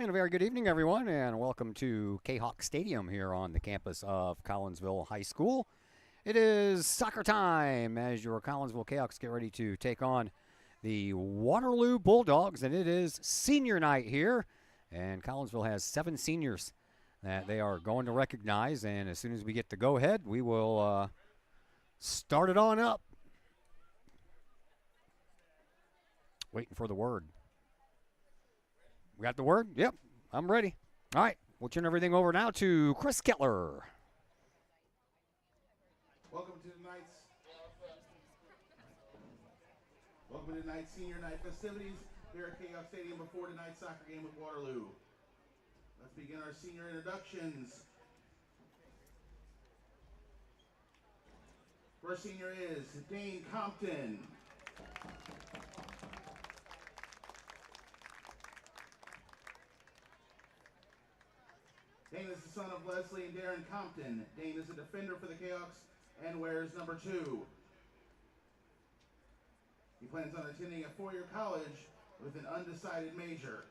And a very good evening, everyone, and welcome to Kahok Stadium here on the campus of Collinsville High School. It is soccer time as your Collinsville Kahawks get ready to take on the Waterloo Bulldogs, and it is senior night here. And Collinsville has 7 seniors that they are going to recognize, and as soon as we get the go-ahead, we will start it on up. Waiting for the word. We got the word? Yep, I'm ready. All right, we'll turn everything over now to Chris Kettler. Welcome to tonight's senior night festivities here at Kahok Stadium before tonight's soccer game with Waterloo. Let's begin our senior introductions. First senior is Dane Compton. Dane is the son of Leslie and Darren Compton. Dane is a defender for the Kahawks and wears number 2. He plans on attending a 4-year college with an undecided major.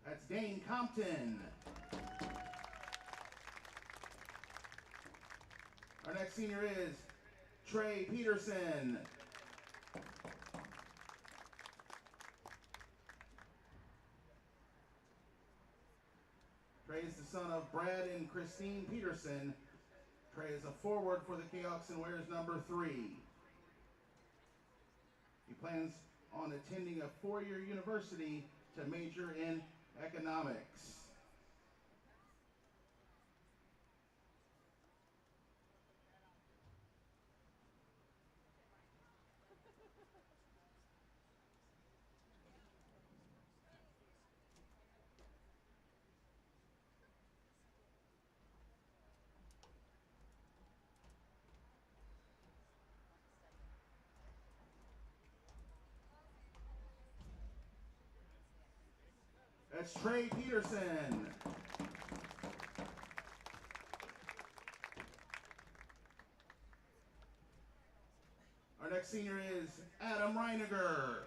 That's Dane Compton. Our next senior is Trey Peterson. Trey is the son of Brad and Christine Peterson. Trey is a forward for the Kahawks and wears number 3. He plans on attending a 4-year university to major in economics. That's Trey Peterson. Our next senior is Adam Reiniger.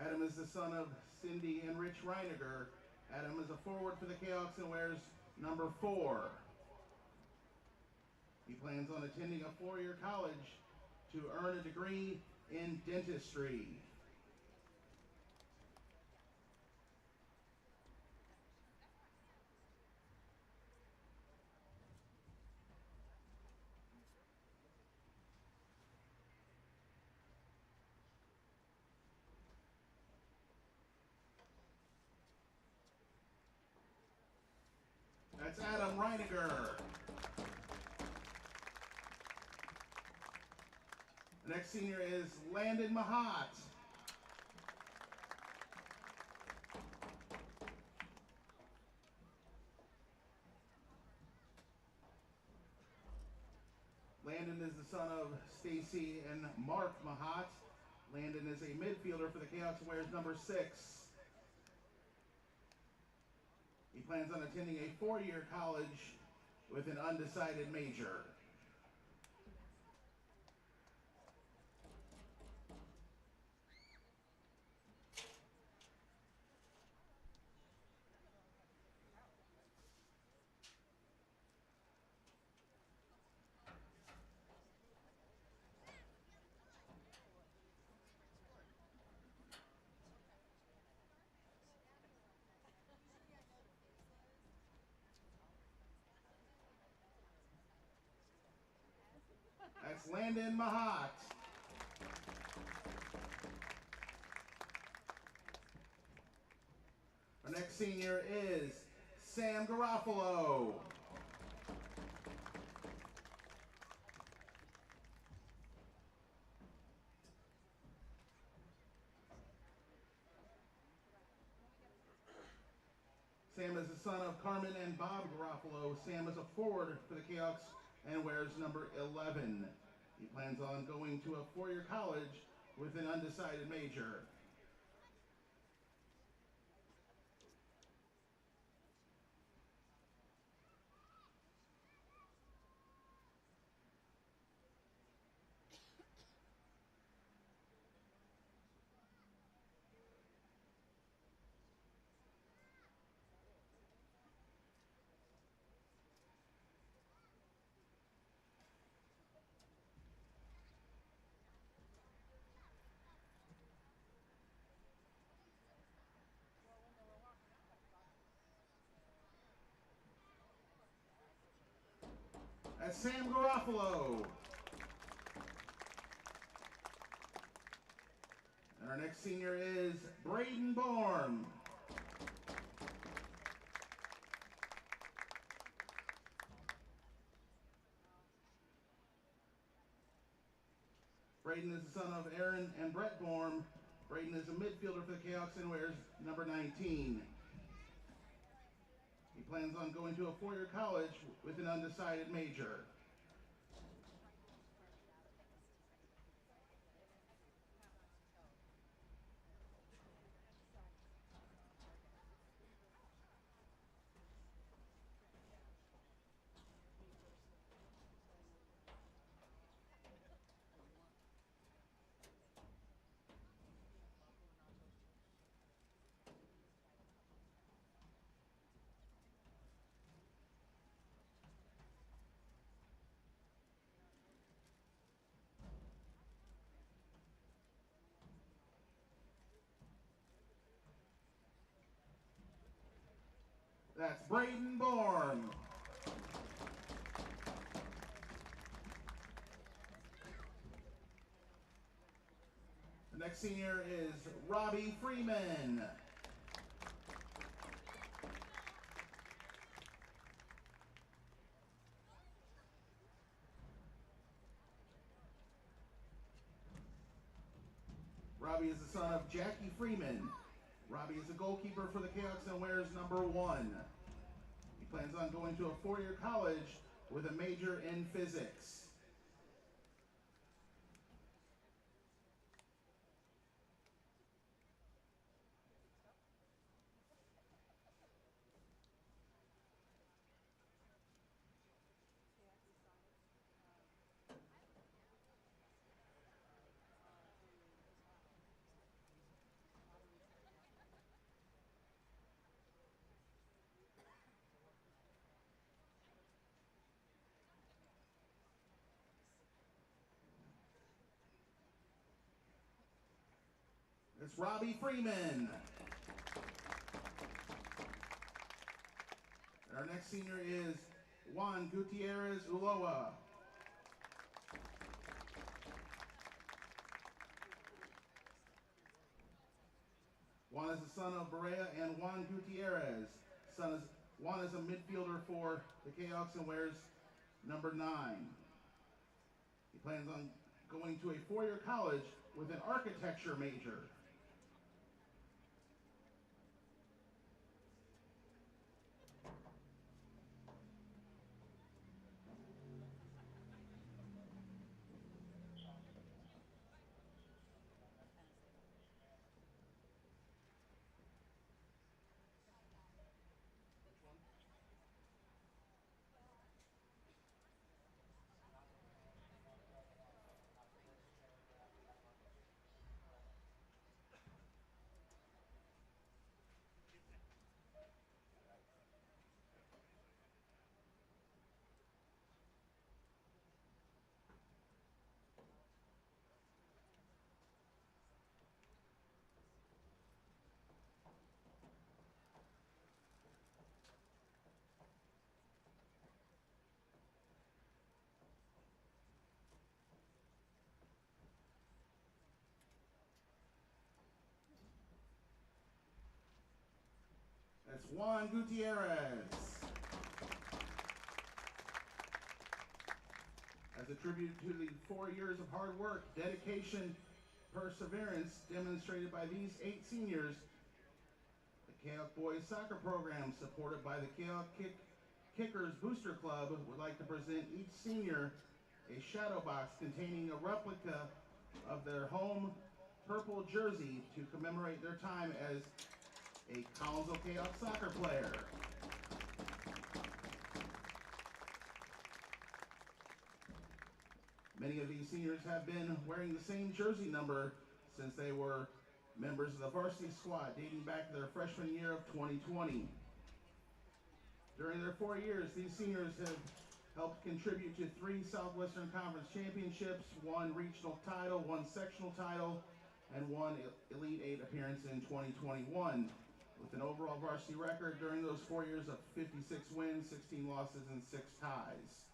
Adam is the son of Cindy and Rich Reiniger. Adam is a forward for the Kahawks and wears number 4. He plans on attending a 4-year college to earn a degree in dentistry. That's Adam Reiniger. The next senior is Landon Mahat. Landon is the son of Stacy and Mark Mahat. Landon is a midfielder for the Kahawks and wears number 6. He plans on attending a 4-year college with an undecided major. That's Landon Mahat. Our next senior is Sam Garofalo. Sam is the son of Carmen and Bob Garofalo. Sam is a forward for the Kahawks and wears number 11. He plans on going to a four-year college with an undecided major. That's Sam Garofalo. And our next senior is Braden Borm. Braden is the son of Aaron and Brett Borm. Braden is a midfielder for the Kahawks and wears number 19. He plans on going to a four-year college with an undecided major. That's Braden Borm. The next senior is Robbie Freeman. Robbie is the son of Jackie Freeman. Robbie is a goalkeeper for the Kahawks and wears number 1. He plans on going to a four-year college with a major in physics. It's Robbie Freeman. And our next senior is Juan Gutierrez Ulloa. Juan is the son of Berea and Juan Gutierrez. Juan is a midfielder for the Kahawks and wears number 9. He plans on going to a four-year college with an architecture major. That's Juan Gutierrez. As a tribute to the 4 years of hard work, dedication, perseverance demonstrated by these 8 seniors, the Kahok Boys Soccer Program, supported by the Kahok Kickers Booster Club, would like to present each senior a shadow box containing a replica of their home purple jersey to commemorate their time as a Collinsville Kahok soccer player. Many of these seniors have been wearing the same jersey number since they were members of the varsity squad dating back to their freshman year of 2020. During their 4 years, these seniors have helped contribute to 3 Southwestern Conference championships, 1 regional title, 1 sectional title, and 1 Elite 8 appearance in 2021, with an overall varsity record during those 4 years of 56 wins, 16 losses, and 6 ties.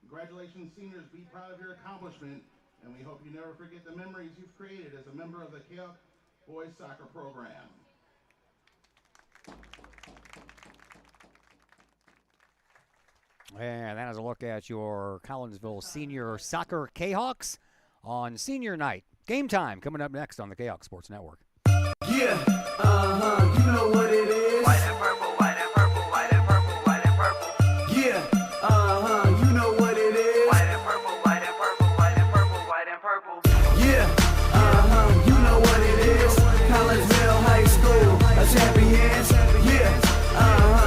Congratulations, seniors. Be proud of your accomplishment, and we hope you never forget the memories you've created as a member of the Kahok Boys Soccer Program. And that is a look at your Collinsville Senior Soccer Kahawks on Senior Night. Game time coming up next on the Kahok Sports Network. Yeah, you know what it is. White and purple, white and purple, white and purple, white and purple. Yeah, you know what it is. White and purple, white and purple, white and purple, white and purple. Yeah, you know what it is. Collinsville High School, a champions. Yeah,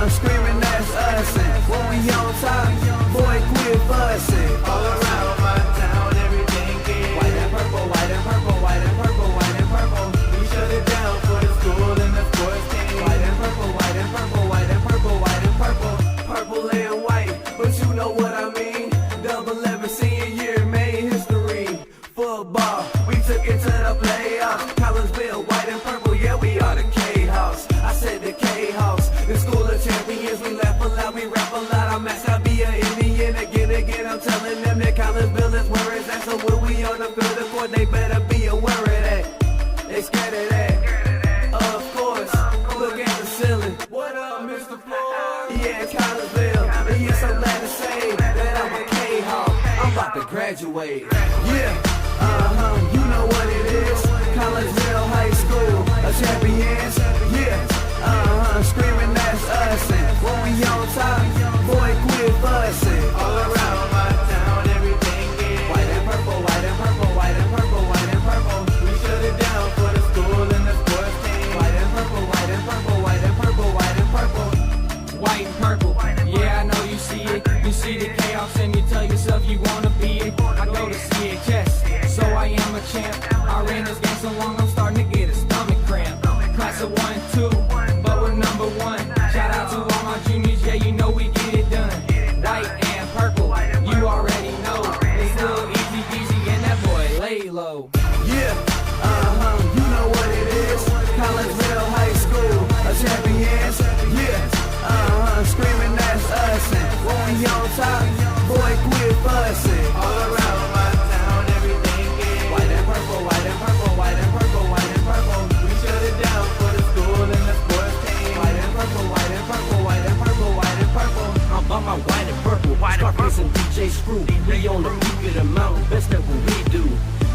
screaming that's us. And when we on top, boy, quit fussing. All around my town, everything is White and purple, white and purple, white and purple, white and purple. We shut it down for the school and the sports team. White and purple, white and purple, white and purple, white and purple. Purple and white, but you know what I mean. Double 11 senior year made history. Football, we took it to the playoffs. Collinsville, white and purple, yeah, we are the K-House. I said the K-House, the school of champions. We laugh a lot, we rap a lot. I'm asked to be an Indian again. I'm telling them that Collinsville is where it's at. So when we on the field of court, they better be aware of that. They scared of that. Of course, look at the ceiling. What up, Mr. Floyd? Yeah, it's Collinsville. And yes, I'm glad to say that I'm a K-Hawk. I'm about to graduate. Yeah, you know what it is. Collinsville High School, a champions. Yeah, screaming that's us. And when we on top, boy, quit fussing. All around my town, everything is White and purple, white and purple, white and purple, white and purple. We shut it down for the school and the sports team. White and purple, white and purple, white and purple, white and purple. White and purple, yeah, I know you see it. You see the chaos and you tell yourself you wanna be it. I go to CHS, so I am a champ. I ran this game so long, I'm starting to get a stomach cramp. Class of 1, 2, but we're number 1. Shout out to all my juniors, yeah, you know we get it done. White and purple, you already know. It's little easy peasy and that boy lay low. Yeah, you know what it is. Collinsville High School, a champions. Yeah, screaming that's us. And when we on top, boy, quit fussing. All around my town, everything is White and purple, white and purple, white and purple, white and purple. We shut it down for the school and the sports team. White and purple, white and purple, white and purple, white and purple. I'm by my white and purple, Scarface and DJ Screw. We on the peak of the mountain, best at what we do.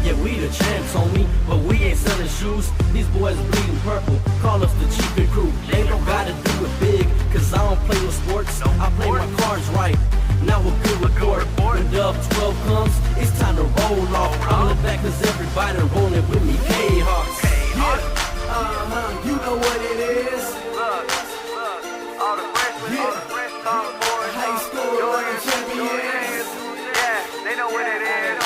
Yeah, we the champs, homie, but we ain't selling shoes. These boys bleeding purple, call us the cheapin' crew. They don't gotta do it big, cause I don't play with sports. I play my cards right, now a good report. When Dub 12 comes, it's time to roll off. I'm in the back cause everybody rolling with me, K-Hawks. Yeah, you know what it is. Look, all the freshmen, all the fresh sophomores, High school, Jordan, champions. yeah, they know what it is.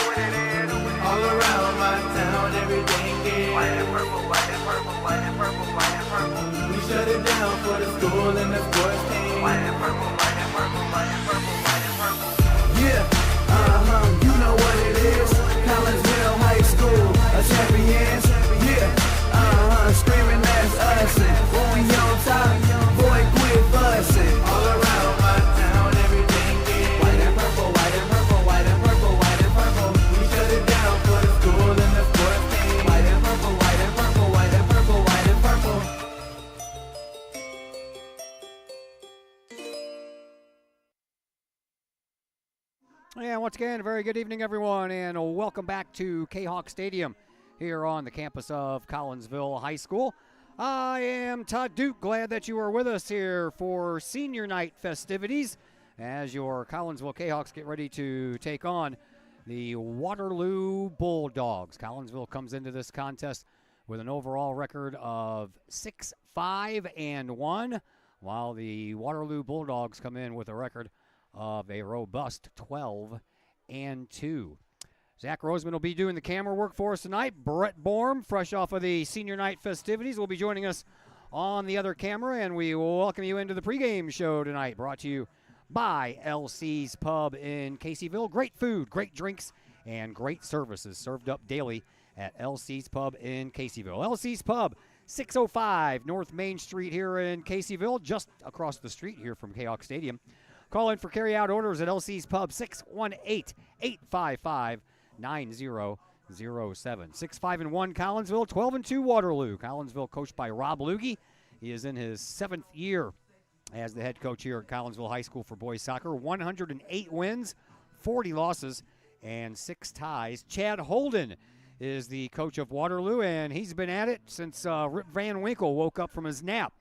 All around my town, everything is White and purple, white and purple, white and purple, white and purple. We shut it down for the school and the sports team. White and purple, white and purple, white and purple, white and purple. Yeah, you know what it is. Collinsville High School, a champions. Yeah, screaming that's us. And when we on top, boy, quit fussing. All around my town, everything is White and purple, white and purple, white and purple, white and purple. We shut it down for the school and the sports team. White and purple, white and purple, white and purple, white and purple. And once again, very good evening, everyone, and welcome back to Kahok Stadium here on the campus of Collinsville High School. I am Todd Duke. Glad that you are with us here for senior night festivities as your Collinsville Kahawks get ready to take on the Waterloo Bulldogs. Collinsville comes into this contest with an overall record of 6-5-1, while the Waterloo Bulldogs come in with a record of a robust 12-2. Zach Roseman will be doing the camera work for us tonight. Brett Borm, fresh off of the senior night festivities, will be joining us on the other camera, and we welcome you into the pregame show tonight, brought to you by LC's Pub in Caseyville. Great food, great drinks, and great services served up daily at LC's Pub in Caseyville. LC's Pub, 605 North Main Street here in Caseyville, just across the street here from Kahok Stadium. Call in for carry-out orders at LC's Pub, 618-855-9007. 6-5-1 Collinsville, 12-2 Waterloo. Collinsville coached by Rob Luggie. He is in his 7th year as the head coach here at Collinsville High School for boys soccer. 108 wins, 40 losses, and 6 ties. Chad Holden is the coach of Waterloo, and he's been at it since Rip Van Winkle woke up from his nap.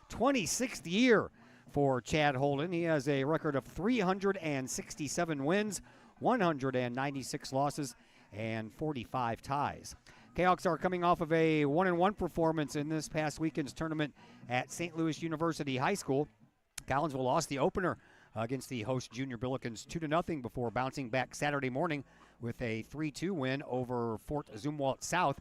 26th year for Chad Holden. He has a record of 367 wins, 196 losses, and 45 ties. Kahawks are coming off of a 1-1 performance in this past weekend's tournament at St. Louis University High School. Collinsville lost the opener against the host Junior Billikens 2-0 before bouncing back Saturday morning with a 3-2 win over Fort Zumwalt South.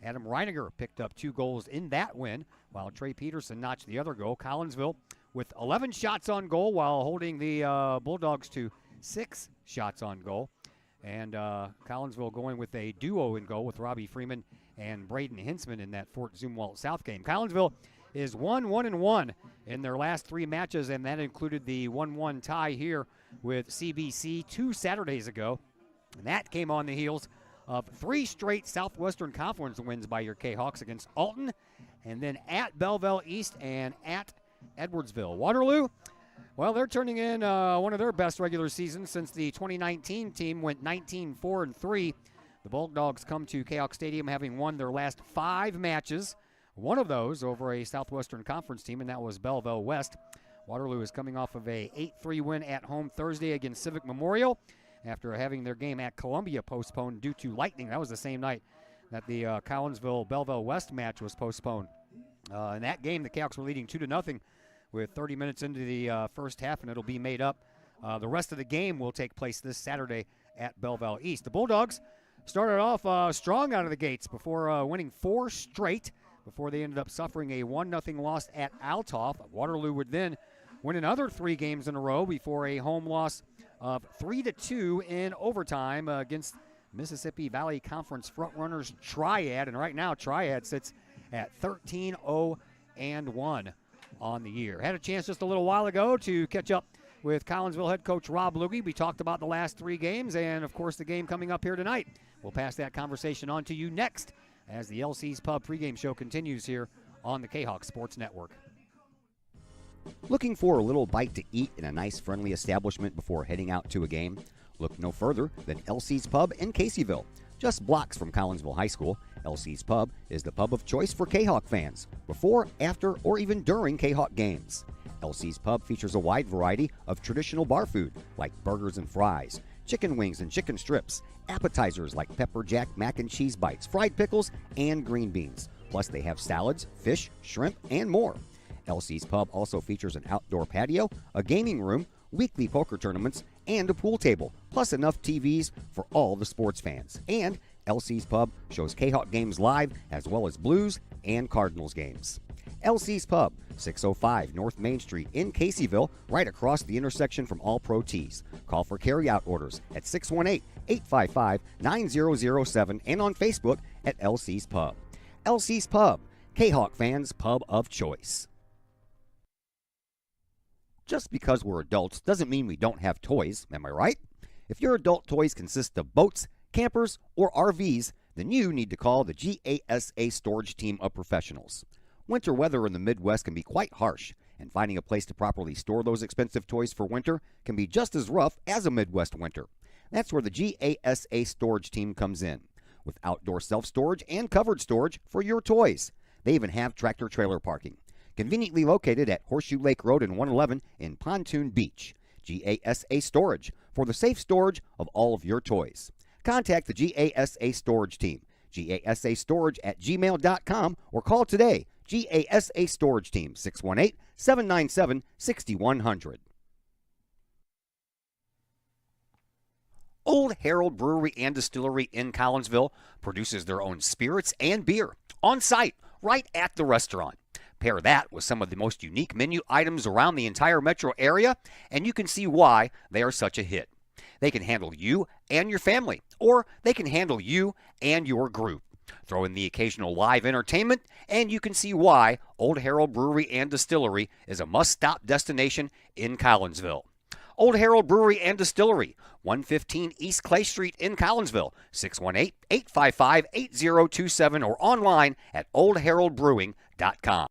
Adam Reiniger picked up 2 goals in that win, while Trey Peterson notched the other goal. Collinsville with 11 shots on goal, while holding the Bulldogs to 6 shots on goal. And Collinsville going with a duo in goal with Robbie Freeman and Braden Hinsman in that Fort Zumwalt South game. Collinsville is 1-1-1 in their last 3 matches, and that included the 1-1 tie here with CBC 2 Saturdays ago. And that came on the heels of 3 straight Southwestern Conference wins by your Kahawks against Alton, and then at Belleville East and at Edwardsville. Waterloo, well, they're turning in one of their best regular seasons since the 2019 team went 19-4-3. The Bulldogs come to Kahok Stadium having won their last 5 matches, one of those over a Southwestern Conference team, and that was Belleville West. Waterloo is coming off of a 8-3 win at home Thursday against Civic Memorial after having their game at Columbia postponed due to lightning. That was the same night that the Collinsville-Belleville West match was postponed. In that game, the Kahawks were leading 2-0 with 30 minutes into the first half, and it'll be made up. The rest of the game will take place this Saturday at Belleville East. The Bulldogs started off strong out of the gates before winning 4 straight before they ended up suffering a 1-0 loss at Althoff. Waterloo would then win another 3 games in a row before a home loss of 3-2 in overtime against Mississippi Valley Conference frontrunners Triad. And right now, Triad sits at 13-0-1 on the year. Had a chance just a little while ago to catch up with Collinsville head coach Rob Luggie. We talked about the last 3 games and, of course, the game coming up here tonight. We'll pass that conversation on to you next as the LC's Pub pregame show continues here on the Kahawk Sports Network. Looking for a little bite to eat in a nice, friendly establishment before heading out to a game? Look no further than LC's Pub in Caseyville. Just blocks from Collinsville High School, LC's Pub is the pub of choice for Kahawk fans, before, after, or even during Kahawk games. LC's Pub features a wide variety of traditional bar food like burgers and fries, chicken wings and chicken strips, appetizers like pepper jack mac and cheese bites, fried pickles, and green beans. Plus they have salads, fish, shrimp, and more. LC's Pub also features an outdoor patio, a gaming room, weekly poker tournaments, and a pool table, plus enough TVs for all the sports fans. And LC's Pub shows Kahawk games live as well as Blues and Cardinals games. LC's Pub, 605 North Main Street in Caseyville, right across the intersection from All Pro Tees. Call for carry-out orders at 618-855-9007 and on Facebook at LC's Pub. LC's Pub, Kahawk fans' pub of choice. Just because we're adults doesn't mean we don't have toys, am I right? If your adult toys consist of boats, campers, or RVs, then you need to call the GASA storage team of professionals. Winter weather in the Midwest can be quite harsh, and finding a place to properly store those expensive toys for winter can be just as rough as a Midwest winter. That's where the GASA storage team comes in, with outdoor self-storage and covered storage for your toys. They even have tractor-trailer parking. Conveniently located at Horseshoe Lake Road and 111 in Pontoon Beach. GASA Storage for the safe storage of all of your toys. Contact the GASA Storage team, gasastorage@gmail.com, or call today, GASA Storage Team, 618-797-6100. Old Herald Brewery and Distillery in Collinsville produces their own spirits and beer on site, right at the restaurant. Pair that with some of the most unique menu items around the entire metro area, and you can see why they are such a hit. They can handle you and your family, or they can handle you and your group. Throw in the occasional live entertainment, and you can see why Old Herald Brewery and Distillery is a must-stop destination in Collinsville. Old Herald Brewery and Distillery, 115 East Clay Street in Collinsville, 618-855-8027, or online at oldheraldbrewing.com.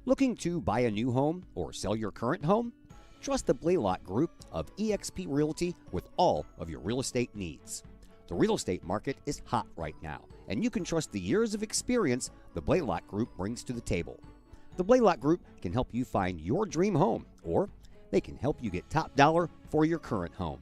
Looking to buy a new home or sell your current home? Trust the Blaylock Group of eXp Realty with all of your real estate needs. The real estate market is hot right now, and you can trust the years of experience the Blaylock Group brings to the table. The Blaylock Group can help you find your dream home, or they can help you get top dollar for your current home.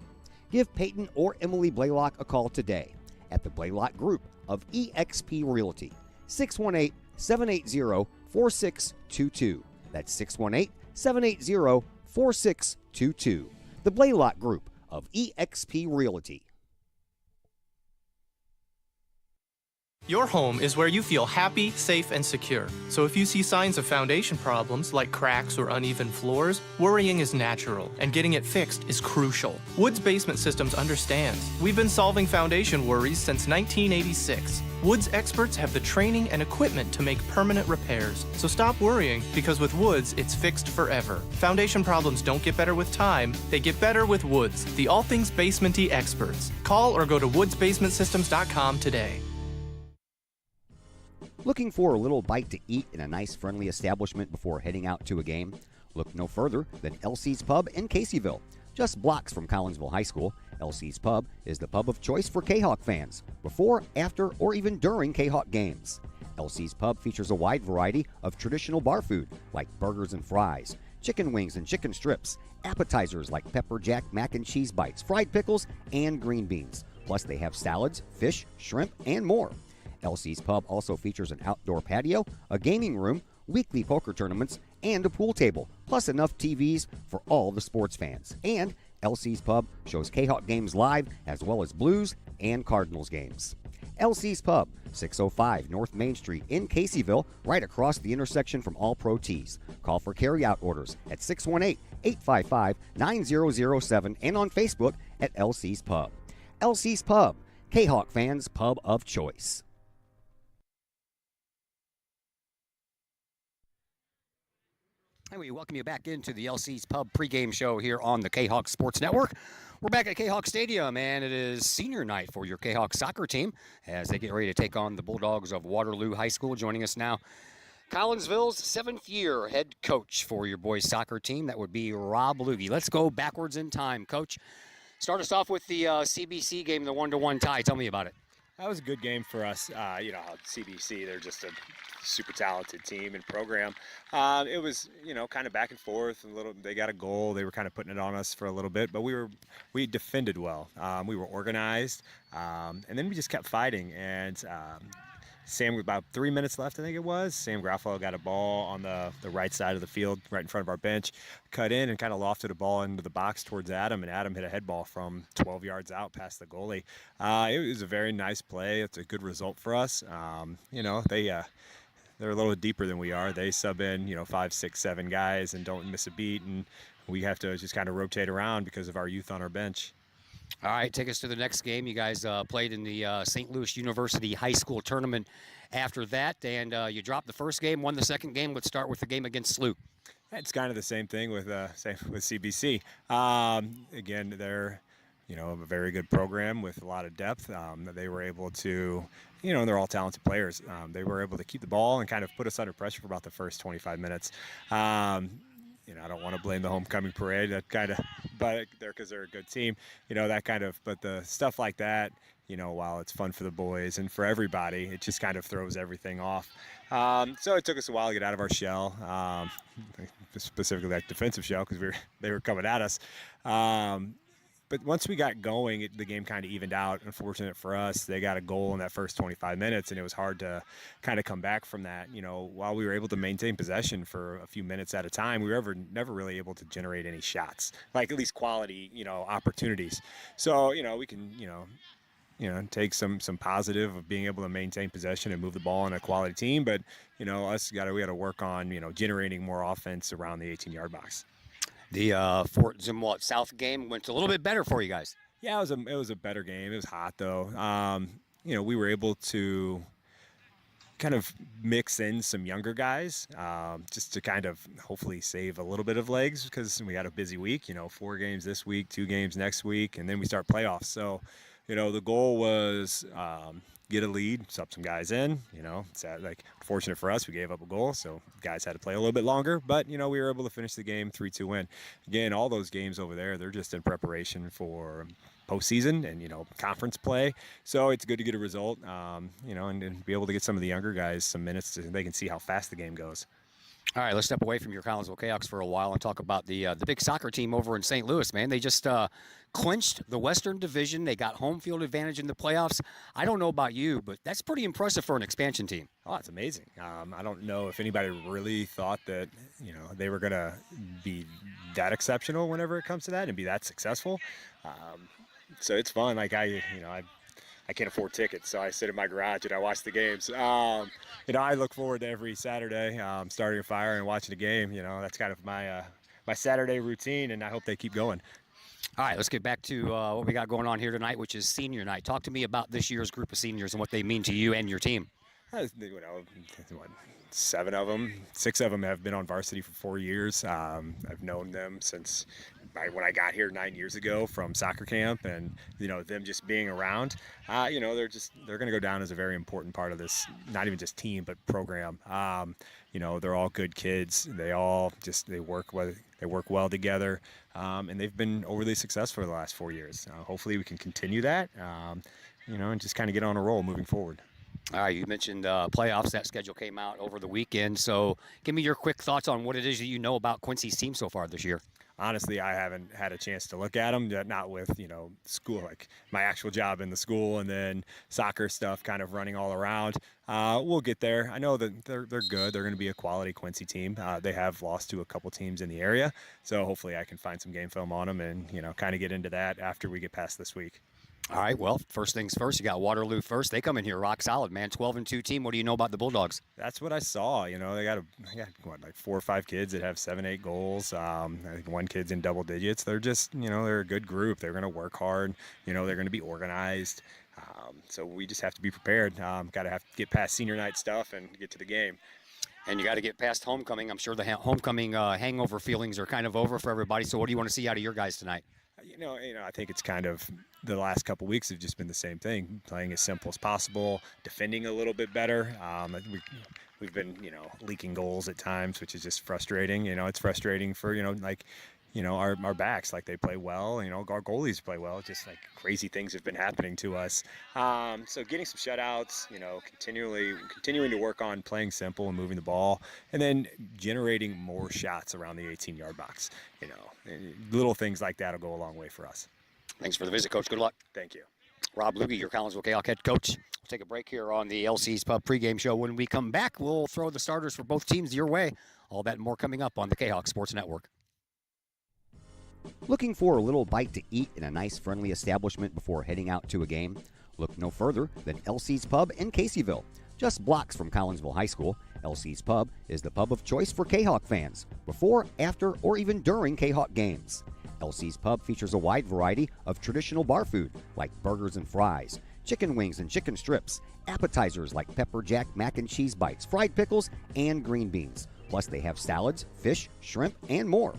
Give Peyton or Emily Blaylock a call today at the Blaylock Group of eXp Realty, 618-780-4622. That's 618-780-4622. The Blaylock Group of eXp Realty. Your home is where you feel happy, safe, and secure. So if you see signs of foundation problems like cracks or uneven floors, worrying is natural, and getting it fixed is crucial. Woods Basement Systems understands. We've been solving foundation worries since 1986. Woods experts have the training and equipment to make permanent repairs. So stop worrying, because with Woods, it's fixed forever. Foundation problems don't get better with time, they get better with Woods, the all things basement-y experts. Call or go to woodsbasementsystems.com today. Looking for a little bite to eat in a nice, friendly establishment before heading out to a game? Look no further than LC's Pub in Caseyville. Just blocks from Collinsville High School, LC's Pub is the pub of choice for Kahok fans, before, after, or even during Kahok games. LC's Pub features a wide variety of traditional bar food, like burgers and fries, chicken wings and chicken strips, appetizers like pepper jack mac and cheese bites, fried pickles, and green beans. Plus, they have salads, fish, shrimp, and more. LC's Pub also features an outdoor patio, a gaming room, weekly poker tournaments, and a pool table, plus enough TVs for all the sports fans. And LC's Pub shows Kahok games live, as well as Blues and Cardinals games. LC's Pub, 605 North Main Street in Caseyville, right across the intersection from All Pro Tees. Call for carry-out orders at 618-855-9007 and on Facebook at LC's Pub. LC's Pub, Kahok fans' pub of choice. And we welcome you back into the LC's Pub pregame show here on the Kahok Sports Network. We're back at Kahok Stadium, and it is senior night for your Kahok soccer team as they get ready to take on the Bulldogs of Waterloo High School. Joining us now, Collinsville's 7th-year head coach for your boys soccer team. That would be Rob Lugie. Let's go backwards in time, Coach. Start us off with the CBC game, the 1-1 tie. Tell me about it. That was a good game for us. CBC, they're just a super talented team and program. It was, kind of back and forth. They got a goal. They were kind of putting it on us for a little bit, but we defended well. We were organized, and then we just kept fighting. And Sam, about 3 minutes left, I think it was. Sam Graffalo got a ball on the right side of the field, right in front of our bench, cut in and kind of lofted a ball into the box towards Adam, and Adam hit a head ball from 12 yards out past the goalie. It was a very nice play. It's a good result for us. They're a little deeper than we are. They sub in, 5, 6, 7 guys and don't miss a beat, and we have to just kind of rotate around because of our youth on our bench. All right, take us to the next game. You guys played in the St. Louis University High School tournament after that, and you dropped the first game, won the second game. Let's start with the game against Slough. It's kind of the same thing with CBC. Again, they're a very good program with a lot of depth. They were able to, they're all talented players. They were able to keep the ball and kind of put us under pressure for about the first 25 minutes. I don't want to blame the homecoming parade. That kind of, but because they're a good team, that kind of. But the stuff like that, while it's fun for the boys and for everybody, it just kind of throws everything off. So it took us a while to get out of our shell, specifically that defensive shell, because they were coming at us. But once we got going, the game kind of evened out. Unfortunate for us, they got a goal in that first 25 minutes, and it was hard to kind of come back from that. While we were able to maintain possession for a few minutes at a time, we were never really able to generate any shots, like at least quality, opportunities. So, we can, take some positive of being able to maintain possession and move the ball on a quality team. But, we got to work on, generating more offense around the 18-yard box. The Fort Zumwalt South game went a little bit better for you guys. Yeah, it was a better game. It was hot though. We were able to kind of mix in some younger guys, just to kind of hopefully save a little bit of legs, because we had a busy week. 4 games this week, 2 games next week, and then we start playoffs. So, the goal was get a lead, sub some guys in. It's fortunate for us, we gave up a goal, so guys had to play a little bit longer. But we were able to finish the game 3-2 win. Again, all those games over there, they're just in preparation for postseason and conference play. So it's good to get a result, and be able to get some of the younger guys some minutes so they can see how fast the game goes. All right, let's step away from your Collinsville Kahawks for a while and talk about the big soccer team over in St. Louis, man. They just clinched the Western Division. They got home field advantage in the playoffs. I don't know about you, but that's pretty impressive for an expansion team. Oh, it's amazing. I don't know if anybody really thought that, they were going to be that exceptional whenever it comes to that and be that successful. So it's fun. I can't afford tickets, so I sit in my garage and I watch the games. I look forward to every Saturday starting a fire and watching a game. That's kind of my Saturday routine, and I hope they keep going. All right, let's get back to what we got going on here tonight, which is senior night. Talk to me about this year's group of seniors and what they mean to you and your team. 7 of them, 6 of them have been on varsity for 4 years. I've known them since when I got here 9 years ago from soccer camp, and them just being around. They're going to go down as a very important part of this, not even just team but program. They're all good kids. They all they work well together, and they've been overly successful for the last 4 years. Hopefully we can continue that, and just kind of get on a roll moving forward. All right, you mentioned playoffs. That schedule came out over the weekend. So give me your quick thoughts on what it is that you know about Quincy's team so far this year. Honestly, I haven't had a chance to look at them, not with, school, like my actual job in the school and then soccer stuff kind of running all around. We'll get there. I know that they're good. They're going to be a quality Quincy team. They have lost to a couple teams in the area. So hopefully I can find some game film on them and, kind of get into that after we get past this week. All right, well, first things first, you got Waterloo first. They come in here rock solid, man. 12-2 team. What do you know about the Bulldogs? That's what I saw. They got 4 or 5 kids that have 7, 8 goals. I think 1 kid's in double digits. They're just, they're a good group. They're going to work hard. They're going to be organized. So we just have to be prepared. Got to get past senior night stuff and get to the game. And you got to get past homecoming. I'm sure the homecoming hangover feelings are kind of over for everybody. So what do you want to see out of your guys tonight? I think it's kind of the last couple weeks have just been the same thing, playing as simple as possible, defending a little bit better. We've been, leaking goals at times, which is just frustrating. It's frustrating for, our backs, they play well, our goalies play well. Just crazy things have been happening to us. So getting some shutouts, continuing to work on playing simple and moving the ball, and then generating more shots around the 18-yard box. Little things like that will go a long way for us. Thanks for the visit, Coach. Good luck. Thank you. Rob Lugie, your Collinsville Kahawk head coach. We'll take a break here on the LC's Pub pregame show. When we come back, we'll throw the starters for both teams your way. All that and more coming up on the Kahawk Sports Network. Looking for a little bite to eat in a nice, friendly establishment before heading out to a game? Look no further than LC's Pub in Caseyville. Just blocks from Collinsville High School, LC's Pub is the pub of choice for Kahawk fans, before, after, or even during Kahawk games. LC's Pub features a wide variety of traditional bar food like burgers and fries, chicken wings and chicken strips, appetizers like pepper jack mac and cheese bites, fried pickles, and green beans. Plus they have salads, fish, shrimp, and more.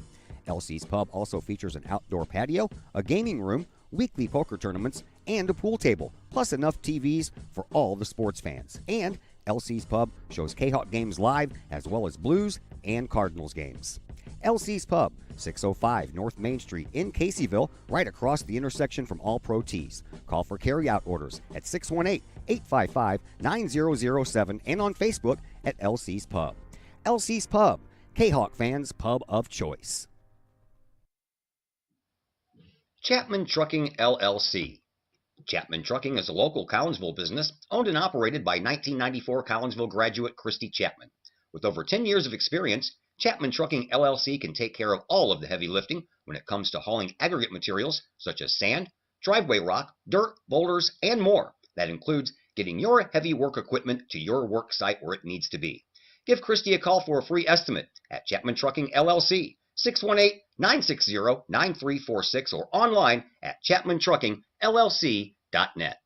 LC's Pub also features an outdoor patio, a gaming room, weekly poker tournaments, and a pool table, plus enough TVs for all the sports fans. And LC's Pub shows Kahawk games live as well as Blues and Cardinals games. LC's Pub, 605 North Main Street in Caseyville, right across the intersection from All Pro Tees. Call for carryout orders at 618-855-9007 and on Facebook at LC's Pub. LC's Pub, Kahok fans' pub of choice. Chapman Trucking LLC. Chapman Trucking is a local Collinsville business owned and operated by 1994 Collinsville graduate Christy Chapman. With over 10 years of experience, Chapman Trucking LLC can take care of all of the heavy lifting when it comes to hauling aggregate materials such as sand, driveway rock, dirt, boulders, and more. That includes getting your heavy work equipment to your work site where it needs to be. Give Christy a call for a free estimate at Chapman Trucking LLC, 618-960-9346 or online at chapmantruckingllc.net.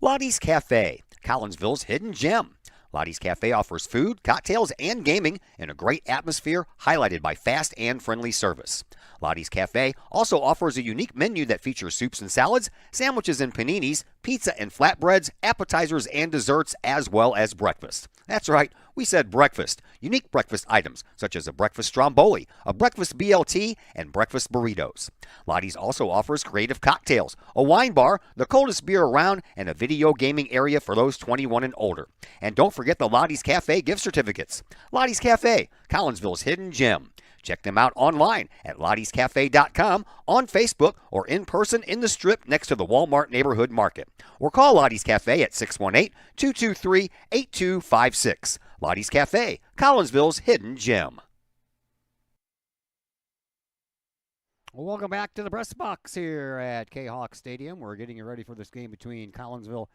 Lottie's Cafe, Collinsville's hidden gem. Lottie's Cafe offers food, cocktails, and gaming in a great atmosphere highlighted by fast and friendly service. Lottie's Cafe also offers a unique menu that features soups and salads, sandwiches and paninis, pizza and flatbreads, appetizers and desserts, as well as breakfast. That's right, we said breakfast. Unique breakfast items such as a breakfast stromboli, a breakfast BLT, and breakfast burritos. Lottie's also offers creative cocktails, a wine bar, the coldest beer around, and a video gaming area for those 21 and older. And don't forget the Lottie's Cafe gift certificates. Lottie's Cafe, Collinsville's hidden gem. Check them out online at lottiescafe.com, on Facebook, or in person in the Strip next to the Walmart Neighborhood Market. Or call Lottie's Cafe at 618-223-8256. Lottie's Cafe, Collinsville's hidden gem. Well, welcome back to the press box here at Kahok Stadium. We're getting you ready for this game between Collinsville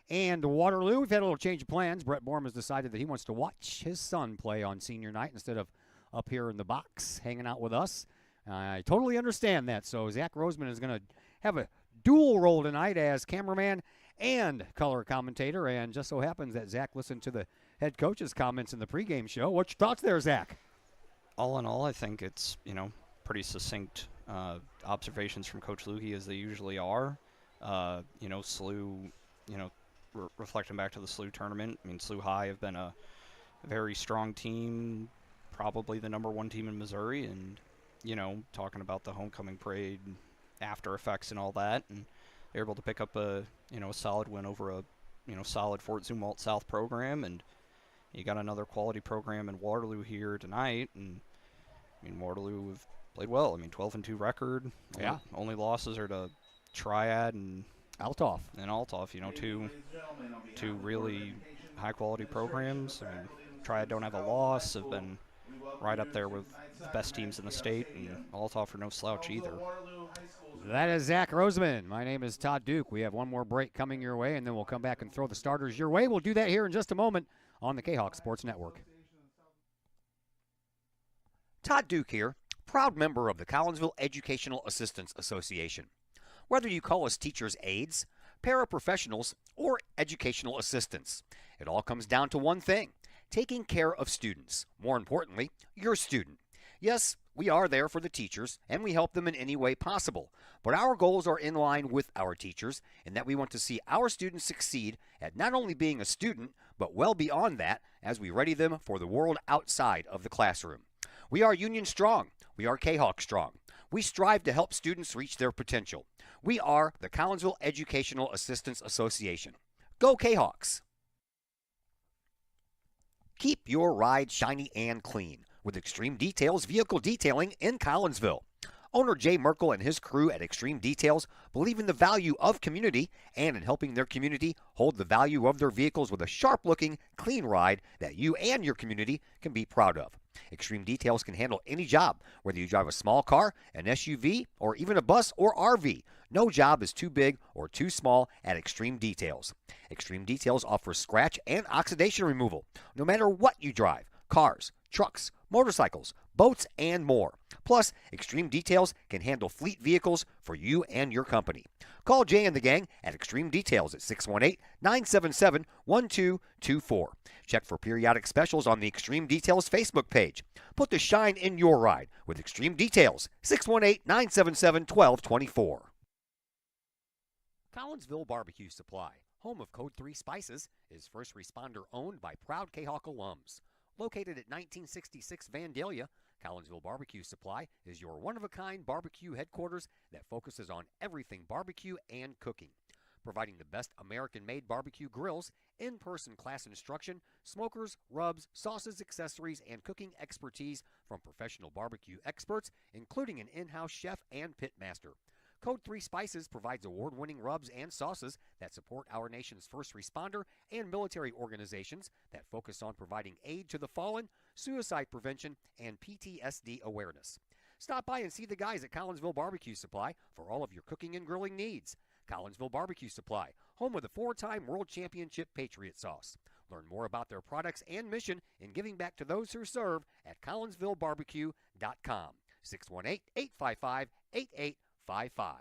and Waterloo. We've had a little change of plans. Brett Borm has decided that he wants to watch his son play on senior night instead of up here in the box hanging out with us. I totally understand that. So Zach Roseman is going to have a dual role tonight as cameraman and color commentator. And just so happens that Zach listened to the head coach's comments in the pregame show. What's your thoughts there, Zach? All in all, I think it's, pretty succinct observations from Coach Lukey as they usually are. SLU, reflecting back to the SLU tournament. I mean, SLU High have been a very strong team, probably the number one team in Missouri, and, talking about the homecoming parade, after effects and all that, and they're able to pick up a solid win over a, solid Fort Zumwalt South program, and you got another quality program in Waterloo here tonight, and, Waterloo have played well. 12-2 record. Yeah. Only losses are to Triad and Althoff. Two really high-quality programs. Triad don't have a loss, have been right up there with the best teams in the state, and Althoff are no slouch either. That is Zach Roseman. My name is Todd Duke. We have one more break coming your way, and then we'll come back and throw the starters your way. We'll do that here in just a moment on the Kahok Sports Network. Todd Duke here, proud member of the Collinsville Educational Assistance Association. Whether you call us teachers' aides, paraprofessionals, or educational assistants, it all comes down to one thing: taking care of students. More importantly, your student. Yes, we are there for the teachers, and we help them in any way possible. But our goals are in line with our teachers in that we want to see our students succeed at not only being a student, but well beyond that as we ready them for the world outside of the classroom. We are Union strong. We are Kahok strong. We strive to help students reach their potential. We are the Collinsville Educational Assistance Association. Go Kahawks! Keep your ride shiny and clean with Extreme Details Vehicle Detailing in Collinsville. Owner Jay Merkel and his crew at Extreme Details believe in the value of community and in helping their community hold the value of their vehicles with a sharp-looking, clean ride that you and your community can be proud of. Extreme Details can handle any job, whether you drive a small car, an SUV, or even a bus or RV. No job is too big or too small at Extreme Details. Extreme Details offers scratch and oxidation removal, no matter what you drive: cars, trucks, motorcycles, boats, and more. Plus, Extreme Details can handle fleet vehicles for you and your company. Call Jay and the gang at Extreme Details at 618-977-1224. Check for periodic specials on the Extreme Details Facebook page. Put the shine in your ride with Extreme Details, 618-977-1224. Collinsville Barbecue Supply, home of Code 3 Spices, is first responder owned by proud Kahok alums. Located at 1966 Vandalia, Collinsville Barbecue Supply is your one-of-a-kind barbecue headquarters that focuses on everything barbecue and cooking. Providing the best American-made barbecue grills, in-person class instruction, smokers, rubs, sauces, accessories, and cooking expertise from professional barbecue experts, including an in-house chef and pit master. Code 3 Spices provides award-winning rubs and sauces that support our nation's first responder and military organizations that focus on providing aid to the fallen, suicide prevention, and PTSD awareness. Stop by and see the guys at Collinsville Barbecue Supply for all of your cooking and grilling needs. Collinsville Barbecue Supply, home of the 4-time World Championship Patriot Sauce. Learn more about their products and mission in giving back to those who serve at collinsvillebarbecue.com. 618-855-8855.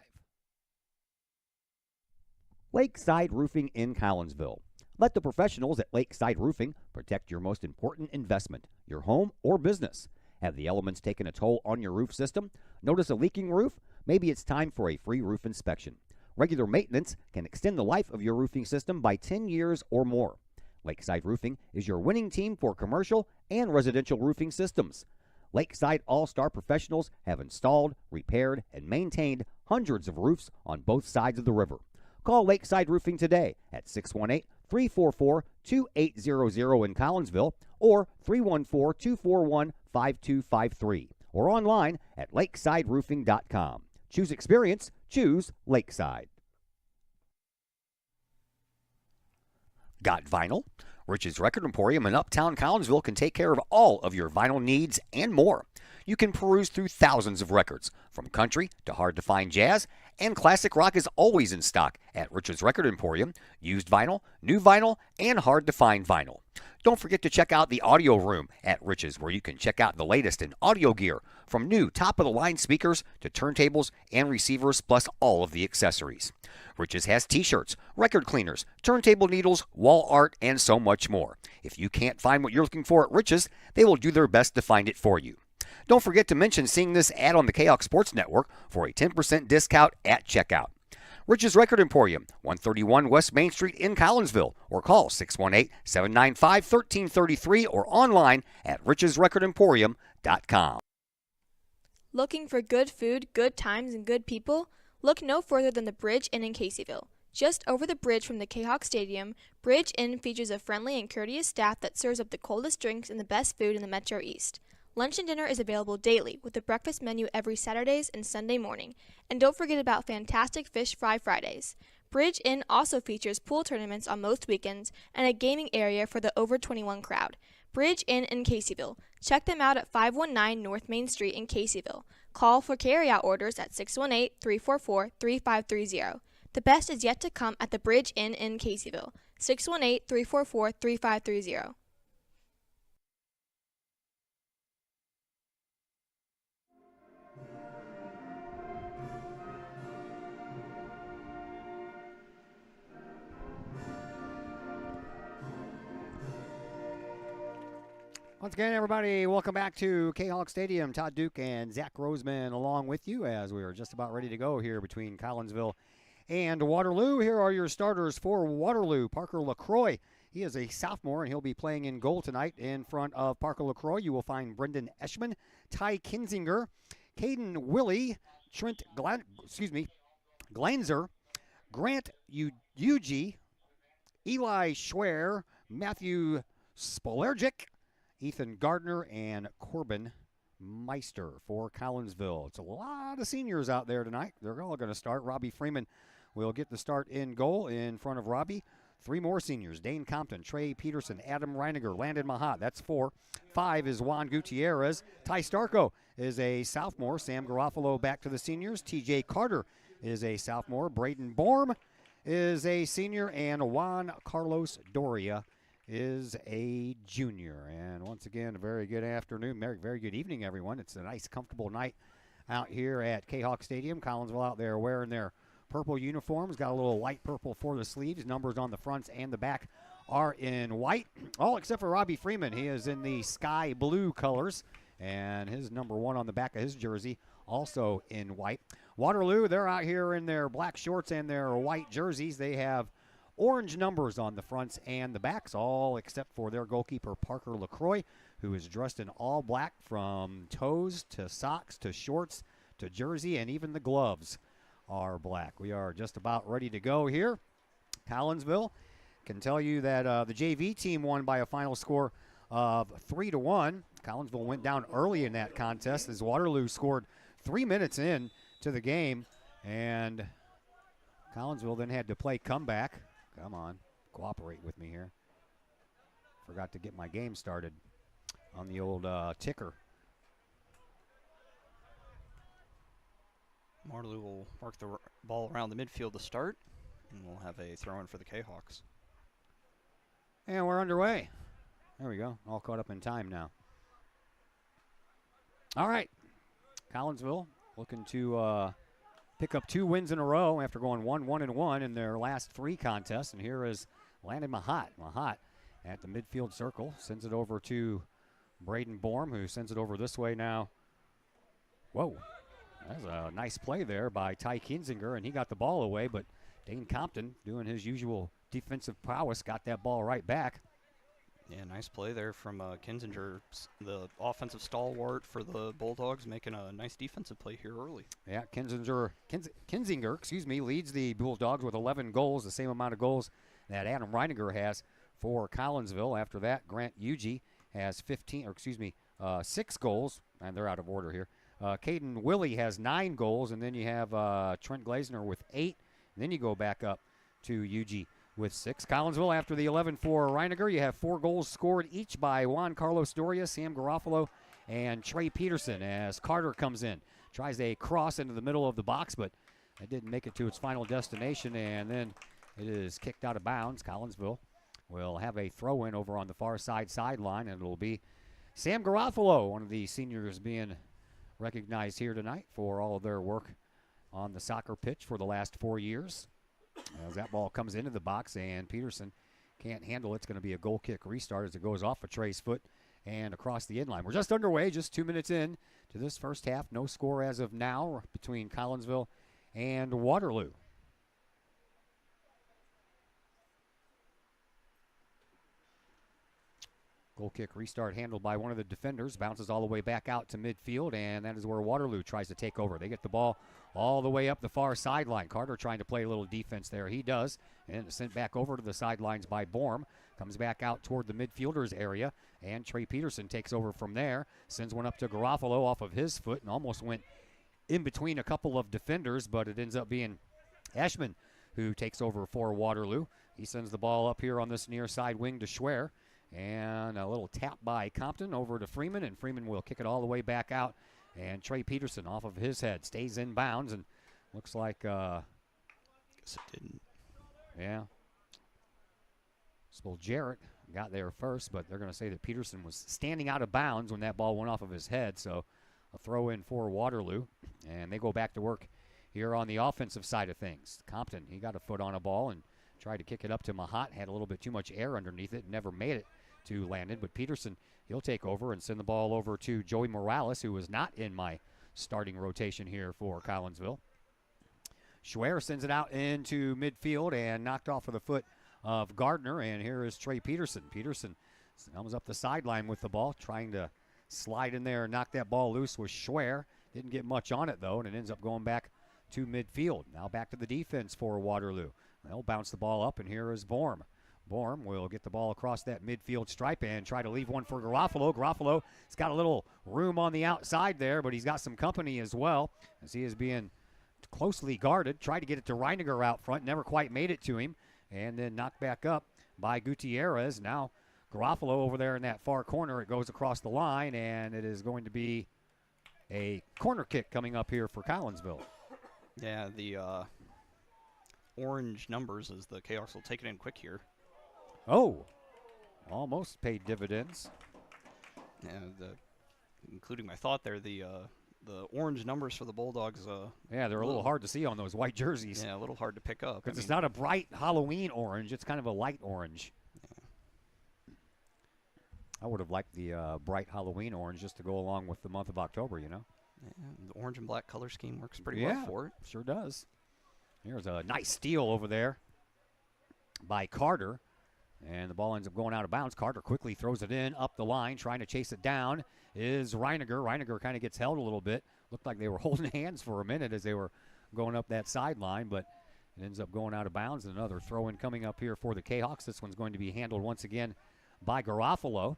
Lakeside Roofing in Collinsville. Let the professionals at Lakeside Roofing protect your most important investment, your home or business. Have the elements taken a toll on your roof system? Notice a leaking roof? Maybe it's time for a free roof inspection. Regular maintenance can extend the life of your roofing system by 10 years or more. Lakeside Roofing is your winning team for commercial and residential roofing systems. Lakeside All-Star professionals have installed, repaired, and maintained hundreds of roofs on both sides of the river. Call Lakeside Roofing today at 618-344-2800 in Collinsville or 314-241-5253 or online at lakesideroofing.com. Choose experience, choose Lakeside. Got vinyl? Rich's Record Emporium in Uptown Collinsville can take care of all of your vinyl needs and more. You can peruse through thousands of records, from country to hard-to-find jazz, and classic rock is always in stock at Rich's Record Emporium. Used vinyl, new vinyl, and hard-to-find vinyl. Don't forget to check out the audio room at Rich's, where you can check out the latest in audio gear, from new top-of-the-line speakers to turntables and receivers, plus all of the accessories. Rich's has t-shirts, record cleaners, turntable needles, wall art, and so much more. If you can't find what you're looking for at Rich's, they will do their best to find it for you. Don't forget to mention seeing this ad on the Kahok Sports Network for a 10% discount at checkout. Rich's Record Emporium, 131 West Main Street in Collinsville, or call 618-795-1333 or online at richesrecordemporium.com. Looking for good food, good times, and good people? Look no further than the Bridge Inn in Caseyville. Just over the bridge from the Kahok Stadium, Bridge Inn features a friendly and courteous staff that serves up the coldest drinks and the best food in the Metro East. Lunch and dinner is available daily, with a breakfast menu every Saturdays and Sunday morning. And don't forget about fantastic fish fry Fridays. Bridge Inn also features pool tournaments on most weekends and a gaming area for the over 21 crowd. Bridge Inn in Caseyville. Check them out at 519 North Main Street in Caseyville. Call for carryout orders at 618-344-3530. The best is yet to come at the Bridge Inn in Caseyville. 618-344-3530. Once again, everybody, welcome back to Kahok Stadium. Todd Duke and Zach Roseman along with you as we are just about ready to go here between Collinsville and Waterloo. Here are your starters for Waterloo. Parker LaCroix, he is a sophomore, and he'll be playing in goal tonight in front of Parker LaCroix. You will find Brendan Eschman, Ty Kinzinger, Caden Willie, Trent Glanzer, Grant Ugie, Eli Schwer, Matthew Spolergic, Ethan Gardner, and Corbin Meister for Collinsville. It's a lot of seniors out there tonight. They're all going to start. Robbie Freeman will get the start in goal in front of Robbie. 3 more seniors: Dane Compton, Trey Peterson, Adam Reiniger, Landon Mahat. That's 4. 5 is Juan Gutierrez. Ty Starko is a sophomore. Sam Garofalo back to the seniors. TJ Carter is a sophomore. Braden Borm is a senior. And Juan Carlos Doria is a junior. And once again, a very good afternoon, very good evening, everyone. It's a nice, comfortable night out here at Kahok Stadium. Collinsville out there wearing their purple uniforms. Got a little light purple for the sleeves. Numbers on the fronts and the back are in white. All except for Robbie Freeman. He is in the sky blue colors, and his number 1 on the back of his jersey also in white. Waterloo, they're out here in their black shorts and their white jerseys. They have orange numbers on the fronts and the backs, all except for their goalkeeper, Parker LaCroix, who is dressed in all black from toes to socks to shorts to jersey, and even the gloves are black. We are just about ready to go here. Collinsville can tell you that the JV team won by a final score of 3-1. Collinsville went down early in that contest as Waterloo scored 3 minutes in to the game, and Collinsville then had to play comeback. Come on, cooperate with me here. Forgot to get my game started on the old ticker. Waterloo will work the ball around the midfield to start, and we'll have a throw-in for the Kahawks. And we're underway. There we go. All caught up in time now. All right. Collinsville looking to pick up 2 wins in a row after going 1-1-1 in their last 3 contests. And here is Landon Mahat. Mahat at the midfield circle sends it over to Braden Borm, who sends it over this way now. Whoa. That's a nice play there by Ty Kinzinger, and he got the ball away, but Dane Compton, doing his usual defensive prowess, got that ball right back. Yeah, nice play there from Kinzinger, the offensive stalwart for the Bulldogs, making a nice defensive play here early. Yeah, Kinzinger, leads the Bulldogs with 11 goals, the same amount of goals that Adam Reininger has for Collinsville. After that, Grant Ugie has 6 goals, and they're out of order here. Caden Willie has 9 goals, and then you have Trent Glazner with 8, and then you go back up to Ugie with 6. Collinsville, after the 11 for Reiniger, you have 4 goals scored each by Juan Carlos Doria, Sam Garofalo, and Trey Peterson as Carter comes in. Tries a cross into the middle of the box, but it didn't make it to its final destination, and then it is kicked out of bounds. Collinsville will have a throw-in over on the far sideline, and it'll be Sam Garofalo, one of the seniors being recognized here tonight for all of their work on the soccer pitch for the last 4 years. As that ball comes into the box and Peterson can't handle it, it's going to be a goal kick restart as it goes off of Trey's foot and across the inline. We're just underway, just 2 minutes in to this first half. No score as of now between Collinsville and Waterloo. Goal kick restart handled by one of the defenders. Bounces all the way back out to midfield, and that is where Waterloo tries to take over. They get the ball all the way up the far sideline. Carter trying to play a little defense there. He does, and it's sent back over to the sidelines by Borm. Comes back out toward the midfielders area, and Trey Peterson takes over from there. Sends one up to Garofalo off of his foot and almost went in between a couple of defenders, but it ends up being Ashman who takes over for Waterloo. He sends the ball up here on this near side wing to Schwer. And a little tap by Compton over to Freeman, and Freeman will kick it all the way back out. And Trey Peterson off of his head stays in bounds, and looks like guess it didn't. Yeah. So Jarrett got there first, but they're going to say that Peterson was standing out of bounds when that ball went off of his head. So a throw in for Waterloo, and they go back to work here on the offensive side of things. Compton, he got a foot on a ball and tried to kick it up to Mahat, had a little bit too much air underneath it, never made it to Landon, but Peterson, he'll take over and send the ball over to Joey Morales, who was not in my starting rotation here for Collinsville. Schwer sends it out into midfield and knocked off of the foot of Gardner, and here is Trey Peterson. Peterson comes up the sideline with the ball, trying to slide in there and knock that ball loose with Schwer. Didn't get much on it, though, and it ends up going back to midfield. Now back to the defense for Waterloo. They'll bounce the ball up, and here is Borm. Borm will get the ball across that midfield stripe and try to leave one for Garofalo. Garofalo's got a little room on the outside there, but he's got some company as well as he is being closely guarded. Tried to get it to Reiniger out front, never quite made it to him, and then knocked back up by Gutierrez. Now Garofalo over there in that far corner. It goes across the line, and it is going to be a corner kick coming up here for Collinsville. Yeah, the orange numbers as the Kahawks will take it in quick here. Oh, almost paid dividends. Yeah, including my thought there, the orange numbers for the Bulldogs. Yeah, they're a little hard to see on those white jerseys. Yeah, a little hard to pick up. Because it's not a bright Halloween orange. It's kind of a light orange. Yeah. I would have liked the bright Halloween orange just to go along with the month of October, you know. Yeah, the orange and black color scheme works pretty well for it. Sure does. Here's a nice steal over there by Carter. And the ball ends up going out of bounds. Carter quickly throws it in, up the line, trying to chase it down is Reiniger. Reiniger kind of gets held a little bit. Looked like they were holding hands for a minute as they were going up that sideline, but it ends up going out of bounds. And another throw-in coming up here for the Kahawks. This one's going to be handled once again by Garofalo.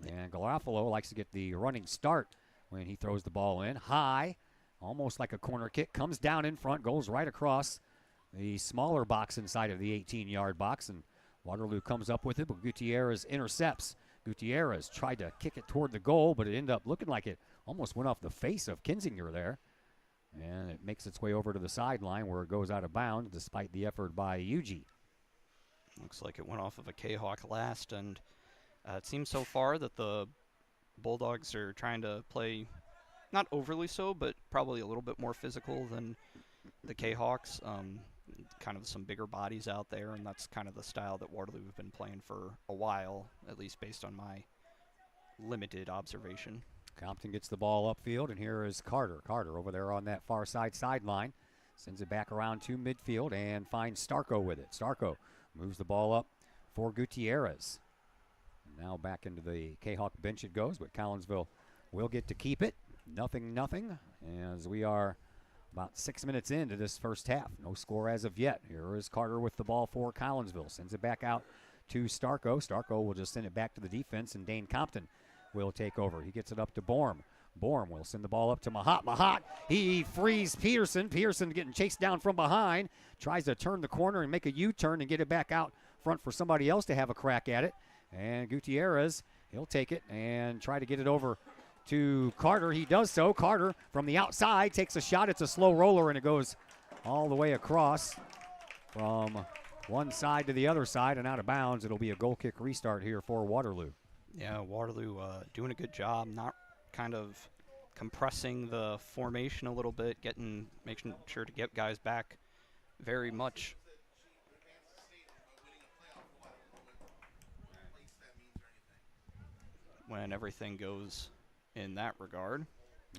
And Garofalo likes to get the running start when he throws the ball in. High, almost like a corner kick, comes down in front, goes right across the smaller box inside of the 18-yard box, and Waterloo comes up with it, but Gutierrez intercepts. Gutierrez tried to kick it toward the goal, but it ended up looking like it almost went off the face of Kinzinger there. And it makes its way over to the sideline where it goes out of bounds despite the effort by Yuji. Looks like it went off of a Kahawk last, and it seems so far that the Bulldogs are trying to play not overly so, but probably a little bit more physical than the Kahawks. Kind of some bigger bodies out there, and that's kind of the style that Waterloo have been playing for a while, at least based on my limited observation. Compton gets the ball upfield, and here is Carter. Carter over there on that far sideline. Sends it back around to midfield and finds Starko with it. Starko moves the ball up for Gutierrez. Now back into the Kahawk bench it goes, but Collinsville will get to keep it. 0-0 as we are about 6 minutes into this first half. No score as of yet. Here is Carter with the ball for Collinsville. Sends it back out to Starko. Starko will just send it back to the defense, and Dane Compton will take over. He gets it up to Borm. Borm will send the ball up to Mahat. Mahat, he frees Peterson. Peterson getting chased down from behind. Tries to turn the corner and make a U-turn and get it back out front for somebody else to have a crack at it. And Gutierrez, he'll take it and try to get it over to Carter. He does so. Carter from the outside takes a shot. It's a slow roller, and it goes all the way across from one side to the other side and out of bounds. It'll be a goal kick restart here for Waterloo. Yeah, Waterloo doing a good job, not kind of compressing the formation a little bit, making sure to get guys back very much. When everything goes in that regard.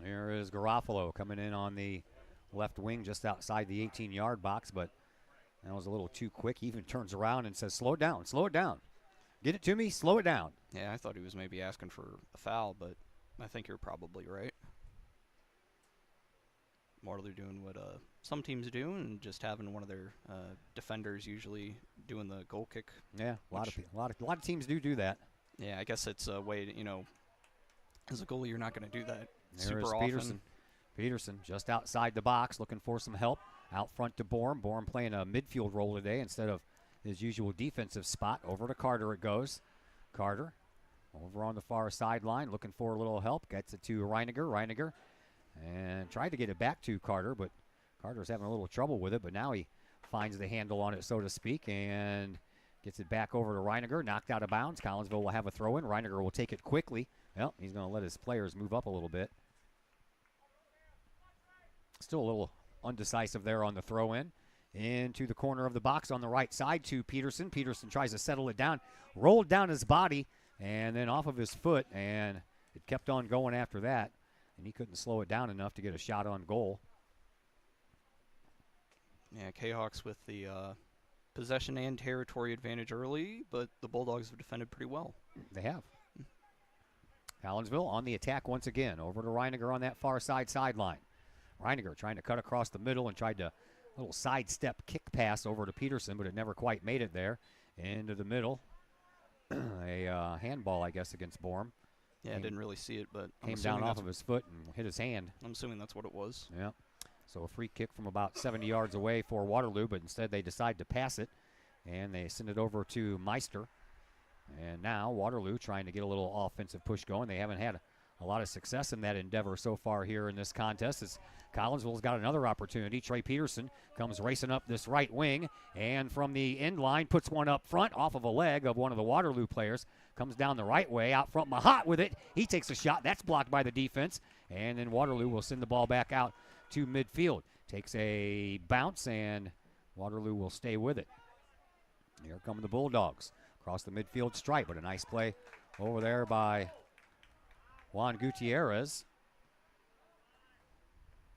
Here is Garofalo coming in on the left wing just outside the 18-yard box, but that was a little too quick. He even turns around and says, slow it down, slow it down. Get it to me, slow it down. Yeah, I thought he was maybe asking for a foul, but I think you're probably right. Waterloo doing what some teams do, and just having one of their defenders usually doing the goal kick. Yeah, a lot of teams do that. Yeah, I guess it's a way to, as a goalie, you're not going to do that there super often. Peterson just outside the box looking for some help. Out front to Borm. Borm playing a midfield role today instead of his usual defensive spot. Over to Carter it goes. Carter over on the far sideline looking for a little help. Gets it to Reiniger. Reiniger and tried to get it back to Carter, but Carter's having a little trouble with it. But now he finds the handle on it, so to speak, and gets it back over to Reiniger. Knocked out of bounds. Collinsville will have a throw in. Reiniger will take it quickly. Well, he's going to let his players move up a little bit. Still a little undecisive there on the throw in. Into the corner of the box on the right side to Peterson. Peterson tries to settle it down. Rolled down his body and then off of his foot, and it kept on going after that. And he couldn't slow it down enough to get a shot on goal. Yeah, Kahawks with the possession and territory advantage early, but the Bulldogs have defended pretty well. They have. Collinsville on the attack once again. Over to Reiniger on that far sideline. Reiniger trying to cut across the middle and tried to little sidestep kick pass over to Peterson, but it never quite made it there. Into the middle. A handball, I guess, against Borm. Yeah, I didn't really see it, but came down off of his foot and hit his hand. I'm assuming that's what it was. Yeah. So a free kick from about 70 yards away for Waterloo, but instead they decide to pass it, and they send it over to Meister. And now Waterloo trying to get a little offensive push going. They haven't had a lot of success in that endeavor so far here in this contest. As Collinsville's got another opportunity. Trey Peterson comes racing up this right wing, and from the end line puts one up front off of a leg of one of the Waterloo players. Comes down the right way, out front Mahat with it. He takes a shot. That's blocked by the defense, and then Waterloo will send the ball back out to midfield. Takes a bounce, and Waterloo will stay with it. Here come the Bulldogs across the midfield stripe, but a nice play over there by Juan Gutierrez.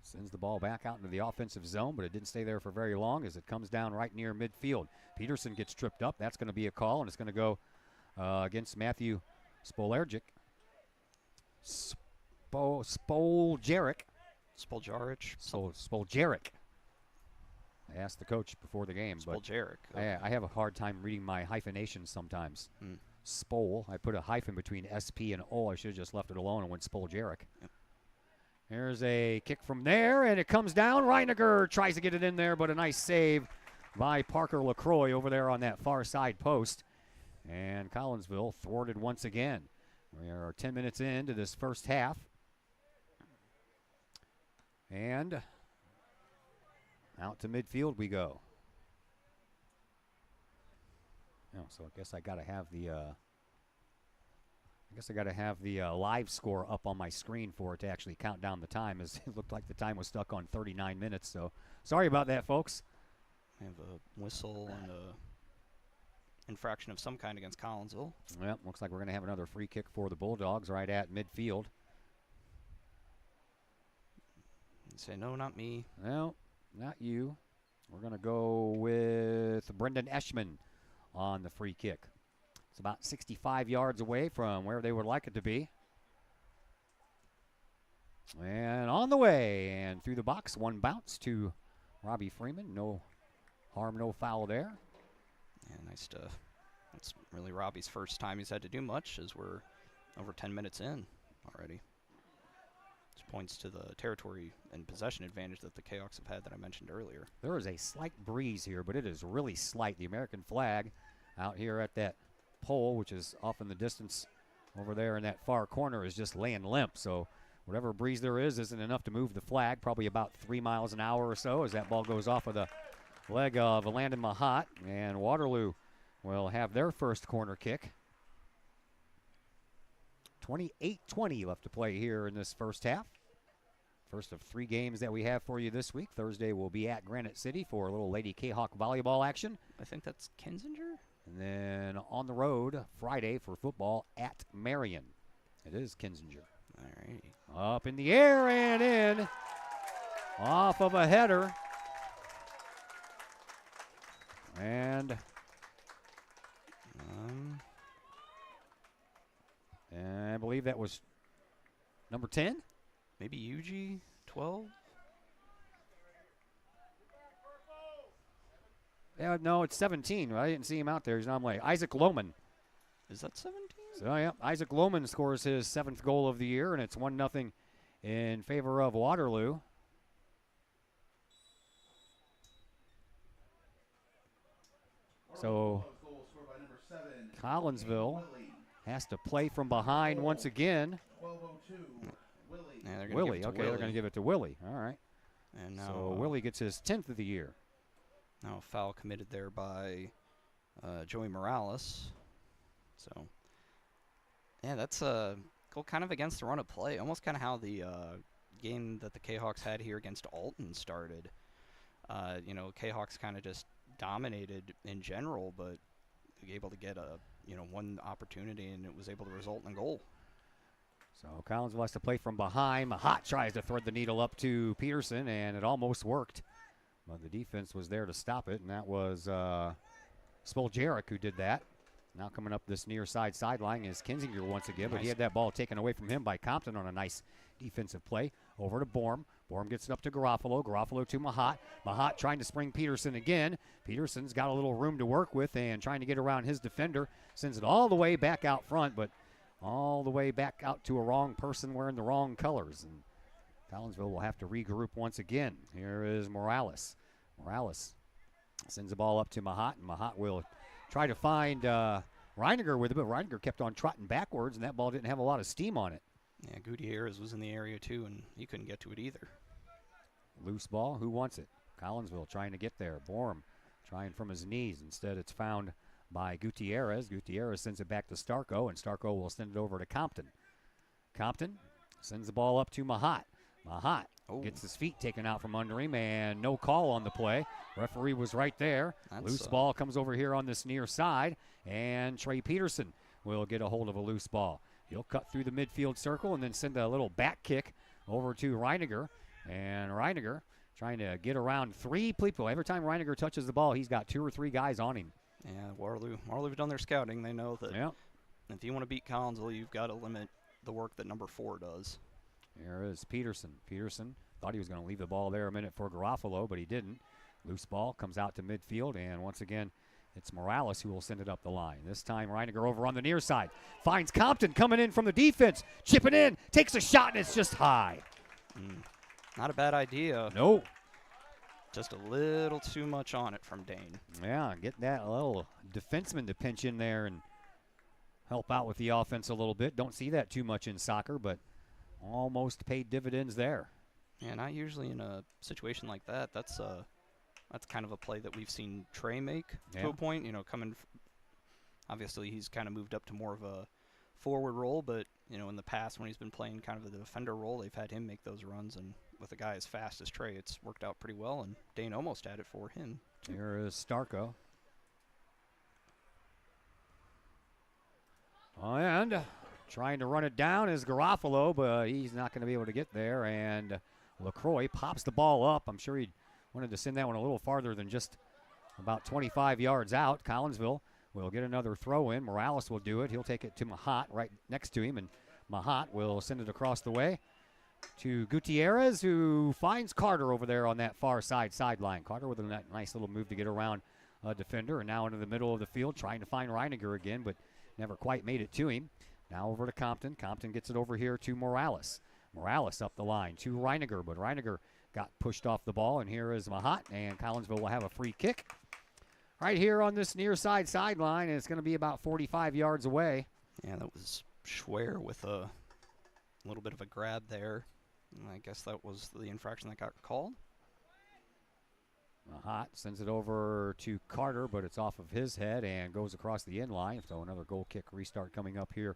Sends the ball back out into the offensive zone, but it didn't stay there for very long as it comes down right near midfield. Peterson gets tripped up. That's going to be a call, and it's going to go against Matthew Spolarczyk. Spoljaric. Spoljaric. I asked the coach before the game, but I have a hard time reading my hyphenations sometimes. Spol. I put a hyphen between SP and O. I should have just left it alone and went Spoljaric. Yep. There's a kick from there, and it comes down. Reiniger tries to get it in there, but a nice save by Parker LaCroix over there on that far side post. And Collinsville thwarted once again. We are 10 minutes into this first half. And out to midfield we go. Oh, so I guess I got to have the live score up on my screen for it to actually count down the time, as it looked like the time was stuck on 39 minutes. So sorry about that, folks. We have a whistle and a infraction of some kind against Collinsville. Well, looks like we're going to have another free kick for the Bulldogs right at midfield. You say, no, not me. No, not you. We're going to go with Brendan Eschman on the free kick. It's about 65 yards away from where they would like it to be. And on the way, and through the box, one bounce to Robbie Freeman. No harm, no foul there. Yeah, nice stuff. That's really Robbie's first time he's had to do much, as we're over 10 minutes in already. Which points to the territory and possession advantage that the Kahawks have had that I mentioned earlier. There is a slight breeze here, but it is really slight. The American flag out here at that pole, which is off in the distance over there in that far corner, is just laying limp. So whatever breeze there is isn't enough to move the flag, probably about 3 miles an hour or so, as that ball goes off of the leg of Landon Mahat. And Waterloo will have their first corner kick. 28-20 left to play here in this first half. First of 3 games that we have for you this week. Thursday we'll be at Granite City for a little Lady Kahawk volleyball action. I think that's Kinzinger. And then on the road Friday for football at Marion. It is Kinzinger. All right. Up in the air and in. Off of a header. And I believe that was number 10. Maybe UG 12. Yeah, no, it's 17. Right? I didn't see him out there. He's not late. Isaac Lohman. Is that 17? So, yeah, Isaac Lohman scores his 7th goal of the year, and it's 1-0 in favor of Waterloo. So Collinsville has to play from behind once again. Yeah, Willie. Okay, they're going to give it to Willie. All right. And now, so Willie gets his 10th of the year. Now a foul committed there by Joey Morales. So, yeah, that's a goal kind of against the run of play. Almost kind of how the game that the Kahawks had here against Alton started. Kahawks kind of just dominated in general, but able to get one opportunity, and it was able to result in a goal. So Collinsville has to play from behind. Mahat tries to thread the needle up to Peterson, and it almost worked. But the defense was there to stop it, and that was Spoljaric who did that. Now coming up this near side sideline is Kinzinger once again, but he had that ball taken away from him by Compton on a nice defensive play. Over to Borm. Borm gets it up to Garofalo. Garofalo to Mahat. Mahat trying to spring Peterson again. Peterson's got a little room to work with and trying to get around his defender. Sends it all the way back out front, but all the way back out to a wrong person wearing the wrong colors. And Collinsville will have to regroup once again. Here is Morales. Morales sends the ball up to Mahat, and Mahat will try to find Reiniger with it, but Reiniger kept on trotting backwards, and that ball didn't have a lot of steam on it. Yeah, Gutierrez was in the area too, and he couldn't get to it either. Loose ball. Who wants it? Collinsville trying to get there. Borm trying from his knees. Instead, it's found by Gutierrez. Gutierrez sends it back to Starko, and Starko will send it over to Compton. Compton sends the ball up to Mahat. Mahat gets his feet taken out from under him, and no call on the play. Referee was right there. Loose ball comes over here on this near side, and Trey Peterson will get a hold of a loose ball. He'll cut through the midfield circle and then send a little back kick over to Reiniger. And Reiniger trying to get around 3 people. Every time Reiniger touches the ball, he's got 2 or 3 guys on him. Yeah, Waterloo've done their scouting. They know that if you want to beat Collinsville, you've got to limit the work that number 4 does. Here is Peterson. Peterson thought he was going to leave the ball there a minute for Garofalo, but he didn't. Loose ball comes out to midfield, and once again, it's Morales who will send it up the line. This time, Reiniger over on the near side. Finds Compton coming in from the defense. Chipping in, takes a shot, and it's just high. Not a bad idea. No. Just a little too much on it from Dane. Yeah, get that little defenseman to pinch in there and help out with the offense a little bit. Don't see that too much in soccer, but almost paid dividends there. Yeah, not usually in a situation like that. That's kind of a play that we've seen Trey make to a point. You know, obviously he's kind of moved up to more of a forward role, but you know, in the past when he's been playing kind of the defender role, they've had him make those runs, and with a guy as fast as Trey, it's worked out pretty well, and Dane almost had it for him. Here is Starko. And trying to run it down is Garofalo, but he's not going to be able to get there, and LaCroix pops the ball up. I'm sure he wanted to send that one a little farther than just about 25 yards out. Collinsville will get another throw in. Morales will do it. He'll take it to Mahat right next to him, and Mahat will send it across the way to Gutierrez, who finds Carter over there on that far sideline. Carter with a nice little move to get around a defender, and now into the middle of the field trying to find Reiniger again, but never quite made it to him. Now over to Compton. Compton gets it over here to Morales. Morales up the line to Reiniger, but Reiniger got pushed off the ball, and here is Mahat, and Collinsville will have a free kick right here on this near sideline, and it's going to be about 45 yards away. Yeah, that was Schwer with a little bit of a grab there. I guess that was the infraction that got called. Mahat sends it over to Carter, but it's off of his head and goes across the end line. So another goal kick restart coming up here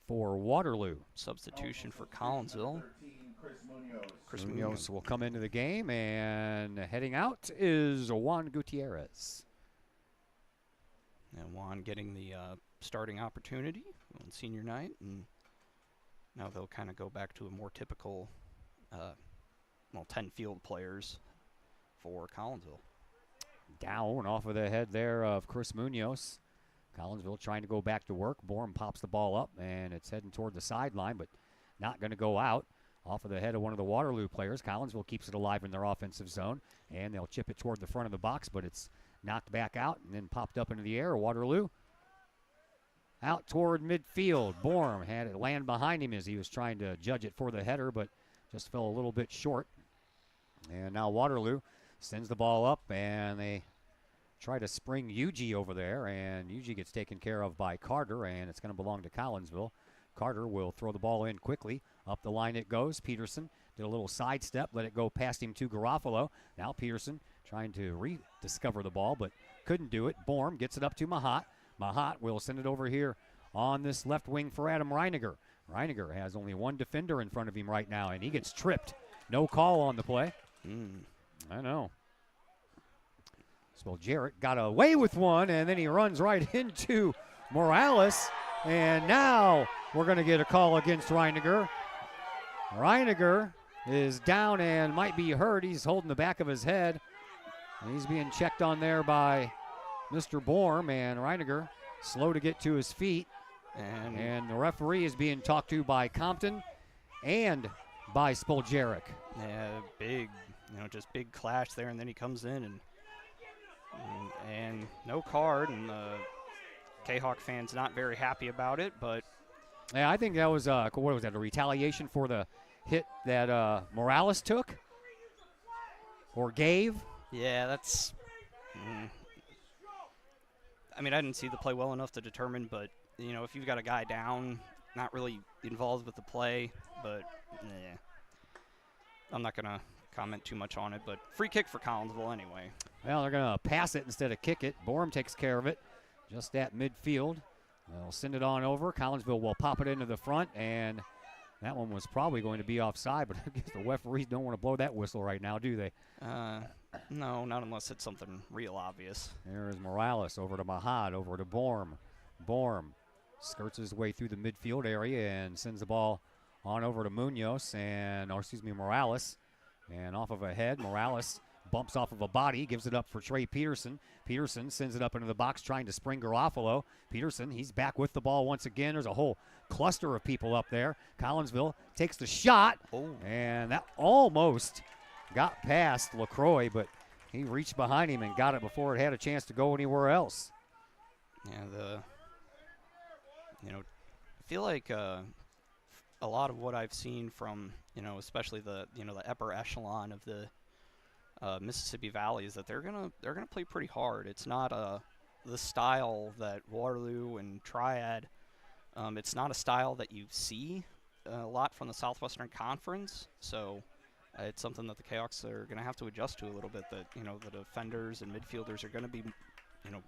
for Waterloo. Substitution for Collinsville. Chris Munoz will come into the game, and heading out is Juan Gutierrez. And Juan getting the starting opportunity on senior night, and now they'll kind of go back to a more typical 10 field players for Collinsville. Down off of the head there of Chris Munoz. Collinsville trying to go back to work. Bourne pops the ball up, and it's heading toward the sideline, but not going to go out. Off of the head of one of the Waterloo players. Collinsville keeps it alive in their offensive zone, and they'll chip it toward the front of the box, but it's knocked back out and then popped up into the air. Waterloo out toward midfield. Bourne had it land behind him as he was trying to judge it for the header, but just fell a little bit short. And now Waterloo sends the ball up, and they try to spring Yuji over there, and Yuji gets taken care of by Carter, and it's going to belong to Collinsville. Carter will throw the ball in quickly. Up the line it goes. Peterson did a little sidestep, let it go past him to Garofalo. Now Peterson trying to rediscover the ball, but couldn't do it. Bourne gets it up to Mahat. Mahat will send it over here on this left wing for Adam Reiniger. Reiniger has only one defender in front of him right now, and he gets tripped. No call on the play. I know. So Jarrett got away with one, and then he runs right into Morales. And now we're going to get a call against Reiniger. Reiniger is down and might be hurt. He's holding the back of his head. And he's being checked on there by Mr. Bourne, and Reiniger slow to get to his feet. And the referee is being talked to by Compton and by Spoljaric. Yeah, just big clash there, and then he comes in and no card, and the Kahok fans not very happy about it, but yeah, I think that was what was that, a retaliation for the hit that Morales took or gave? Yeah, that's I mean, I didn't see the play well enough to determine, but if you've got a guy down, not really involved with the play, but yeah, I'm not gonna comment too much on it, but free kick for Collinsville anyway. Well, they're gonna pass it instead of kick it. Bourne takes care of it just at midfield. They'll send it on over. Collinsville will pop it into the front, and that one was probably going to be offside, but I guess the referees don't want to blow that whistle right now, do they? No, not unless it's something real obvious. There is Morales over to Mahad, over to Bourne. Bourne skirts his way through the midfield area and sends the ball on over to Munoz, Morales. And off of a head, Morales bumps off of a body, gives it up for Trey Peterson. Peterson sends it up into the box trying to spring Garofalo. Peterson, he's back with the ball once again. There's a whole cluster of people up there. Collinsville takes the shot, and that almost got past LaCroix, but he reached behind him and got it before it had a chance to go anywhere else. Yeah, I feel like a lot of what I've seen from, especially the upper echelon of the Mississippi Valley is that they're gonna play pretty hard. It's not the style that Waterloo and Triad. It's not a style that you see a lot from the Southwestern Conference. So it's something that the Kahawks are going to have to adjust to a little bit. That the defenders and midfielders are going to be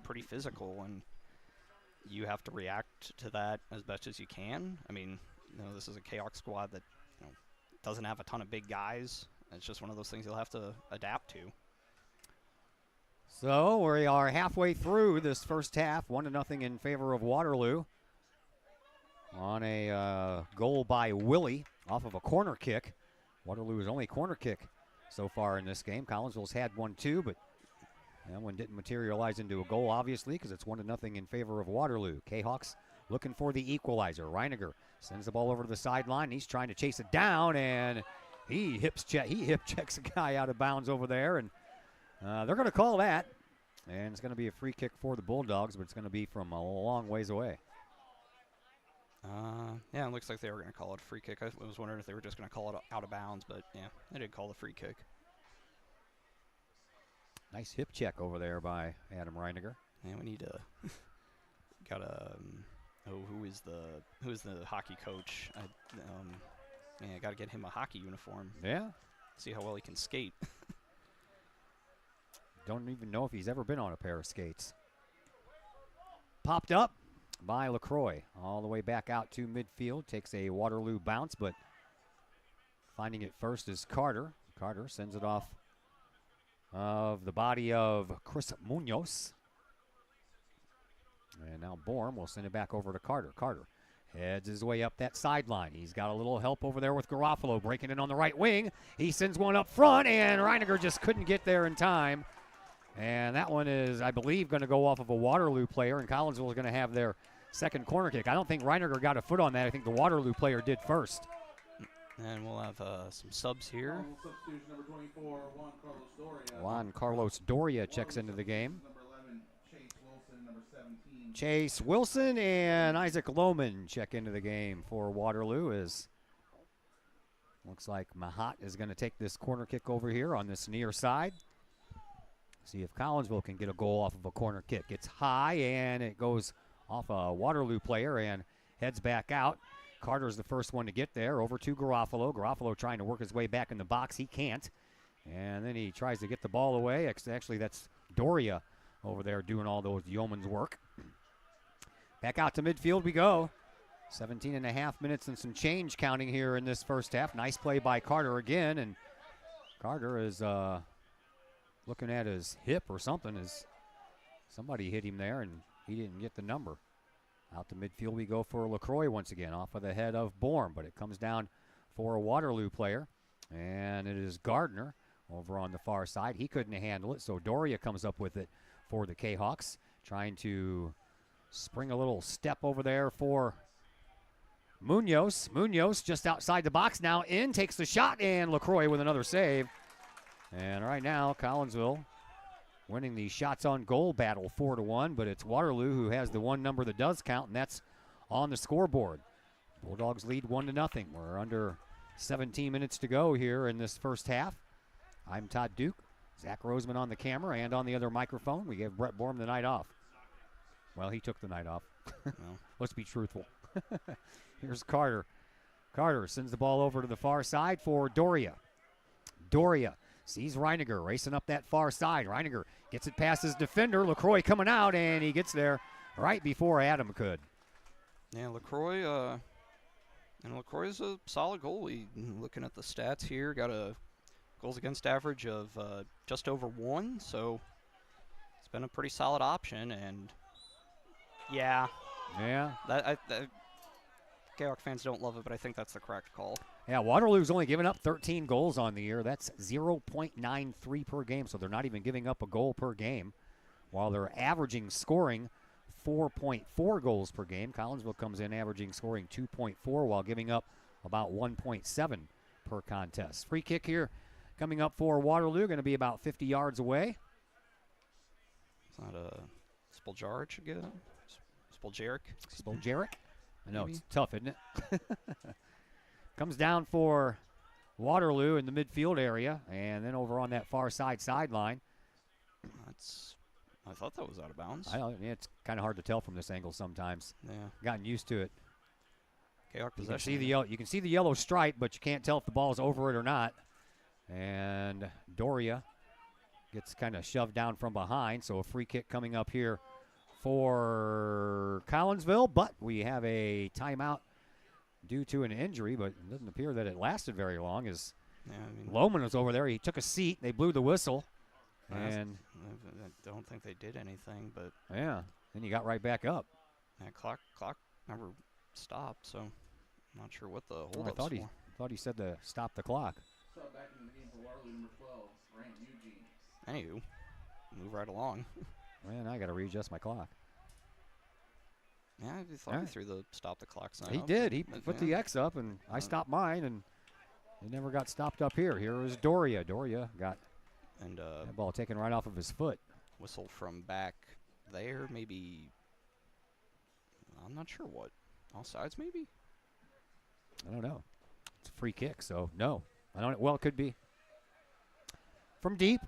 pretty physical, and you have to react to that as best as you can. I mean, this is a Kahawk squad that doesn't have a ton of big guys. It's just one of those things you'll have to adapt to. So we are halfway through this first half, 1-0 in favor of Waterloo. On a goal by Willie off of a corner kick. Waterloo's only corner kick so far in this game. Collinsville's had one too, but that one didn't materialize into a goal, obviously, because it's 1-0 in favor of Waterloo. Kahawks looking for the equalizer. Reiniger sends the ball over to the sideline. He's trying to chase it down, and he hip checks a guy out of bounds over there, and they're going to call that. And it's going to be a free kick for the Bulldogs, but it's going to be from a long ways away. Yeah, it looks like they were going to call it a free kick. I was wondering if they were just going to call it out of bounds, but yeah, they did call the free kick. Nice hip check over there by Adam Reiniger. Yeah, we need to who is the hockey coach? I got to get him a hockey uniform. Yeah. See how well he can skate. Don't even know if he's ever been on a pair of skates. Popped up by LaCroix. All the way back out to midfield. Takes a Waterloo bounce, but finding it first is Carter. Carter sends it off of the body of Chris Munoz. And now Borm will send it back over to Carter. Carter heads his way up that sideline. He's got a little help over there with Garofalo breaking in on the right wing. He sends one up front, and Reiniger just couldn't get there in time. And that one is, I believe, going to go off of a Waterloo player, and Collinsville is going to have their second corner kick. I don't think Reiniger got a foot on that. I think the Waterloo player did first. And we'll have some subs here. Substitution number 24, Juan Carlos Doria. Juan Carlos Doria checks into the game. Number 11, Chase Wilson. Number 17. Chase Wilson and Isaac Lohman check into the game for Waterloo. As looks like Mahat is going to take this corner kick over here on this near side. See if Collinsville can get a goal off of a corner kick. It's high, and it goes off a Waterloo player and heads back out. Carter's the first one to get there, over to Garofalo. Garofalo trying to work his way back in the box. He can't. And then he tries to get the ball away. Actually, that's Doria over there doing all those yeoman's work. Back out to midfield we go. 17 and a half minutes and some change counting here in this first half. Nice play by Carter again, and Carter is looking at his hip or something as somebody hit him there, and he didn't get the number. Out to midfield we go for LaCroix once again, off of the head of Borm, but it comes down for a Waterloo player, and it is Gardner over on the far side. He couldn't handle it, so Doria comes up with it for the Kahawks, trying to spring a little step over there for Munoz. Munoz just outside the box now in, takes the shot, and LaCroix with another save. And right now, Collinsville winning the shots on goal battle 4-1, but it's Waterloo who has the one number that does count, and that's on the scoreboard. Bulldogs lead 1-0. We're under 17 minutes to go here in this first half. I'm Todd Duke. Zach Roseman on the camera and on the other microphone. We gave Brett Borm the night off. Well, he took the night off. Well. Let's be truthful. Here's Carter. Carter sends the ball over to the far side for Doria. Doria sees Reiniger racing up that far side. Reiniger gets it past his defender. LaCroix coming out, and he gets there right before Adam could. Yeah, LaCroix is a solid goalie. Looking at the stats here, got a goals against average of just over 1, so it's been a pretty solid option. And yeah, that Kahok fans don't love it, but I think that's the correct call. Yeah, Waterloo's only given up 13 goals on the year. That's 0.93 per game, so they're not even giving up a goal per game, while they're averaging scoring 4.4 goals per game. Collinsville comes in averaging scoring 2.4 while giving up about 1.7 per contest. Free kick here coming up for Waterloo, going to be about 50 yards away. It's not a Spoljaric should get it. Spoljaric. Spoljaric? I know, Maybe. it's tough, isn't it? Comes down for Waterloo in the midfield area, and then over on that far sideline. I thought that was out of bounds. It's kind of hard to tell from this angle sometimes. Yeah. Gotten used to it. Kahok You possession. can see the yellow stripe, but you can't tell if the ball's over it or not. And Doria gets kind of shoved down from behind, so a free kick coming up here for Collinsville, but we have a timeout due to an injury, but it doesn't appear that it lasted very long as Lohman was over there. He took a seat. They blew the whistle. And I don't think they did anything, but yeah, then he got right back up. that clock never stopped, so I'm not sure what the hold I up's thought for. he said to stop the clock. Back in the game for Waterloo, number 12, Grant Eugene. Anywho, move right along. Man, I got to readjust my clock. Yeah, I thought he threw the stop the clock sign. He up, did. He but put the X up, and I stopped mine, and it never got stopped up here. Here is Doria. Doria got that ball taken right off of his foot. Whistle from back there, maybe. I'm not sure what. Offsides, maybe? I don't know. It's a free kick, so no. I don't. Well, it could be. From deep.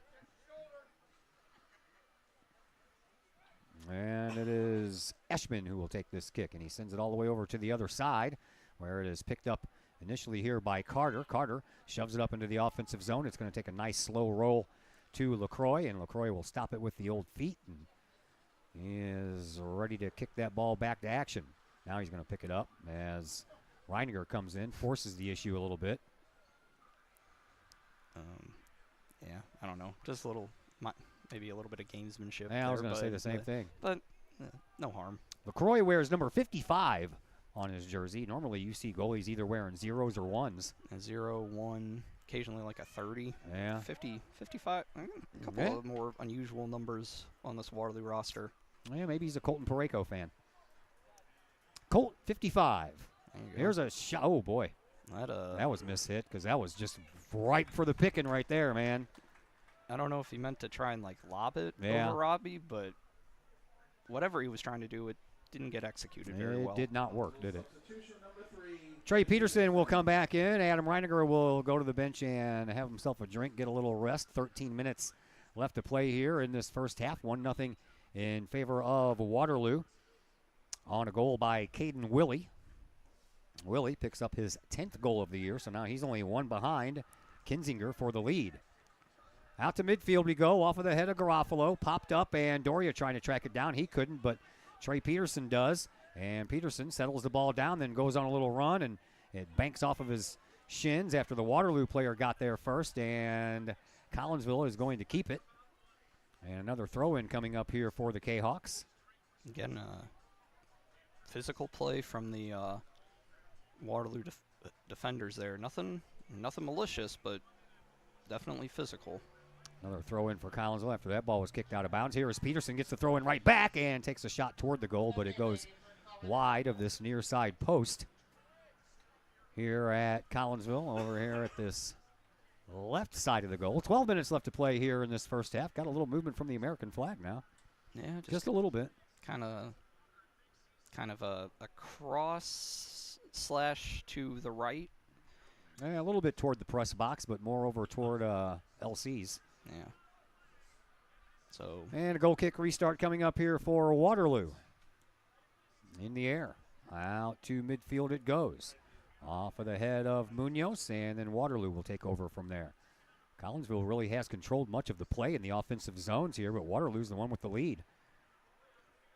And it is Eschman who will take this kick, and he sends it all the way over to the other side, where it is picked up initially here by Carter. Carter shoves it up into the offensive zone. It's going to take a nice slow roll to LaCroix, and LaCroix will stop it with the old feet, and he is ready to kick that ball back to action. Now he's going to pick it up as Reiniger comes in, forces the issue a little bit. Yeah, I don't know. Just a little, maybe a little bit of gamesmanship. Yeah, I was there, going to say but, the same thing. But no harm. LaCroix wears number 55 on his jersey. Normally you see goalies either wearing zeros or ones. A 0, 1, occasionally like a 30. Yeah. 50, 55. A couple of more unusual numbers on this Waterloo roster. Yeah, maybe he's a Colton Parayko fan. Colt 55. Here's a shot. Oh, boy. That was mishit because that was just ripe for the picking right there, man. I don't know if he meant to try and like lob it Yeah. over Robbie, but whatever he was trying to do, it didn't get executed very well. It did not work, did it? Trey Peterson will come back in. Adam Reiniger will go to the bench and have himself a drink, get a little rest. 13 minutes left to play here in this first half. 1-0 in favor of Waterloo on a goal by Caden Willie. Willie picks up his 10th goal of the year, so now he's only one behind Kinzinger for the lead. Out to midfield we go, off of the head of Garofalo. Popped up, and Doria trying to track it down. He couldn't, but Trey Peterson does. And Peterson settles the ball down, then goes on a little run, and it banks off of his shins after the Waterloo player got there first, and Collinsville is going to keep it. And another throw-in coming up here for the Kahawks. Again, physical play from the Waterloo defenders there. Nothing malicious, but definitely physical. Another throw-in for Collinsville after that ball was kicked out of bounds. Here is Peterson, gets the throw-in right back and takes a shot toward the goal, but it goes wide of this near side post. Here at Collinsville, over here at this left side of the goal. 12 minutes left to play here in this first half. Got a little movement from the American flag now. Yeah, just a little bit. Kind of a cross slash to the right. Yeah, a little bit toward the press box, but more over toward LC's. Yeah. So. And a goal kick restart coming up here for Waterloo. In the air. Out to midfield it goes. Off of the head of Munoz, and then Waterloo will take over from there. Collinsville really has controlled much of the play in the offensive zones here, but Waterloo's the one with the lead.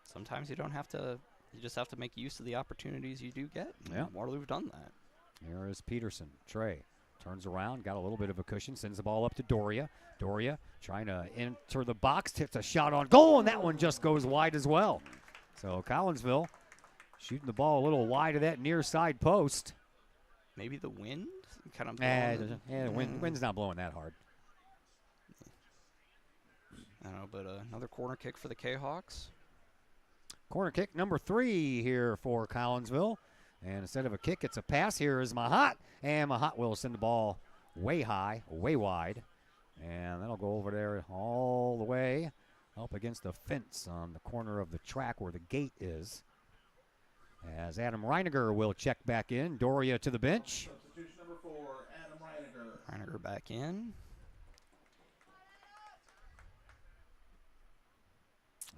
Sometimes you don't have to, you just have to make use of the opportunities you do get. Yeah. Waterloo've done that. Here is Peterson. Trey turns around, got a little bit of a cushion, sends the ball up to Doria. Doria trying to enter the box, tips a shot on goal, and that one just goes wide as well. So Collinsville Shooting the ball a little wide of that near side post. Maybe the wind kind of. The wind's not blowing that hard. I don't know, but another corner kick for the Kahawks. Corner kick number 3 here for Collinsville. And instead of a kick, it's a pass. Here is Mahat. And Mahat will send the ball way high, way wide. And that'll go over there all the way up against the fence on the corner of the track where the gate is. As Adam Reiniger will check back in. Doria to the bench. Substitution number 4, Adam Reiniger. Reiniger back in.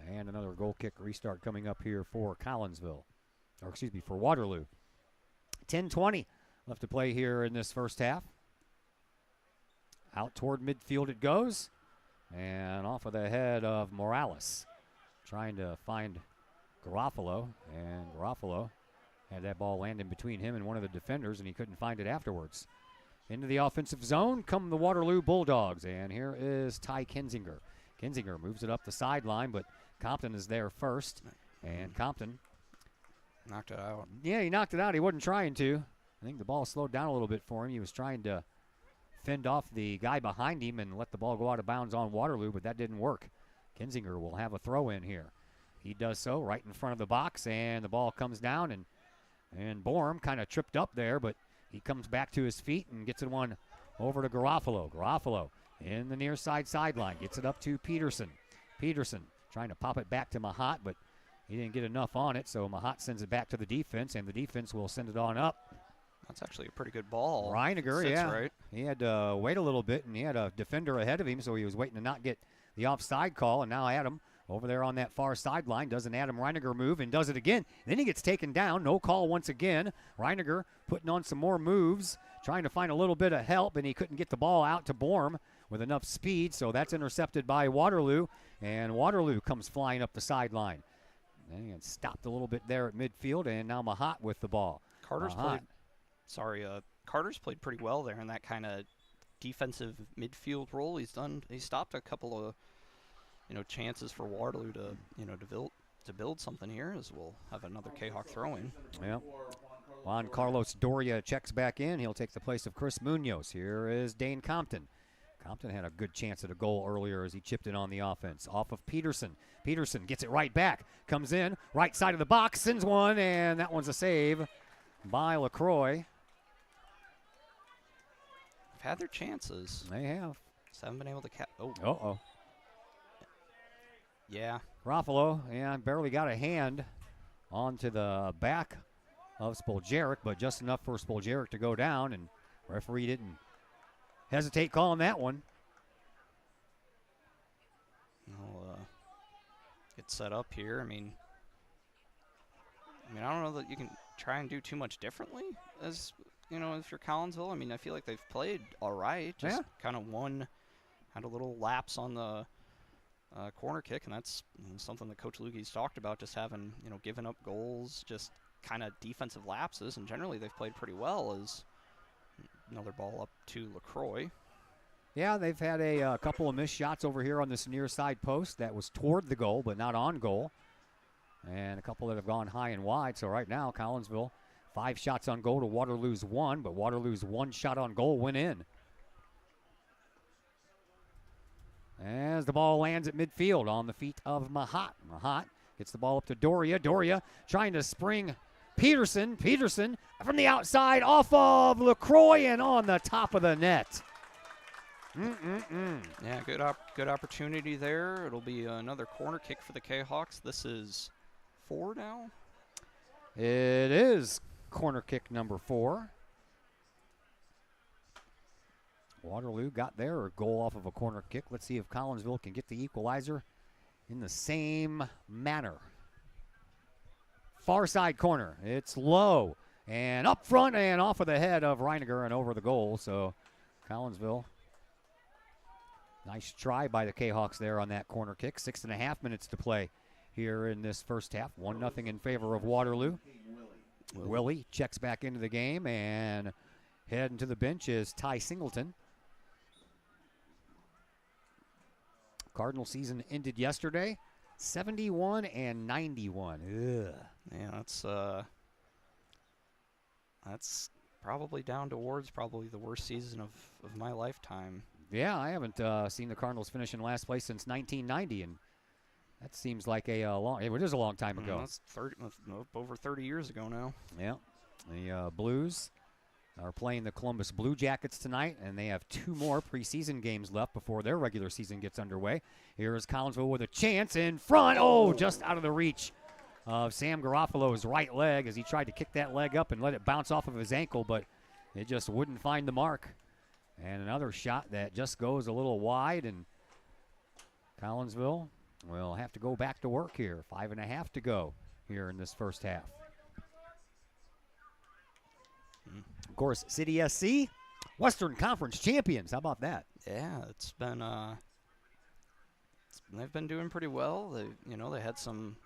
And another goal kick restart coming up here for Collinsville. Or excuse me, for Waterloo. 10:20 left to play here in this first half. Out toward midfield it goes. And off of the head of Morales. Trying to find Garofalo. And Garofalo had that ball land in between him and one of the defenders, and he couldn't find it afterwards. Into the offensive zone come the Waterloo Bulldogs. And here is Ty Kinzinger. Kinzinger moves it up the sideline, but Compton is there first. And Compton knocked it out. Yeah, he knocked it out. He wasn't trying to. I think the ball slowed down a little bit for him. He was trying to fend off the guy behind him and let the ball go out of bounds on Waterloo, but that didn't work. Kinzinger will have a throw in here. He does so right in front of the box, and the ball comes down, and Borum kind of tripped up there, but he comes back to his feet and gets it one over to Garofalo. Garofalo in the near side sideline. Gets it up to Peterson. Peterson trying to pop it back to Mahat, but he didn't get enough on it, so Mahat sends it back to the defense, and the defense will send it on up. That's actually a pretty good ball. Reiniger, yeah. Right. He had to wait a little bit, and he had a defender ahead of him, so he was waiting to not get the offside call, and now Adam over there on that far sideline does an Adam Reiniger move and does it again. Then he gets taken down. No call once again. Reiniger putting on some more moves, trying to find a little bit of help, and he couldn't get the ball out to Borum with enough speed, so that's intercepted by Waterloo, and Waterloo comes flying up the sideline. And stopped a little bit there at midfield, and now Mahat with the ball. Carter's played pretty well there in that kind of defensive midfield role. He stopped a couple of chances for Waterloo to build something here, as we'll have another Kahawk throw in. Yep. Juan Carlos Doria checks back in. He'll take the place of Chris Munoz. Here is Dane Compton. Compton had a good chance at a goal earlier as he chipped it on the offense. Off of Peterson. Peterson gets it right back. Comes in, right side of the box, sends one, and that one's a save by LaCroix. They've had their chances. They have. Just haven't been able to Uh-oh. Yeah. Garofalo, barely got a hand onto the back of Spoljaric, but just enough for Spoljaric to go down, and referee didn't hesitate calling that one. We'll get set up here. I mean, I don't know that you can try and do too much differently as, if you're Collinsville. I mean, I feel like they've played all right. Just kind of had a little lapse on the corner kick, and that's something that Coach Lukey's talked about, just having, given up goals, just kind of defensive lapses, and generally they've played pretty well. As another ball up to LaCroix. Yeah, they've had a couple of missed shots over here on this near side post that was toward the goal, but not on goal. And a couple that have gone high and wide. So right now, Collinsville, 5 shots on goal to Waterloo's 1, but Waterloo's 1 shot on goal went in. As the ball lands at midfield on the feet of Mahat. Mahat gets the ball up to Doria. Doria trying to spring Peterson. Peterson from the outside off of LaCroix and on the top of the net. Yeah, good opportunity there. It'll be another corner kick for the Kahawks. This is 4 now. It is corner kick number 4. Waterloo got their goal off of a corner kick. Let's see if Collinsville can get the equalizer in the same manner. Far side corner. It's low and up front and off of the head of Reiniger and over the goal. So Collinsville, nice try by the Kahawks there on that corner kick. 6.5 minutes to play here in this first half. 1-0 in favor of Waterloo. Willie checks back into the game, and heading to the bench is Ty Singleton. Cardinal season ended yesterday. 71 and 91. Ugh. Yeah, that's probably down towards probably the worst season of my lifetime. Yeah, I haven't seen the Cardinals finish in last place since 1990, and that seems like it is a long time ago. That's over 30 years ago now. Yeah, the Blues are playing the Columbus Blue Jackets tonight, and they have 2 more preseason games left before their regular season gets underway. Here is Collinsville with a chance in front. Oh, just out of the reach of Sam Garofalo's right leg as he tried to kick that leg up and let it bounce off of his ankle, but it just wouldn't find the mark. And another shot that just goes a little wide, and Collinsville will have to go back to work here. 5.5 to go here in this first half. Of course, City SC, Western Conference champions. How about that? Yeah, it's been they've been doing pretty well. They had some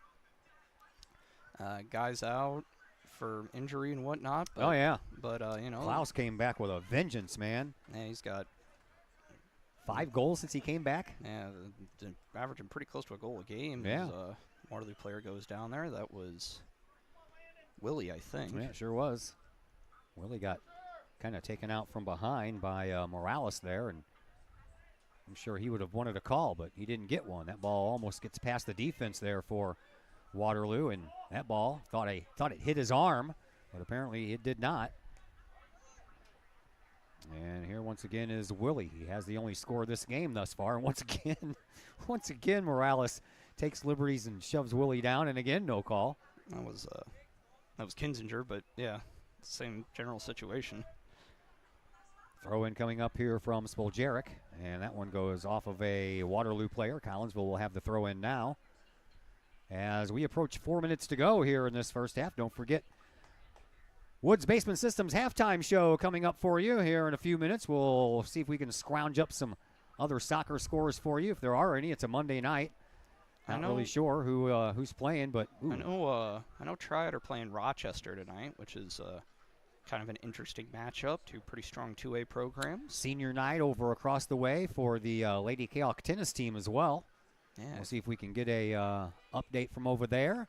guys out for injury and whatnot. But, oh yeah, but Klaus came back with a vengeance, man. Yeah, he's got 5 goals since he came back. Yeah, averaging pretty close to a goal a game. Yeah, as a Waterloo player goes down there. That was Willie, I think. Yeah, it sure was. Willie got kind of taken out from behind by Morales there, and I'm sure he would have wanted a call, but he didn't get one. That ball almost gets past the defense there for Waterloo, and that ball thought it hit his arm, but apparently it did not. And here once again is Willie. He has the only score of this game thus far, and once again Morales takes liberties and shoves Willie down, and again no call. That was Kinzinger, but yeah, same general situation. Throw in coming up here from Spoljaric, and that one goes off of a Waterloo player. Collinsville will have the throw in now. As we approach 4 minutes to go here in this first half, don't forget Woods Basement Systems halftime show coming up for you here in a few minutes. We'll see if we can scrounge up some other soccer scores for you if there are any. It's a Monday night. Not really sure who's playing, but ooh. I know Triad are playing Rochester tonight, which is kind of an interesting matchup. 2 pretty strong 2A programs. Senior night over across the way for the Lady Kahok tennis team as well. Yeah. We'll see if we can get a update from over there.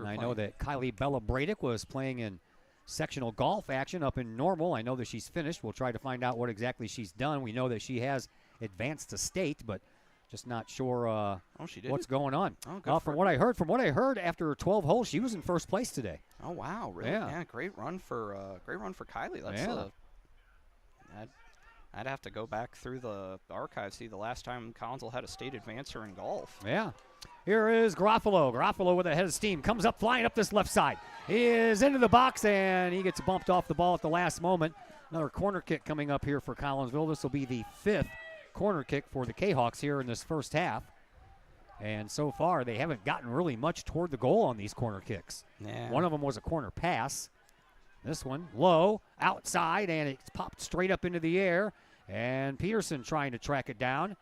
I know that Kylie Bella Bradick was playing in sectional golf action up in Normal. I know that she's finished. We'll try to find out what exactly she's done. We know that she has advanced to state, but just not sure what's going on. Oh, from what I heard, after 12 holes, she was in first place today. Oh wow, really? Yeah, great run for Kylie. That's I'd have to go back through the archives, see the last time Collinsville had a state advancer in golf. Yeah. Here is Garofalo. Garofalo with a head of steam. Comes up, flying up this left side. He is into the box, and he gets bumped off the ball at the last moment. Another corner kick coming up here for Collinsville. This will be the 5th corner kick for the Kahawks here in this first half. And so far, they haven't gotten really much toward the goal on these corner kicks. Yeah. One of them was a corner pass. This one, low, outside, and it's popped straight up into the air. And Peterson trying to track it down.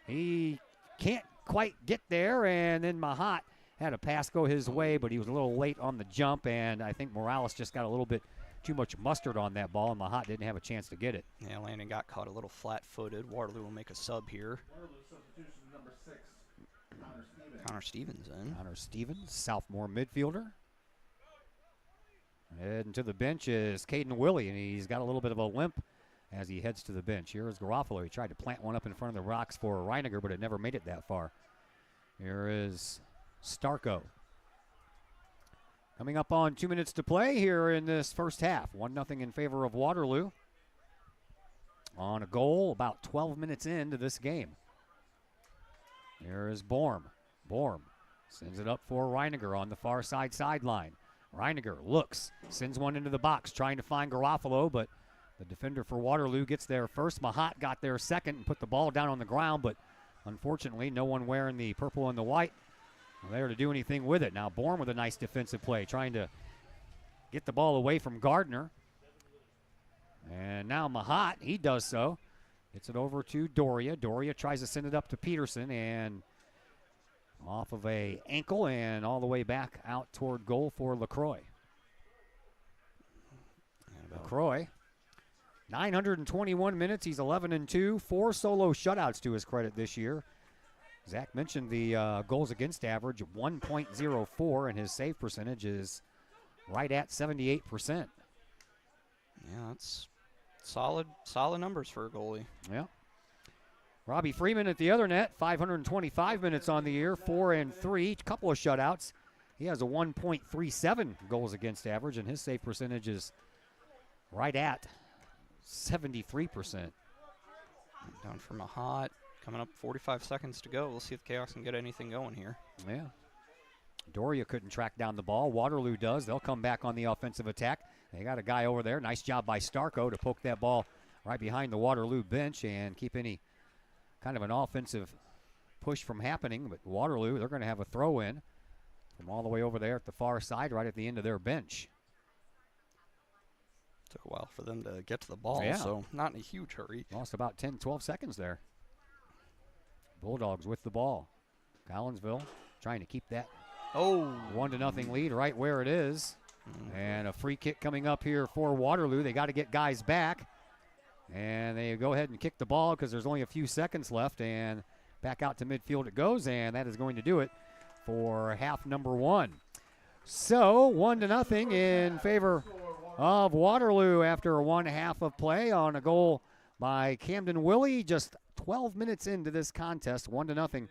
He can't quite get there, and then Mahat had a pass go his way, but he was a little late on the jump, and I think Morales just got a little bit too much mustard on that ball, and Mahat didn't have a chance to get it. Yeah, Landon got caught a little flat-footed. Waterloo will make a sub here. Waterloo substitution number 6, Connor Stevens in. Connor Stevens, sophomore midfielder. Heading to the bench is Caden Willie, and he's got a little bit of a limp as he heads to the bench. Here is Garofalo. He tried to plant one up in front of the rocks for Reiniger, but it never made it that far. Here is Starko. Coming up on 2 minutes to play here in this first half. 1-0 in favor of Waterloo. On a goal about 12 minutes into this game. Here is Borm. Borm sends it up for Reiniger on the far sideline. Reiniger looks, sends one into the box, trying to find Garofalo, but the defender for Waterloo gets there first. Mahat got there second and put the ball down on the ground, but unfortunately no one wearing the purple and the white there to do anything with it. Now Bourne with a nice defensive play, trying to get the ball away from Gardner. And now Mahat, he does so. Gets it over to Doria. Doria tries to send it up to Peterson, and off of a ankle and all the way back out toward goal for LaCroix. LaCroix, 921 minutes. He's 11-2, 4 solo shutouts to his credit this year. Zach mentioned the goals against average, 1.04, and his save percentage is right at 78%. Yeah, that's solid numbers for a goalie. Yeah. Robbie Freeman at the other net, 525 minutes on the year, 4 and 3, a couple of shutouts. He has a 1.37 goals against average, and his save percentage is right at 73%. Down from a hot, coming up 45 seconds to go. We'll see if the Kahawks can get anything going here. Yeah. Doria couldn't track down the ball. Waterloo does. They'll come back on the offensive attack. They got a guy over there. Nice job by Starko to poke that ball right behind the Waterloo bench and keep any kind of an offensive push from happening. But Waterloo, they're going to have a throw in from all the way over there at the far side, right at the end of their bench. Took a while for them to get to the ball, Yeah. so not in a huge hurry. Lost about 10, 12 seconds there. Bulldogs with the ball. Collinsville trying to keep that 1-0 lead right where it is. And a free kick coming up here for Waterloo. They got to get guys back. And they go ahead and kick the ball because there's only a few seconds left. And back out to midfield it goes. And that is going to do it for half number 1. So 1-0 in favor of Waterloo after 1/2 of play on a goal by Camden Willie. Just 12 minutes into this contest, 1-0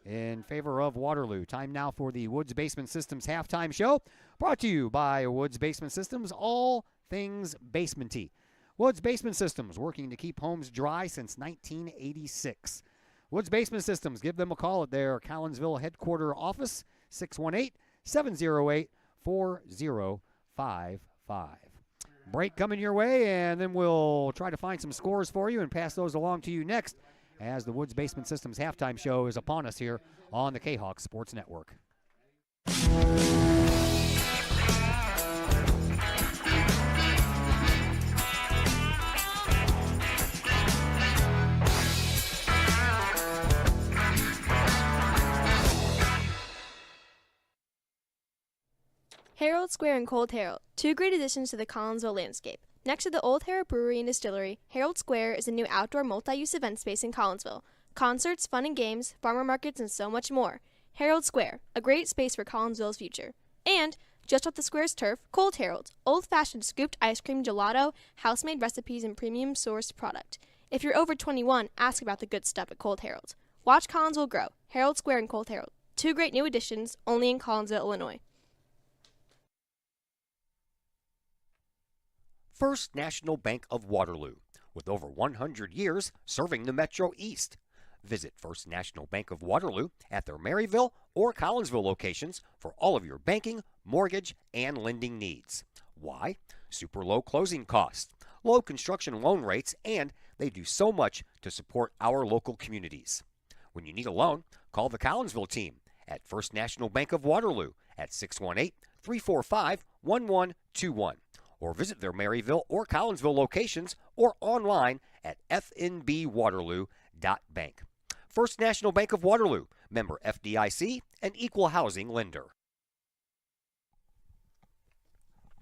in favor of Waterloo. Time now for the Woods Basement Systems halftime show, brought to you by Woods Basement Systems, all things basement-y. Woods Basement Systems, working to keep homes dry since 1986. Woods Basement Systems, give them a call at their Collinsville headquarter office, 618-708-4055. Break coming your way, and then we'll try to find some scores for you and pass those along to you next as the Woods Basement Systems halftime show is upon us here on the Kahok Sports Network. Herald Square and Cold Herald, two great additions to the Collinsville landscape. Next to the Old Herald Brewery and Distillery, Herald Square is a new outdoor multi-use event space in Collinsville. Concerts, fun and games, farmer markets, and so much more. Herald Square, a great space for Collinsville's future. And, just off the square's turf, Cold Herald, old-fashioned scooped ice cream gelato, house-made recipes, and premium-sourced product. If you're over 21, ask about the good stuff at Cold Herald. Watch Collinsville grow. Herald Square and Cold Herald, two great new additions, only in Collinsville, Illinois. First National Bank of Waterloo, with over 100 years serving the Metro East. Visit First National Bank of Waterloo at their Maryville or Collinsville locations for all of your banking, mortgage, and lending needs. Why? Super low closing costs, low construction loan rates, and they do so much to support our local communities. When you need a loan, call the Collinsville team at First National Bank of Waterloo at 618-345-1121. Or visit their Maryville or Collinsville locations or online at fnbwaterloo.bank. First National Bank of Waterloo, member FDIC, and equal housing lender.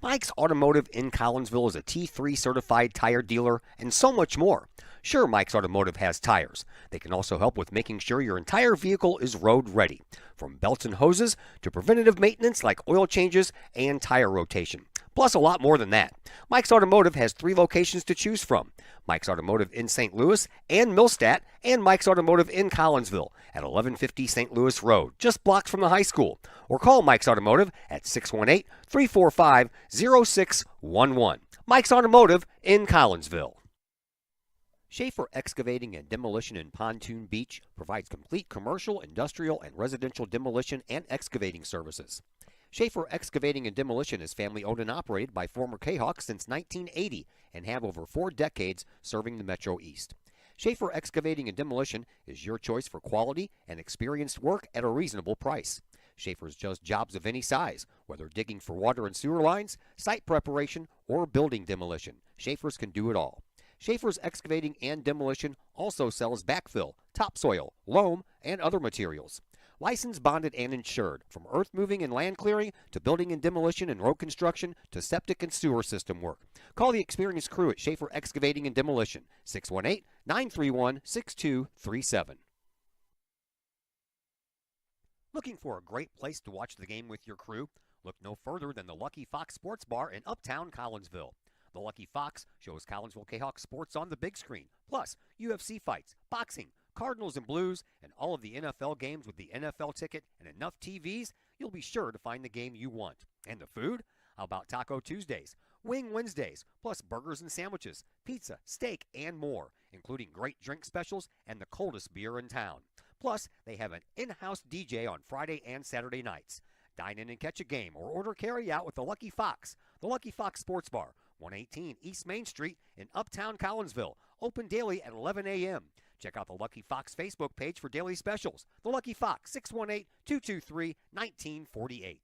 Mike's Automotive in Collinsville is a T3 certified tire dealer and so much more. Sure, Mike's Automotive has tires. They can also help with making sure your entire vehicle is road ready, from belts and hoses to preventative maintenance like oil changes and tire rotation. Plus a lot more than that. Mike's Automotive has 3 locations to choose from. Mike's Automotive in St. Louis and Millstadt, and Mike's Automotive in Collinsville at 1150 St. Louis Road, just blocks from the high school. Or call Mike's Automotive at 618-345-0611. Mike's Automotive in Collinsville. Schaefer Excavating and Demolition in Pontoon Beach provides complete commercial, industrial, and residential demolition and excavating services. Schaefer Excavating and Demolition is family-owned and operated by former Kahawks since 1980 and have over 4 decades serving the Metro East. Schaefer Excavating and Demolition is your choice for quality and experienced work at a reasonable price. Schaefer's does jobs of any size, whether digging for water and sewer lines, site preparation, or building demolition. Schaefer's can do it all. Schaefer's Excavating and Demolition also sells backfill, topsoil, loam, and other materials. Licensed, bonded, and insured, from earth moving and land clearing to building and demolition and road construction to septic and sewer system work. Call the experienced crew at Schaefer Excavating and Demolition, 618-931-6237. Looking for a great place to watch the game with your crew? Look no further than the Lucky Fox Sports Bar in Uptown Collinsville. The Lucky Fox shows Collinsville Kahok sports on the big screen, plus UFC fights, boxing, Cardinals and Blues, and all of the NFL games with the NFL ticket and enough TVs, you'll be sure to find the game you want. And the food? How about Taco Tuesdays, Wing Wednesdays, plus burgers and sandwiches, pizza, steak, and more, including great drink specials and the coldest beer in town. Plus, they have an in-house DJ on Friday and Saturday nights. Dine in and catch a game or order carry-out with the Lucky Fox. The Lucky Fox Sports Bar, 118 East Main Street in Uptown Collinsville. Open daily at 11 a.m. Check out the Lucky Fox Facebook page for daily specials. The Lucky Fox, 618-223-1948.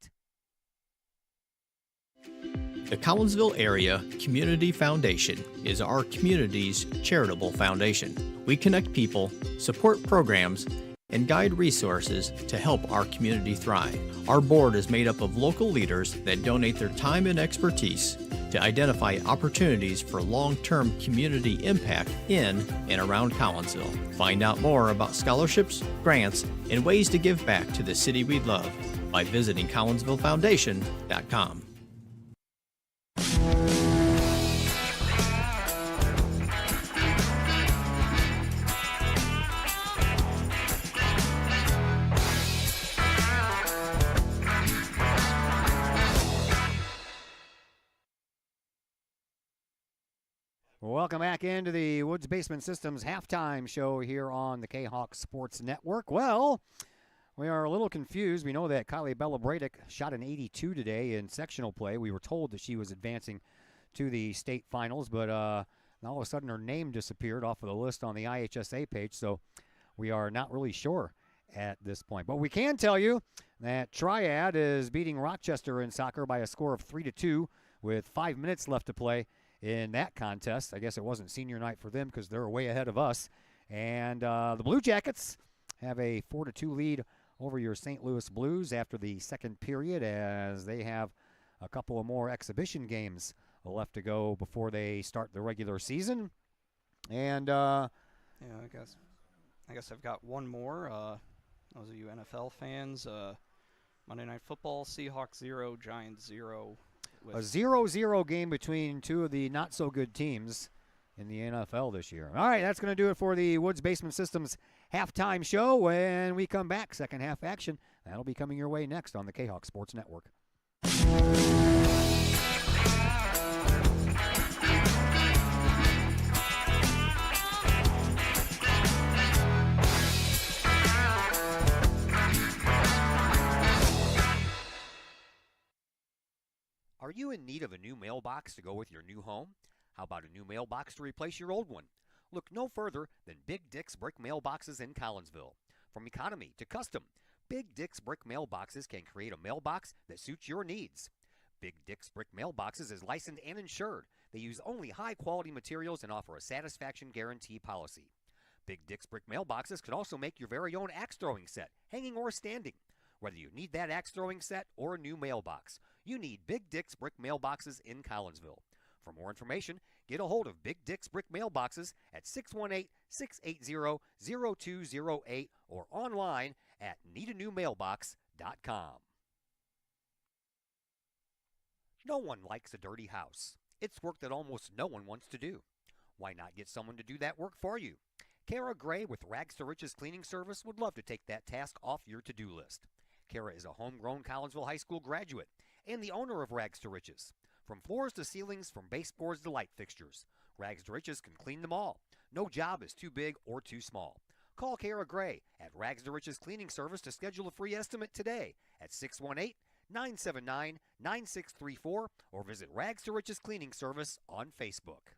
The Collinsville Area Community Foundation is our community's charitable foundation. We connect people, support programs, and guide resources to help our community thrive. Our board is made up of local leaders that donate their time and expertise to identify opportunities for long-term community impact in and around Collinsville. Find out more about scholarships, grants, and ways to give back to the city we love by visiting CollinsvilleFoundation.com. Welcome back into the Woods Basement Systems halftime show here on the Kahok Sports Network. Well, we are a little confused. We know that Kylie Bella-Bradick shot an 82 today in sectional play. We were told that she was advancing to the state finals, but now all of a sudden her name disappeared off of the list on the IHSA page, so we are not really sure at this point. But we can tell you that Triad is beating Rochester in soccer by a score of 3-2 with 5 minutes left to play in that contest. I guess it wasn't senior night for them because they're way ahead of us. And the Blue Jackets have a 4-2 lead over your St. Louis Blues after the second period, as they have a couple of more exhibition games left to go before they start the regular season. And yeah, I guess I've got one more. Those of you NFL fans, Monday Night Football, Seahawks 0, Giants 0. A 0-0 game between two of the not-so-good teams in the NFL this year. All right, that's going to do it for the Woods Basement Systems halftime show. When we come back, second half action, that'll be coming your way next on the Kahok Sports Network. Are you in need of a new mailbox to go with your new home? How about a new mailbox to replace your old one? Look no further than Big Dick's Brick Mailboxes in Collinsville. From economy to custom, Big Dick's Brick Mailboxes can create a mailbox that suits your needs. Big Dick's Brick Mailboxes is licensed and insured. They use only high-quality materials and offer a satisfaction guarantee policy. Big Dick's Brick Mailboxes can also make your very own axe throwing set, hanging or standing. Whether you need that axe throwing set or a new mailbox, you need Big Dick's Brick Mailboxes in Collinsville. For more information, get a hold of Big Dick's Brick Mailboxes at 618-680-0208 or online at needanewmailbox.com. No one likes a dirty house. It's work that almost no one wants to do. Why not get someone to do that work for you? Kara Gray with Rags to Riches Cleaning Service would love to take that task off your to-do list. Kara is a homegrown Collinsville High School graduate and the owner of Rags to Riches. From floors to ceilings, from baseboards to light fixtures, Rags to Riches can clean them all. No job is too big or too small. Call Kara Gray at Rags to Riches Cleaning Service to schedule a free estimate today at 618-979-9634 or visit Rags to Riches Cleaning Service on Facebook.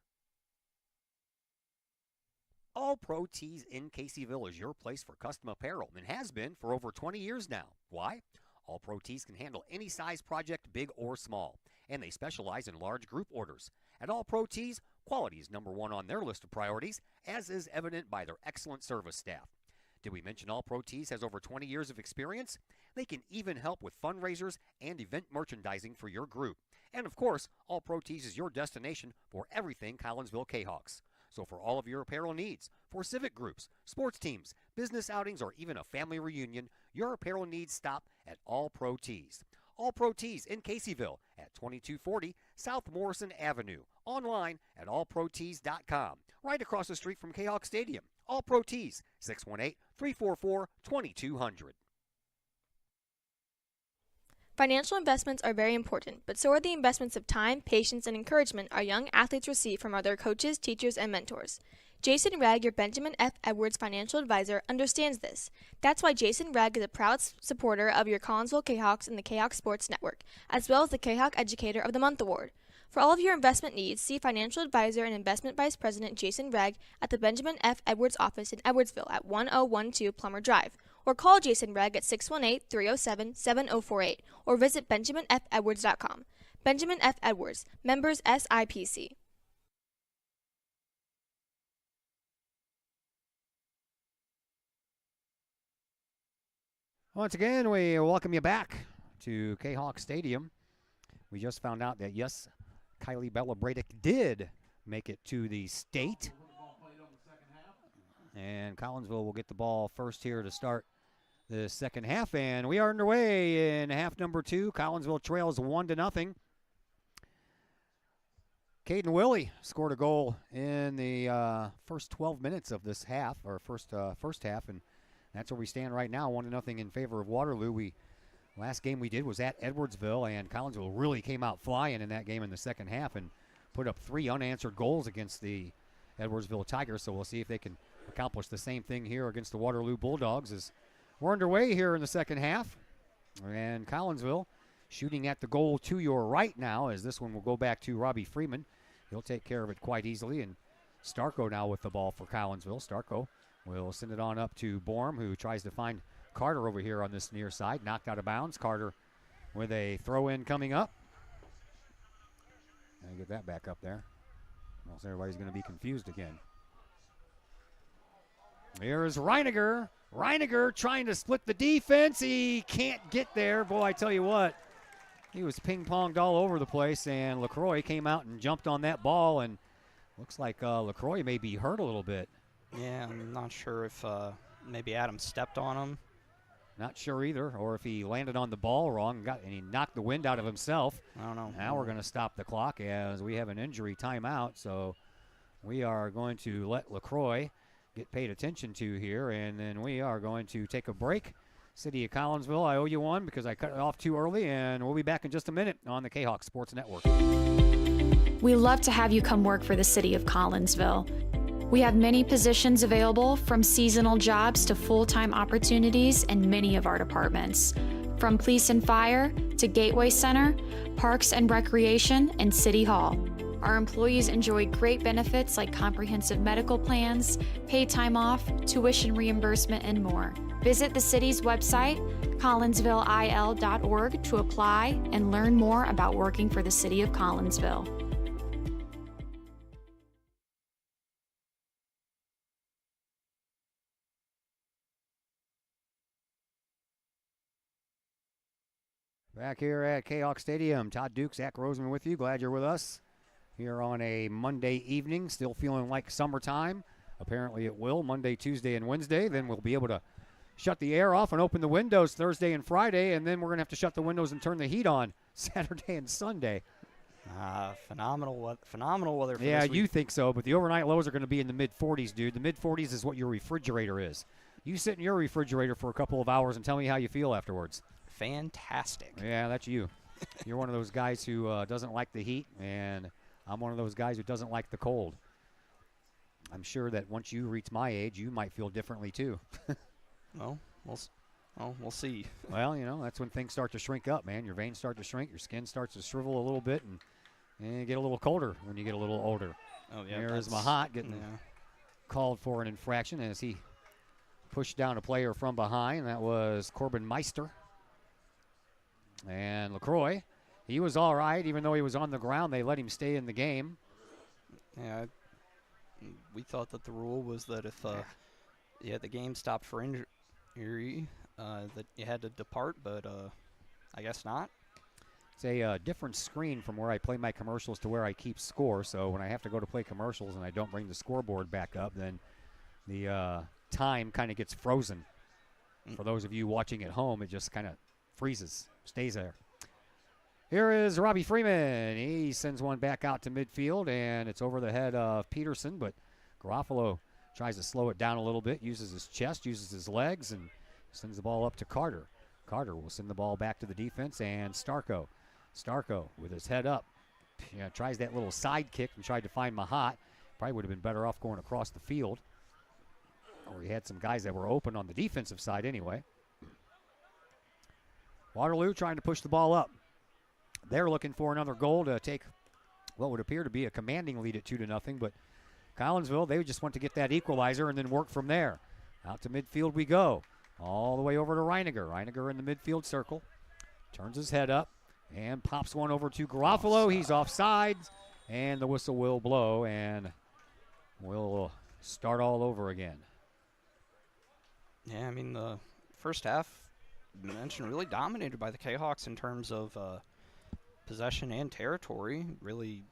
All Pro Tees in Caseyville is your place for custom apparel and has been for over 20 years now. Why? All Pro Tees can handle any size project, big or small, and they specialize in large group orders. At All Pro Tees, quality is number one on their list of priorities, as is evident by their excellent service staff. Did we mention All Pro Tees has over 20 years of experience? They can even help with fundraisers and event merchandising for your group. And of course, All Pro Tees is your destination for everything Collinsville Kahawks. So for all of your apparel needs, for civic groups, sports teams, business outings, or even a family reunion, your apparel needs stop at All Pro Tees. All Pro Tees in Caseyville at 2240 South Morrison Avenue. Online at allprotees.com. Right across the street from Kahok Stadium. All Pro Tees, 618-344-2200. Financial investments are very important, but so are the investments of time, patience, and encouragement our young athletes receive from other coaches, teachers, and mentors. Jason Ragg, your Benjamin F. Edwards financial advisor, understands this. That's why Jason Ragg is a proud supporter of your Collinsville Kahawks and the Kahawk Sports Network, as well as the Kahawk Educator of the Month Award. For all of your investment needs, see financial advisor and investment vice president Jason Ragg at the Benjamin F. Edwards office in Edwardsville at 1012 Plummer Drive, or call Jason Ragg at 618-307-7048, or visit benjaminfedwards.com. Benjamin F. Edwards, members SIPC. Once again, we welcome you back to Kahok Stadium. We just found out that, yes, Kylie Bella-Bradick did make it to the state. And Collinsville will get the ball first here to start the second half. And we are underway in half number 2. Collinsville trails 1-0. Caden Willie scored a goal in the first 12 minutes of this half, or first half, and that's where we stand right now, 1-0 in favor of Waterloo. Last game we did was at Edwardsville, and Collinsville really came out flying in that game in the second half and put up 3 unanswered goals against the Edwardsville Tigers. So we'll see if they can accomplish the same thing here against the Waterloo Bulldogs as we're underway here in the second half. And Collinsville shooting at the goal to your right now, as this one will go back to Robbie Freeman. He'll take care of it quite easily. And Starko now with the ball for Collinsville. Starko will send it on up to Borm, who tries to find Carter over here on this near side. Knocked out of bounds. Carter with a throw-in coming up. And get that back up there. Else everybody's going to be confused again. Here's Reiniger. Reiniger trying to split the defense. He can't get there. Boy, I tell you what, he was ping-ponged all over the place, and LaCroix came out and jumped on that ball, and looks like LaCroix may be hurt a little bit. Yeah, I'm not sure if maybe Adam stepped on him. Not sure either, or if he landed on the ball wrong and he knocked the wind out of himself. I don't know. Now we're going to stop the clock as we have an injury timeout, so we are going to let LaCroix get paid attention to here, and then we are going to take a break. City of Collinsville, I owe you one because I cut it off too early, and we'll be back in just a minute on the Kahawk Sports Network. We love to have you come work for the City of Collinsville. We have many positions available, from seasonal jobs to full-time opportunities in many of our departments. From police and fire to Gateway Center, Parks and Recreation, and City Hall. Our employees enjoy great benefits like comprehensive medical plans, paid time off, tuition reimbursement, and more. Visit the city's website, collinsvilleil.org, to apply and learn more about working for the City of Collinsville. Back here at Kahok Stadium, Todd Duke, Zach Roseman with you. Glad you're with us here on a Monday evening. Still feeling like summertime. Apparently it will, Monday, Tuesday, and Wednesday. Then we'll be able to shut the air off and open the windows Thursday and Friday, and then we're going to have to shut the windows and turn the heat on Saturday and Sunday. Phenomenal weather for yeah, this week. you think so, but the overnight lows are going to be in the mid-40s, dude. The mid-40s is what your refrigerator is. You sit in your refrigerator for a couple of hours and tell me how you feel afterwards. Fantastic. Yeah, that's you. You're one of those guys who doesn't like the heat, and I'm one of those guys who doesn't like the cold. I'm sure that once you reach my age, you might feel differently too. Well, we'll see. Well, you know, that's when things start to shrink up, man. Your veins start to shrink, your skin starts to shrivel a little bit, and you get a little colder when you get a little older. Oh, yeah. There's Mahat getting called for an infraction as he pushed down a player from behind. That was Corbin Meister. And LaCroix, he was all right. Even though he was on the ground, they let him stay in the game. Yeah, we thought that the rule was that if the game stopped for injury, that you had to depart, but I guess not. It's a different screen from where I play my commercials to where I keep score. So when I have to go to play commercials and I don't bring the scoreboard back up, then the time kind of gets frozen. For those of you watching at home, it just kind of freezes, stays there. Here is Robbie Freeman. He sends one back out to midfield, and it's over the head of Peterson, but Garofalo tries to slow it down a little bit, uses his chest, uses his legs, and sends the ball up to Carter. Carter will send the ball back to the defense, and Starko. Starko with his head up. Tries that little side kick and tried to find Mahat. Probably would have been better off going across the field. Or he had some guys that were open on the defensive side anyway. Waterloo trying to push the ball up. They're looking for another goal to take what would appear to be a commanding lead at 2-0, but Collinsville, they just want to get that equalizer and then work from there. Out to midfield we go. All the way over to Reiniger. Reiniger in the midfield circle. Turns his head up and pops one over to Garofalo. He's offside, and the whistle will blow, and we'll start all over again. Yeah, I mean, the first half, you mentioned, really dominated by the Kahawks in terms of possession and territory. Really,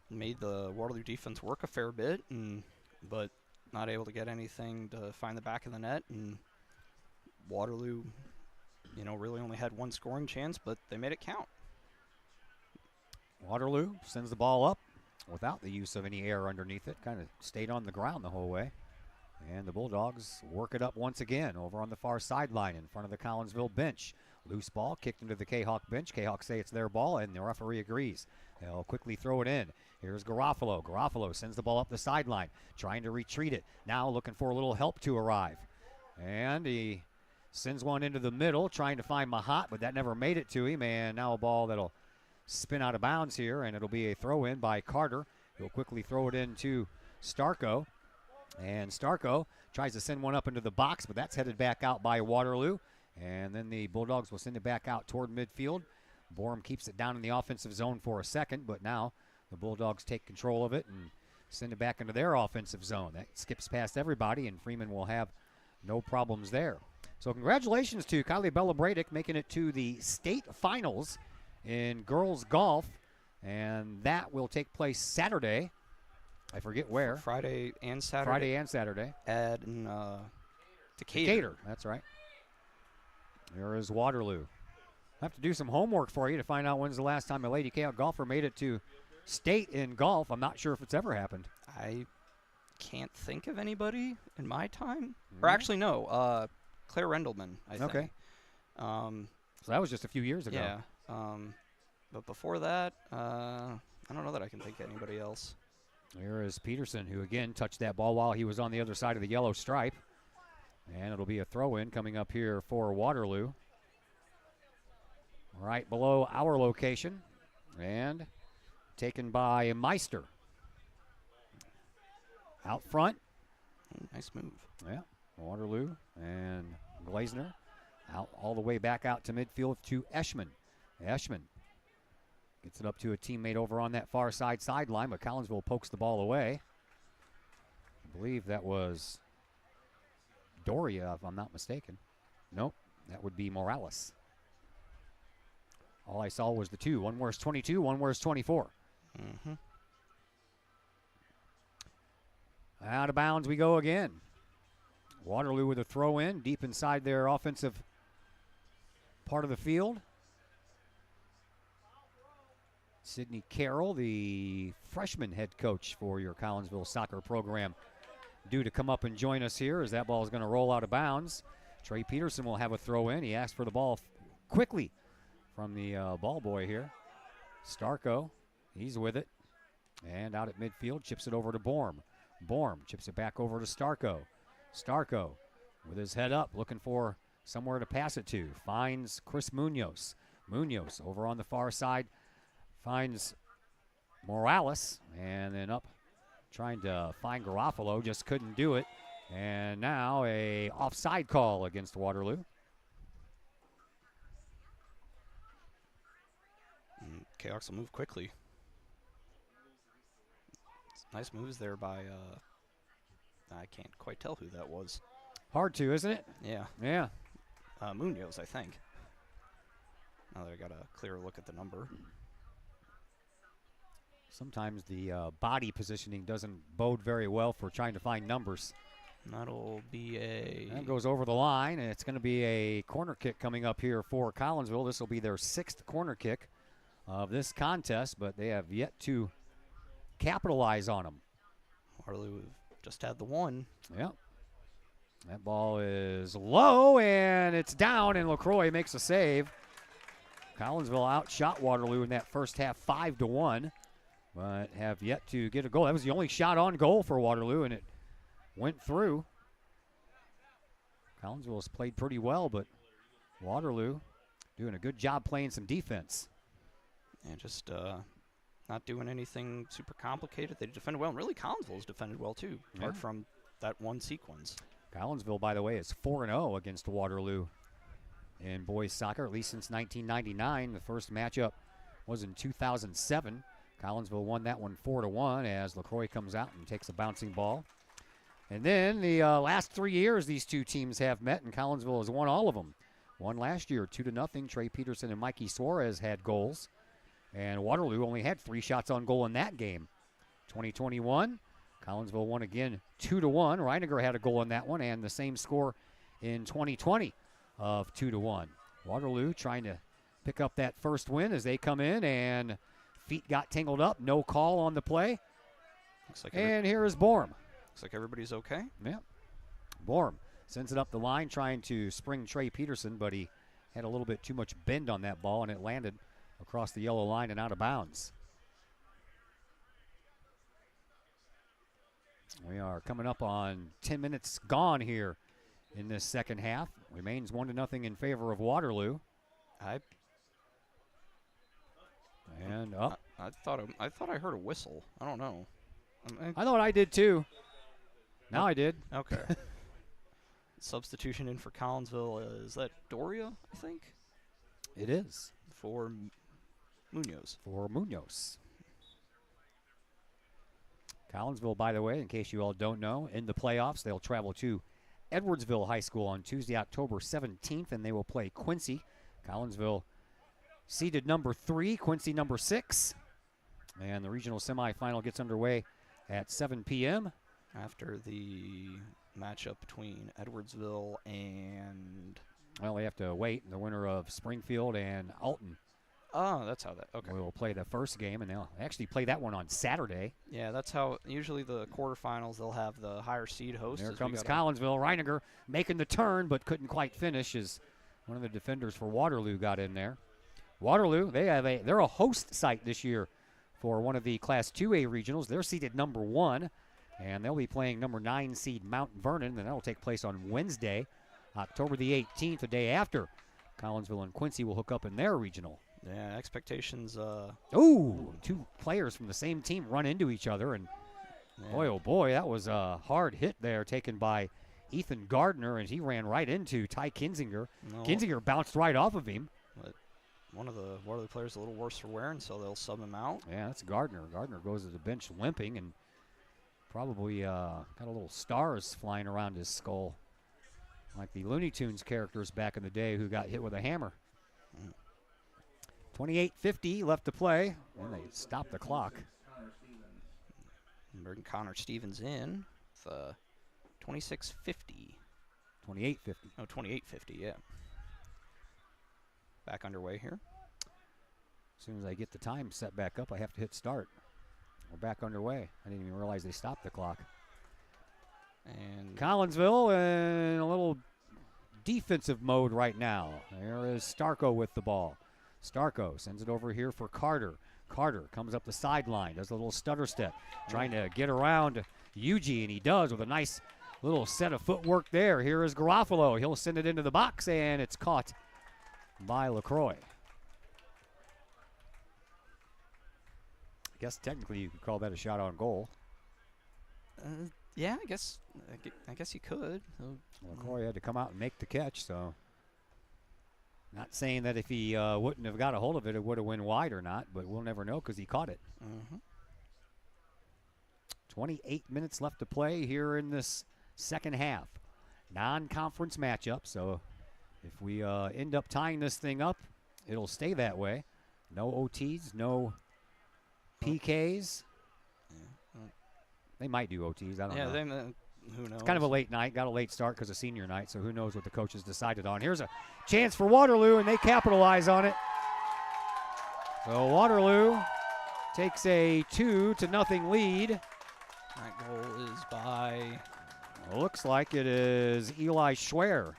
made the Waterloo defense work a fair bit, but not able to get anything to find the back of the net. And Waterloo, really only had one scoring chance, but they made it count. Waterloo sends the ball up without the use of any air underneath it. Kind of stayed on the ground the whole way. And the Bulldogs work it up once again over on the far sideline in front of the Collinsville bench. Loose ball kicked into the Kahawk bench. Kahawk say it's their ball, and the referee agrees. They'll quickly throw it in. Here's Garofalo. Garofalo sends the ball up the sideline, trying to retreat it. Now looking for a little help to arrive. And he sends one into the middle, trying to find Mahat, but that never made it to him. And now a ball that'll spin out of bounds here, and it'll be a throw-in by Carter. He'll quickly throw it into Starko. And Starko tries to send one up into the box, but that's headed back out by Waterloo. And then the Bulldogs will send it back out toward midfield. Borum keeps it down in the offensive zone for a second, but now the Bulldogs take control of it and send it back into their offensive zone. That skips past everybody, and Freeman will have no problems there. So congratulations to Kylie Bella-Bradick making it to the state finals in girls golf, and that will take place Saturday. I forget where. Friday and Saturday. Friday and Saturday. At Decatur. Decatur, that's right. There is Waterloo. I have to do some homework for you to find out when's the last time a Lady Kahawk golfer made it to state in golf. I'm not sure if it's ever happened. I can't think of anybody in my time. Or actually, no. Claire Rendelman, I think. Okay. So that was just a few years ago. Yeah. But before that, I don't know that I can think of anybody else. Here is Peterson, who again touched that ball while he was on the other side of the yellow stripe. And it'll be a throw-in coming up here for Waterloo. Right below our location. And taken by Meister. Out front. Nice move. Yeah, Waterloo and Glazner. Out all the way back out to midfield to Eschman. Eschman gets it up to a teammate over on that far sideline, but Collinsville pokes the ball away. I believe that was Doria, if I'm not mistaken. Nope, that would be Morales. All I saw was the two. One wears 22, one wears 24. Mm-hmm. Out of bounds we go again. Waterloo with a throw in deep inside their offensive part of the field. Sydney Carroll, the freshman head coach for your Collinsville soccer program, due to come up and join us here as that ball is going to roll out of bounds. Trey Peterson will have a throw in. He asked for the ball quickly from the ball boy here. Starko, he's with it. And out at midfield, chips it over to Borm. Borm chips it back over to Starko. Starko with his head up, looking for somewhere to pass it to. Finds Chris Munoz. Munoz over on the far side finds Morales, and then up trying to find Garofalo, just couldn't do it. And now a offside call against Waterloo. Kahawks will move quickly. Nice moves there by, I can't quite tell who that was. Hard to, isn't it? Yeah. Yeah. Munoz, I think. Now that I got a clearer look at the number. Sometimes the body positioning doesn't bode very well for trying to find numbers. That'll be a... That goes over the line, and it's going to be a corner kick coming up here for Collinsville. This will be their 6th corner kick of this contest, but they have yet to capitalize on them. Waterloo just had the one. Yep. That ball is low, and it's down, and LaCroix makes a save. Collinsville outshot Waterloo in that first half 5-1, but have yet to get a goal. That was the only shot on goal for Waterloo, and it went through. Collinsville has played pretty well, but Waterloo doing a good job playing some defense. And just not doing anything super complicated. They defended well, and really Collinsville has defended well too, apart from that one sequence. Collinsville, by the way, is 4-0 against Waterloo in boys soccer, at least since 1999. The first matchup was in 2007. Collinsville won that one 4-1 as LaCroix comes out and takes a bouncing ball. And then the last 3 years these two teams have met, and Collinsville has won all of them. Won last year 2-0. Trey Peterson and Mikey Suarez had goals. And Waterloo only had 3 shots on goal in that game. 2021, Collinsville won again 2-1. Reiniger had a goal in that one, and the same score in 2020 of 2-1. Waterloo trying to pick up that first win as they come in, and feet got tangled up. No call on the play. Looks like and here is Borm. Looks like everybody's okay. Yep. Borm sends it up the line trying to spring Trey Peterson, but he had a little bit too much bend on that ball, and it landed across the yellow line and out of bounds. We are coming up on 10 minutes gone here in this second half. Remains 1-0 in favor of Waterloo. And up. I thought I heard a whistle. I don't know. I thought I did too. Now I did. Okay. Substitution in for Collinsville. Is that Doria, I think? It is. For Munoz. For Munoz. Collinsville, by the way, in case you all don't know, in the playoffs, they'll travel to Edwardsville High School on Tuesday, October 17th, and they will play Quincy. Collinsville seeded number 3, Quincy number 6. And the regional semifinal gets underway at 7 p.m. After the matchup between Edwardsville and... Well, they have to wait. The winner of Springfield and Alton. Oh, that's how that... Okay. We will play the first game, and they'll actually play that one on Saturday. Yeah, that's how... Usually the quarterfinals, they'll have the higher seed host. There comes Collinsville. Reiniger making the turn, but couldn't quite finish as one of the defenders for Waterloo got in there. Waterloo, they're a host site this year for one of the Class 2A regionals. They're seeded number 1, and they'll be playing number 9 seed Mount Vernon, and that will take place on Wednesday, October the 18th, the day after. Collinsville and Quincy will hook up in their regional. Yeah, expectations. Ooh, 2 players from the same team run into each other, and boy, oh boy, that was a hard hit there taken by Ethan Gardner, and he ran right into Ty Kinzinger. No. Kinzinger bounced right off of him. But one of the Waterloo players a little worse for wear, and so they'll sub him out. Yeah, that's Gardner. Gardner goes to the bench limping and probably got a little stars flying around his skull, like the Looney Tunes characters back in the day who got hit with a hammer. 28:50 left to play, and they stop the clock. Bring Connor Stevens in with 26:50. 28:50. Oh, 28:50, yeah. Back underway here. As soon as I get the time set back up, I have to hit start. We're back underway. I didn't even realize they stopped the clock. And Collinsville in a little defensive mode right now. There is Starko with the ball. Starko sends it over here for Carter. Carter comes up the sideline, does a little stutter step, trying to get around Yuji, and he does with a nice little set of footwork there. Here is Garofalo. He'll send it into the box, and it's caught by LaCroix. I guess technically you could call that a shot on goal. Yeah, I guess you could. LaCroix had to come out and make the catch, so not saying that if he wouldn't have got a hold of it, it would have went wide or not, but we'll never know because he caught it. 28 minutes left to play here in this second half. Non-conference matchup, so if we end up tying this thing up it'll stay that way. No OTs, no PKs. They might do OTs. I don't know. Yeah, who knows? It's kind of a late night. Got a late start because of senior night, so who knows what the coaches decided on. Here's a chance for Waterloo, and they capitalize on it. So Waterloo takes a 2-0 lead. That goal is by... Looks like it is Eli Schwer.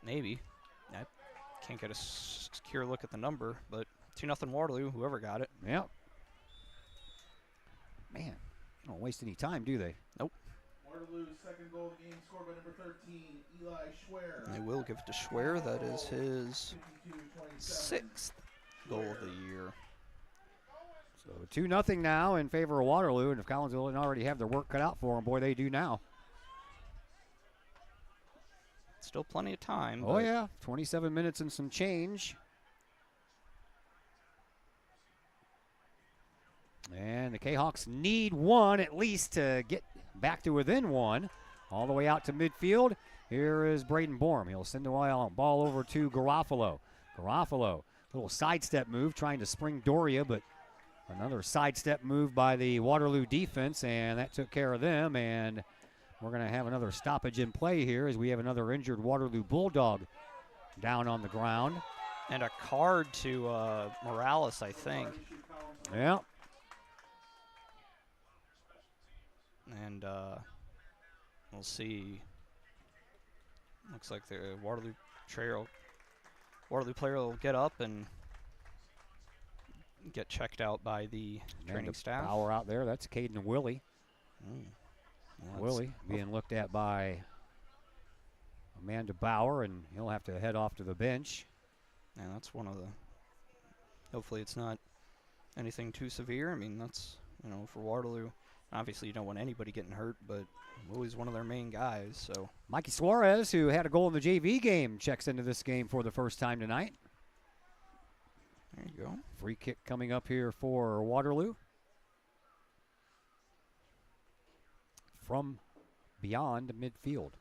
Maybe. I can't get a secure look at the number, but 2-0 Waterloo, whoever got it. Yep. Man, they don't waste any time, do they? Nope. Waterloo's second goal of the game scored by number 13, Eli Schwer. They will give it to Schwer. That is his 6th goal of the year. So 2-0 now in favor of Waterloo, and if Collinsville didn't already have their work cut out for them, boy, they do now. Still plenty of time. Oh, yeah. 27 minutes and some change. And the Kahawks need one at least to get back to within one. All the way out to midfield. Here is Braden Borm. He'll send the ball over to Garofalo. Garofalo, little sidestep move, trying to spring Doria, but another sidestep move by the Waterloo defense, and that took care of them. And we're going to have another stoppage in play here as we have another injured Waterloo Bulldog down on the ground. And a card to Morales, I think. Yeah. And we'll see. Looks like the Waterloo player will get up and get checked out by the training staff. Bauer out there. That's Caden Willie. Willie being looked at by Amanda Bauer, and he'll have to head off to the bench. And that's one of the. Hopefully, it's not anything too severe. I mean, that's, for Waterloo. Obviously, you don't want anybody getting hurt, but Willie's one of their main guys. So Mikey Suarez, who had a goal in the JV game, checks into this game for the first time tonight. There you go. Free kick coming up here for Waterloo. From beyond midfield.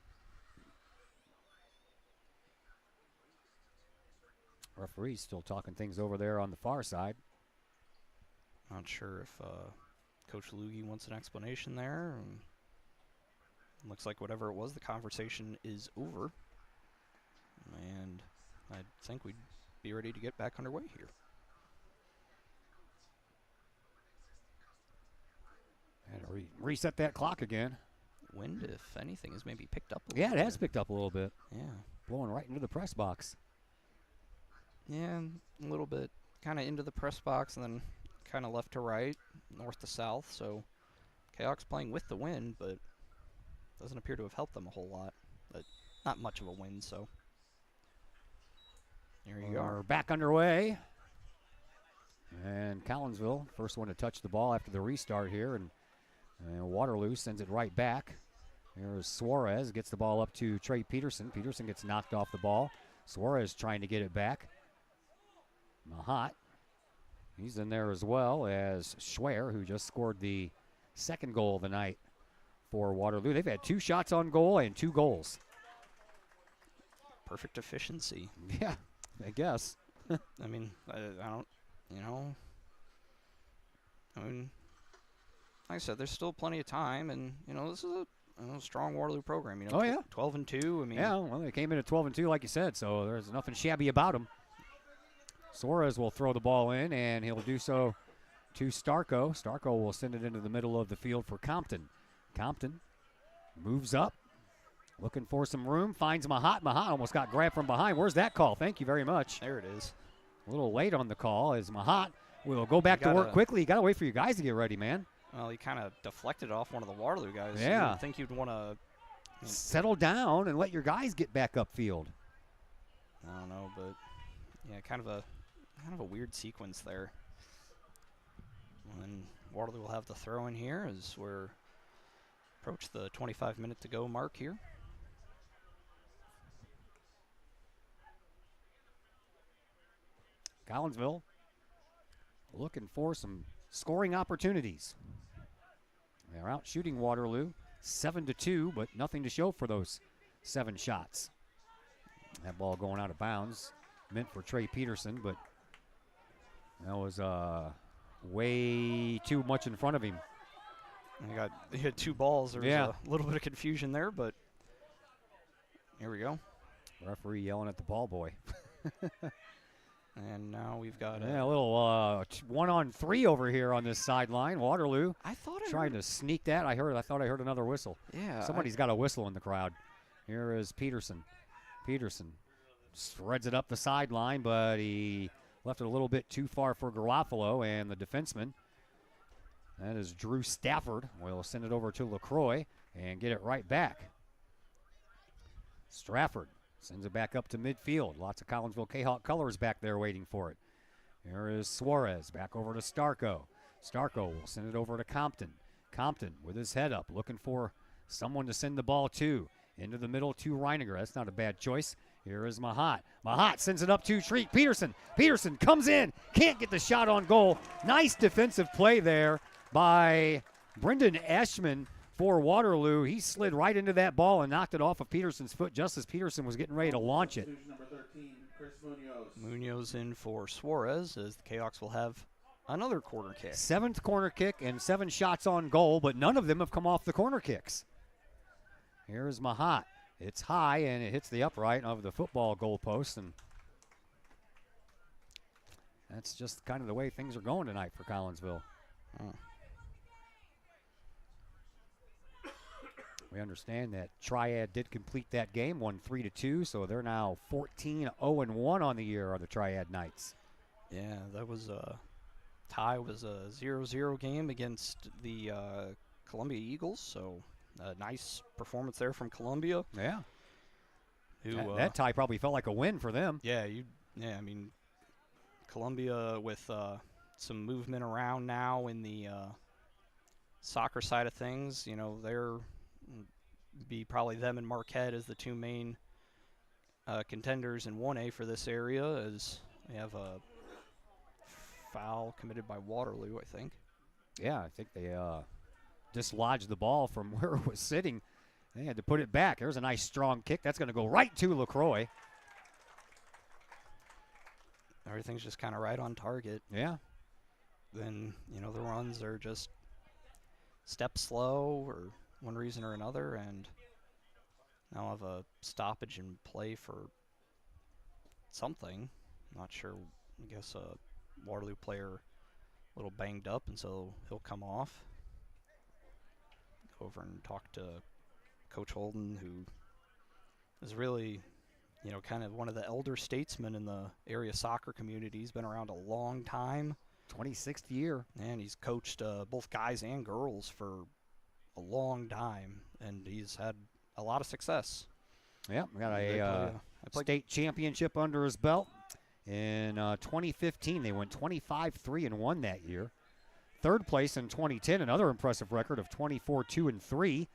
Referee's still talking things over there on the far side. Not sure if Coach Lugie wants an explanation there. Looks like whatever it was, the conversation is over. And I think we'd be ready to get back underway here. And reset that clock again. Wind, if anything, has maybe picked up a little bit. Yeah, it has picked up a little bit. Yeah. Blowing right into the press box. Yeah, a little bit. Kind of into the press box and then kind of left to right, north to south. So Kahok's playing with the wind, but doesn't appear to have helped them a whole lot. But not much of a wind, so there you are. Back underway. And Collinsville, first one to touch the ball after the restart here, and Waterloo sends it right back. Here's Suarez, gets the ball up to Trey Peterson. Peterson gets knocked off the ball. Suarez trying to get it back. Mahat, he's in there as well as Schwer, who just scored the second goal of the night for Waterloo. They've had 2 shots on goal and 2 goals. Perfect efficiency. Yeah, I guess. I mean, I don't, I mean, like I said, there's still plenty of time, and, this is a strong Waterloo program. Oh, yeah. 12-2. I mean, yeah, well, they came in at 12-2, like you said, so there's nothing shabby about them. Suarez will throw the ball in, and he'll do so to Starko. Starko will send it into the middle of the field for Compton. Compton moves up, looking for some room, finds Mahat. Mahat almost got grabbed from behind. Where's that call? Thank you very much. There it is. A little late on the call as Mahat will go back to work quickly. You got to wait for your guys to get ready, man. Well, he kind of deflected off one of the Waterloo guys. Yeah. I think you'd want to settle down and let your guys get back upfield. I don't know, but yeah, kind of a weird sequence there. And Waterloo will have the throw in here as we're approach the 25-minute to go mark here. Collinsville looking for some scoring opportunities. They're out shooting Waterloo 7-2, but nothing to show for those 7 shots. That ball going out of bounds, meant for Trey Peterson, but that was way too much in front of him. He had 2 balls. There was Yeah. a little bit of confusion there, but here we go. Referee yelling at the ball boy. And now we've got a little 1-on-3 over here on this sideline. Waterloo I thought I trying heard, to sneak that. I thought I heard another whistle. Yeah. Somebody's got a whistle in the crowd. Here is Peterson. Peterson spreads it up the sideline, but he left it a little bit too far for Garofalo, and the defenseman, that is Drew Stafford, will send it over to LaCroix and get it right back. Strafford sends it back up to midfield. Lots of Collinsville Kahawk colors back there waiting for it. Here is Suarez back over to Starko. Starko will send it over to Compton. Compton with his head up, looking for someone to send the ball to. Into the middle to Reiniger. That's not a bad choice. Here is Mahat. Mahat sends it up to Shriek. Peterson. Peterson comes in. Can't get the shot on goal. Nice defensive play there by Brendan Eschman for Waterloo. He slid right into that ball and knocked it off of Peterson's foot just as Peterson was getting ready to launch it. Number 13, Chris Munoz. Munoz in for Suarez as the Kahawks will have another corner kick. 7th corner kick and 7 shots on goal, but none of them have come off the corner kicks. Here's Mahat. It's high, and it hits the upright of the football goalpost, and that's just kind of the way things are going tonight for Collinsville. We understand that Triad did complete that game, won 3-2, so they're now 14-0-1 on the year, are the Triad Knights. Yeah, that was a tie. Was a 0-0 game against the Columbia Eagles, so a nice performance there from Columbia. Yeah. Who, that tie probably felt like a win for them. Yeah, I mean, Columbia with some movement around now in the soccer side of things. You know, they're be probably them and Marquette as the 2 main contenders in 1A for this area, as they have a foul committed by Waterloo, I think. Yeah, I think they dislodged the ball from where it was sitting. They had to put it back. There's a nice strong kick. That's going to go right to LaCroix. Everything's just kind of right on target. Yeah. Then, you know, the runs are just step slow or one reason or another, and now have a stoppage in play for something. Not sure. I guess a Waterloo player a little banged up, and so he'll come off. Go over and talk to Coach Holden, who is really, you know, kind of one of the elder statesmen in the area soccer community. He's been around a long time. 26th year. And he's coached both guys and girls for a long time, and he's had a lot of success. Yeah, we got a state championship under his belt. In 2015, they went 25-3-1 that year. 3rd place in 2010, another impressive record of 24-2-3.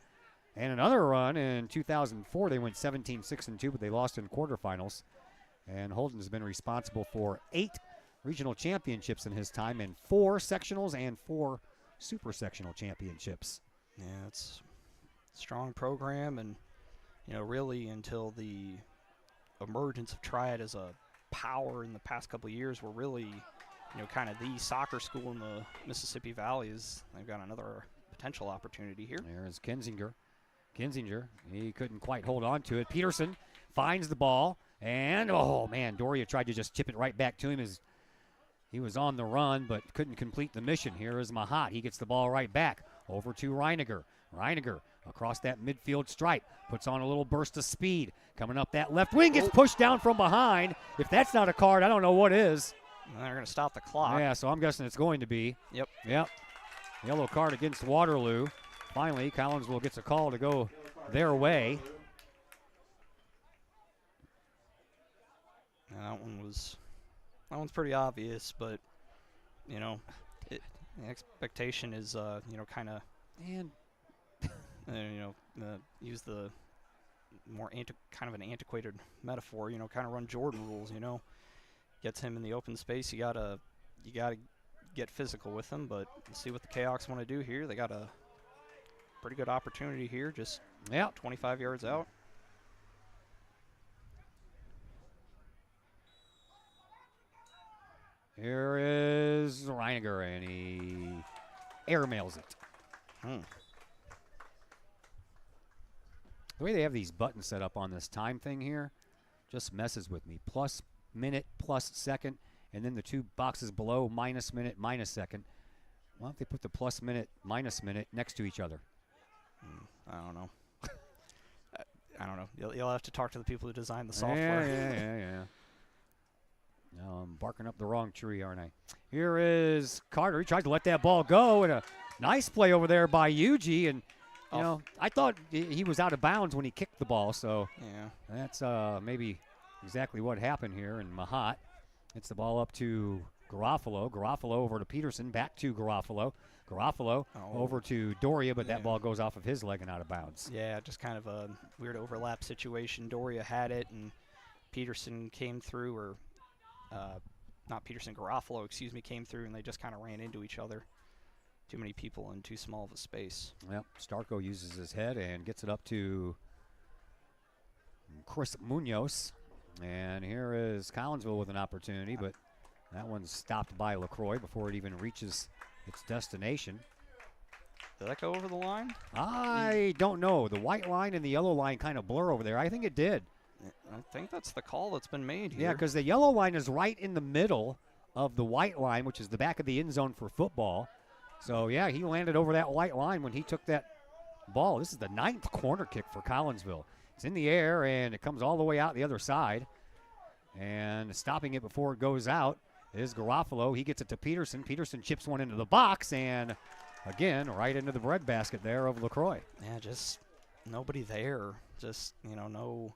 And another run in 2004, they went 17-6-2, but they lost in quarterfinals. And Holden's been responsible for 8 regional championships in his time, and 4 sectionals and 4 super sectional championships. Yeah, it's a strong program, and, you know, really until the emergence of Triad as a power in the past couple of years, we're really, you know, kind of the soccer school in the Mississippi Valley. They've got another potential opportunity here. There's Kinzinger. He couldn't quite hold on to it. Peterson finds the ball, and, oh, man, Doria tried to just chip it right back to him as he was on the run, but couldn't complete the mission. Here is Mahat. He gets the ball right back over to Reiniger. Reiniger across that midfield stripe, puts on a little burst of speed. Coming up that left wing, gets pushed down from behind. If that's not a card, I don't know what is. And they're going to stop the clock. Yeah, so I'm guessing it's going to be. Yep. Yellow card against Waterloo. Finally, Collinsville gets a call to go their way. And that one's pretty obvious, but, you know, the expectation is, you know, kind of, And use the more kind of an antiquated metaphor, you know, kind of run Jordan rules, you know. Gets him in the open space, you gotta get physical with him, but let's see what the Kahawks want to do here. They got a pretty good opportunity here, just 25 yards out. Here is Reiniger, and he airmails it. The way they have these buttons set up on this time thing here just messes with me. Plus minute, plus second, and then the two boxes below, minus minute, minus second. Why don't they put the plus minute, minus minute next to each other? I don't know. I don't know. You'll have to talk to the people who designed the software. Yeah. Now I'm barking up the wrong tree, aren't I? Here is Carter. He tries to let that ball go, and a nice play over there by Yuji. And, you know, I thought he was out of bounds when he kicked the ball, so that's maybe exactly what happened here. And Mahat hits the ball up to Garofalo. Garofalo over to Peterson, back to Garofalo. Garofalo over to Doria, but that ball goes off of his leg and out of bounds. Yeah, just kind of a weird overlap situation. Doria had it, and Peterson came through, or not Peterson, Garofalo, excuse me, came through, and they just kind of ran into each other. Too many people in too small of a space. Yep, Starko uses his head and gets it up to Chris Munoz. And here is Collinsville with an opportunity, but that one's stopped by LaCroix before it even reaches its destination. Did that go over the line? I don't know. The white line and the yellow line kind of blur over there. I think it did. I think that's the call that's been made here. Yeah, because the yellow line is right in the middle of the white line, which is the back of the end zone for football. So, yeah, he landed over that white line when he took that ball. This is the 9th corner kick for Collinsville. It's in the air, and it comes all the way out the other side. And stopping it before it goes out is Garofalo. He gets it to Peterson. Peterson chips one into the box, and, again, right into the breadbasket there of LaCroix. Yeah, just nobody there. Just, no.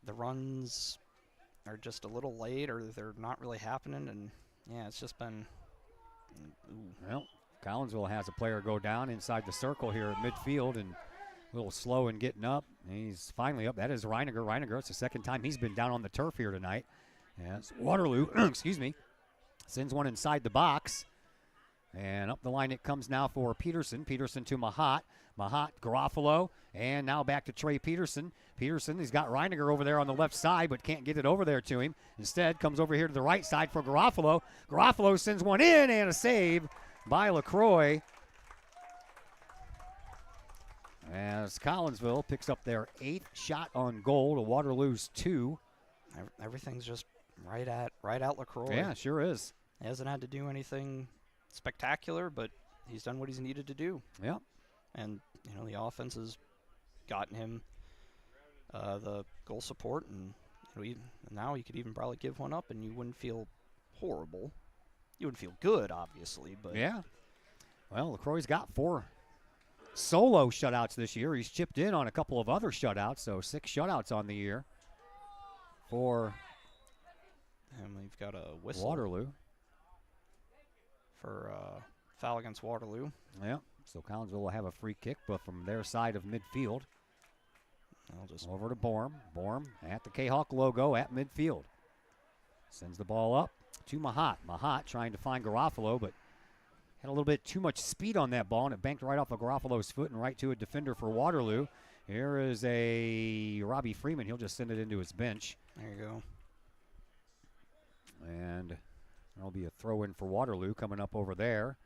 The runs are just a little late, or they're not really happening, and yeah, it's just been. Well, Collinsville has a player go down inside the circle here at midfield, and a little slow in getting up. He's finally up. That is Reiniger. Reiniger, it's the second time he's been down on the turf here tonight. As Waterloo, excuse me, sends one inside the box, and up the line it comes now for Peterson. Peterson to Mahat. Mahat, Garofalo, and now back to Trey Peterson. Peterson, he's got Reiniger over there on the left side, but can't get it over there to him. Instead, comes over here to the right side for Garofalo. Garofalo sends one in, and a save by LaCroix. As Collinsville picks up their 8th shot on goal to Waterloo's 2. Everything's just right at LaCroix. Yeah, sure is. He hasn't had to do anything spectacular, but he's done what he's needed to do. Yep. And, the offense has gotten him the goal support, and now he could even probably give one up, and you wouldn't feel horrible. You wouldn't feel good, obviously, but. Yeah. Well, LaCroix's got 4 solo shutouts this year. He's chipped in on a couple of other shutouts, so 6 shutouts on the year for and we've got a whistle. Waterloo. For foul against Waterloo. Yeah, so Collinsville will have a free kick, but from their side of midfield. Over to Borm. Borm at the Kahok logo at midfield. Sends the ball up to Mahat. Mahat trying to find Garofalo, but had a little bit too much speed on that ball, and it banked right off of Garofalo's foot and right to a defender for Waterloo. Here is a Robbie Freeman. He'll just send it into his bench. There you go. And there'll be a throw-in for Waterloo coming up over there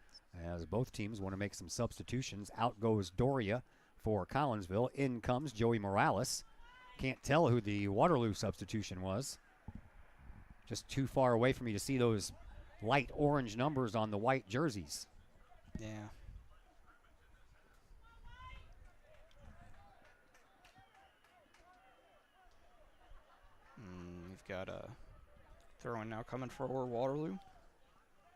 as both teams want to make some substitutions. Out goes Doria for Collinsville. In comes Joey Morales. Can't tell who the Waterloo substitution was. Just too far away for me to see those light orange numbers on the white jerseys. Yeah. We've got a throw-in now coming for Waterloo.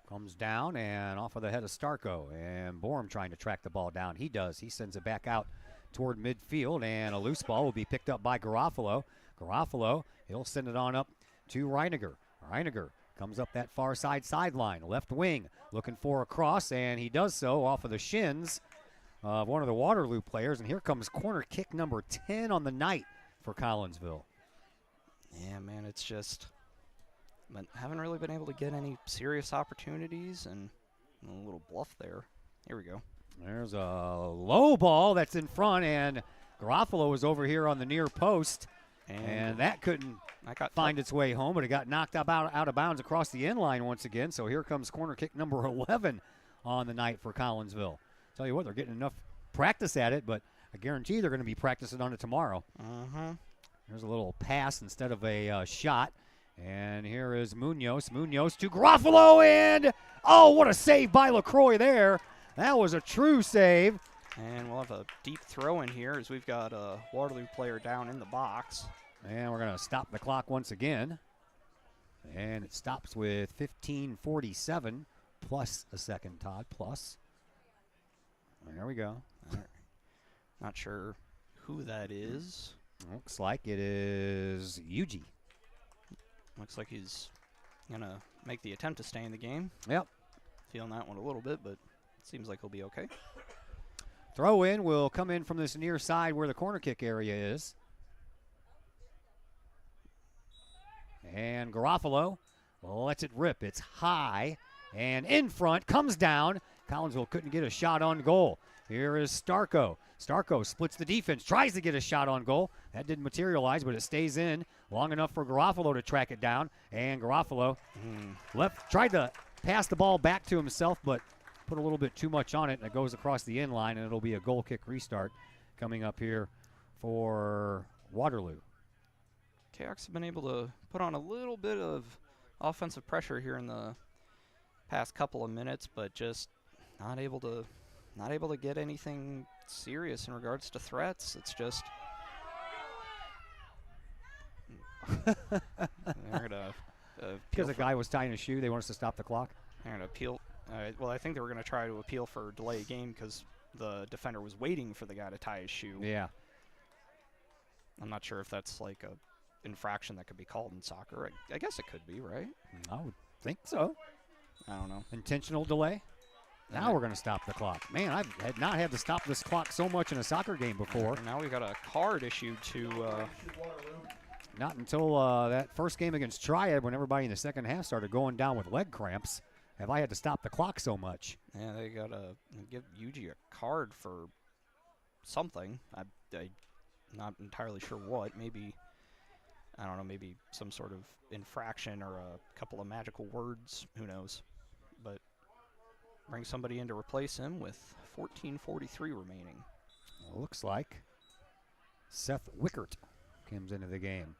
Comes down and off of the head of Starko. And Borm trying to track the ball down. He does. He sends it back out toward midfield, and a loose ball will be picked up by Garofalo. Garofalo, he'll send it on up to Reiniger. Reiniger comes up that far side sideline, left wing, looking for a cross, and he does so off of the shins of one of the Waterloo players. And here comes corner kick number 10 on the night for Collinsville. Yeah, man, it's just but haven't really been able to get any serious opportunities, and a little bluff there. Here we go. There's a low ball that's in front, and Garofalo was over here on the near post, and that couldn't find its way home, but it got knocked out of bounds across the end line once again. So here comes corner kick number 11 on the night for Collinsville. Tell you what, they're getting enough practice at it, but I guarantee they're going to be practicing on it tomorrow. There's a little pass instead of a shot. And here is Munoz. Munoz to Garofalo, and oh, what a save by LaCroix there. That was a true save. And we'll have a deep throw in here as we've got a Waterloo player down in the box. And we're going to stop the clock once again. And it stops with 15:47 plus a second, Todd, plus. There we go. Not sure who that is. Looks like it is Yuji. Looks like he's going to make the attempt to stay in the game. Yep. Feeling that one a little bit, but it seems like he'll be okay. Throw in will come in from this near side where the corner kick area is. And Garofalo lets it rip. It's high and in front, comes down. Collinsville couldn't get a shot on goal. Here is Starko. Starko splits the defense, tries to get a shot on goal. That didn't materialize, but it stays in long enough for Garofalo to track it down. And Garofalo tried to pass the ball back to himself, but put a little bit too much on it, and it goes across the end line, and it'll be a goal kick restart coming up here for Waterloo. Kahok's have been able to put on a little bit of offensive pressure here in the past couple of minutes, but just not able to get anything serious in regards to threats. It's just they're gonna because the guy was tying his shoe, they want us to stop the clock. They're gonna appeal. Well, I think they were gonna try to appeal for delay of game because the defender was waiting for the guy to tie his shoe. Yeah. I'm not sure if that's like a infraction that could be called in soccer. I guess it could be, right? I would think so. I don't know. Intentional delay. Now we're going to stop the clock. Man, I've not had to stop this clock so much in a soccer game before. And now we've got a card issued to... Not until that first game against Triad, when everybody in the second half started going down with leg cramps, have I had to stop the clock so much. Yeah, they got to give Yuji a card for something. I'm not entirely sure what. Maybe, I don't know, maybe some sort of infraction or a couple of magical words. Who knows? But bring somebody in to replace him with 14:43 remaining. Looks like Seth Wickert comes into the game.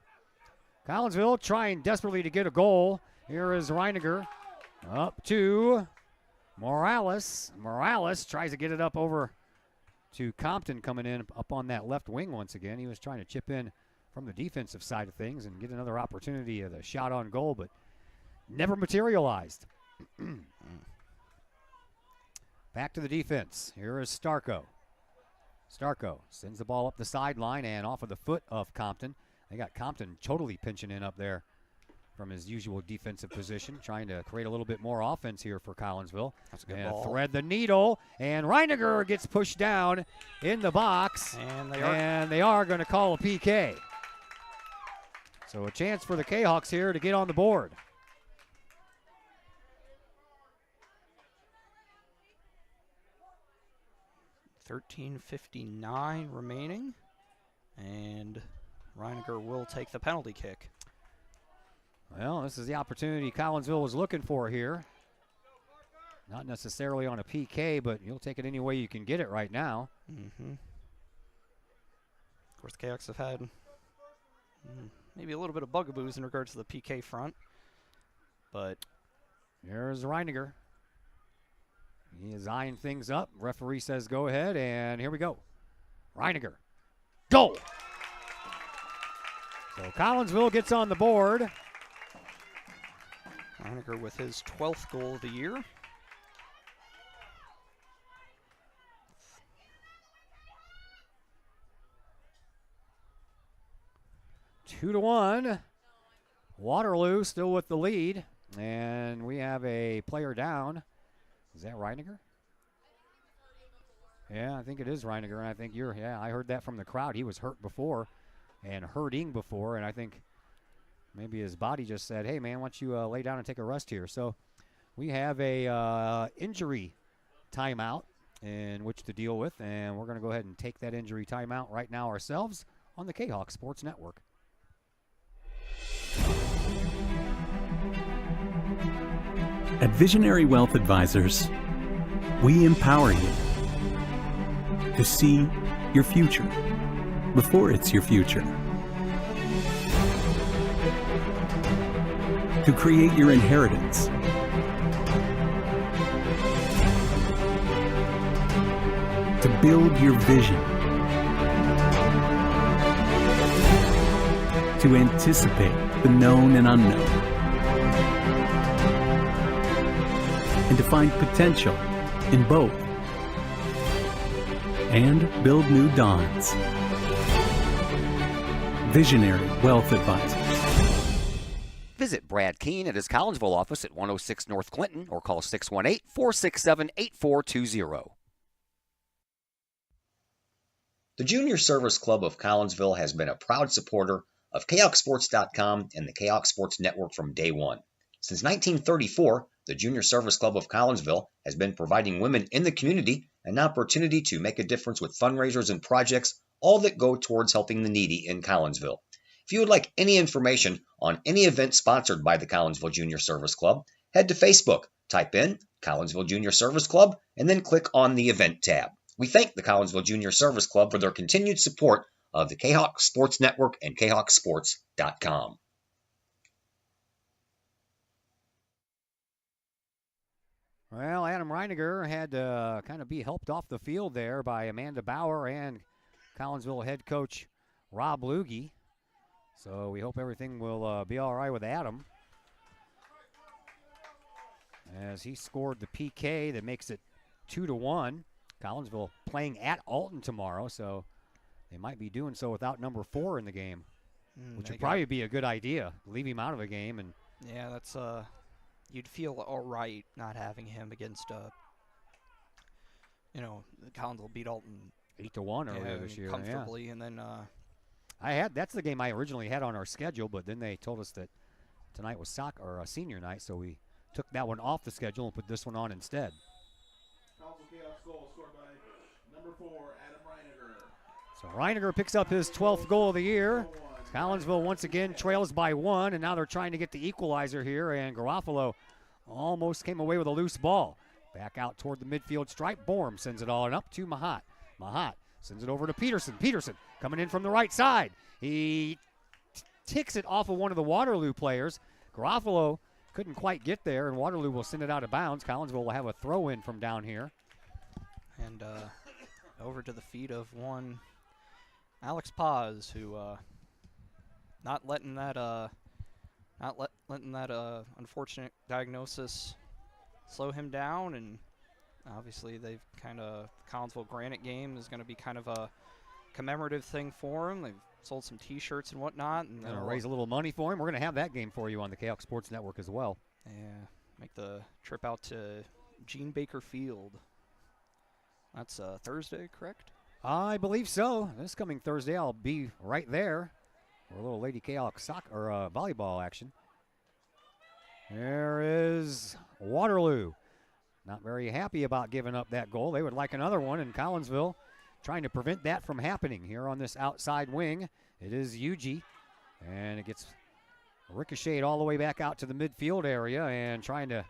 Collinsville trying desperately to get a goal. Here is Reiniger up to Morales. Morales tries to get it up over to Compton, coming in up on that left wing once again. He was trying to chip in from the defensive side of things and get another opportunity of the shot on goal, but never materialized. Back to the defense. Here is Starko. Starko sends the ball up the sideline and off of the foot of Compton. They got Compton totally pinching in up there from his usual defensive position, trying to create a little bit more offense here for Collinsville. That's a good ball. Thread the needle, and Reiniger gets pushed down in the box, and they are going to call a PK. So a chance for the Kahawks here to get on the board. $13:59 remaining, and Reiniger will take the penalty kick. Well, this is the opportunity Collinsville was looking for here. Not necessarily on a PK, but you'll take it any way you can get it right now. Of course, the Kahawks have had maybe a little bit of bugaboos in regards to the PK front, but here's Reiniger. He is eyeing things up. Referee says go ahead, and here we go. Reiniger. Goal! So Collinsville gets on the board. Reiniger with his 12th goal of the year. Two to one. Waterloo still with the lead, and we have a player down. Is that Reiniger? Yeah, I think it is Reiniger, and I think I heard that from the crowd. He was hurt before and hurting before, and I think maybe his body just said, hey, man, why don't you lay down and take a rest here. So we have a injury timeout in which to deal with, and we're going to go ahead and take that injury timeout right now ourselves on the Kahok Sports Network. At Visionary Wealth Advisors, we empower you to see your future before it's your future, to create your inheritance, to build your vision, to anticipate the known and unknown, and to find potential in both, and build new dawns. Visionary Wealth Advisors. Visit Brad Keene at his Collinsville office at 106 North Clinton or call 618-467-8420. The Junior Service Club of Collinsville has been a proud supporter of KayokSports.com and the Kahok Sports Network from day one. Since 1934, the Junior Service Club of Collinsville has been providing women in the community an opportunity to make a difference with fundraisers and projects, all that go towards helping the needy in Collinsville. If you would like any information on any event sponsored by the Collinsville Junior Service Club, head to Facebook, type in Collinsville Junior Service Club, and then click on the event tab. We thank the Collinsville Junior Service Club for their continued support of the Kahok Sports Network and KahokSports.com. Well, Adam Reiniger had to kind of be helped off the field there by Amanda Bauer and Collinsville head coach Rob Lugge. So we hope everything will be all right with Adam, as he scored the PK that makes it 2-1. Collinsville playing at Alton tomorrow, so they might be doing so without number 4 in the game, which would probably be a good idea. Leave him out of the game. And yeah, that's you'd feel all right not having him against Collinsville beat Alton 8-1 earlier this year, comfortably, yeah. And then that's the game I originally had on our schedule, but then they told us that tonight was senior night, so we took that one off the schedule and put this one on instead. Goal scored by number 4, Adam Reiniger. So Reiniger picks up his 12th goal of the year. Collinsville once again trails by 1, and now they're trying to get the equalizer here, and Garofalo almost came away with a loose ball. Back out toward the midfield stripe. Borm sends it all up to Mahat. Mahat sends it over to Peterson. Peterson coming in from the right side. He ticks it off of one of the Waterloo players. Garofalo couldn't quite get there, and Waterloo will send it out of bounds. Collinsville will have a throw-in from down here. And over to the feet of one Alex Paz, who not letting that unfortunate diagnosis slow him down. And obviously they've Collinsville Granite game is going to be kind of a commemorative thing for him. They've sold some T-shirts and whatnot, and they'll raise a little money for him. We're going to have that game for you on the Kahok Sports Network as well. Yeah, make the trip out to Gene Baker Field. That's Thursday, correct? I believe so. This coming Thursday, I'll be right there for a little Lady Kahok soccer or volleyball action. There is Waterloo. Not very happy about giving up that goal. They would like another one, and Collinsville trying to prevent that from happening here on this outside wing. It is Yuji, and it gets ricocheted all the way back out to the midfield area and trying to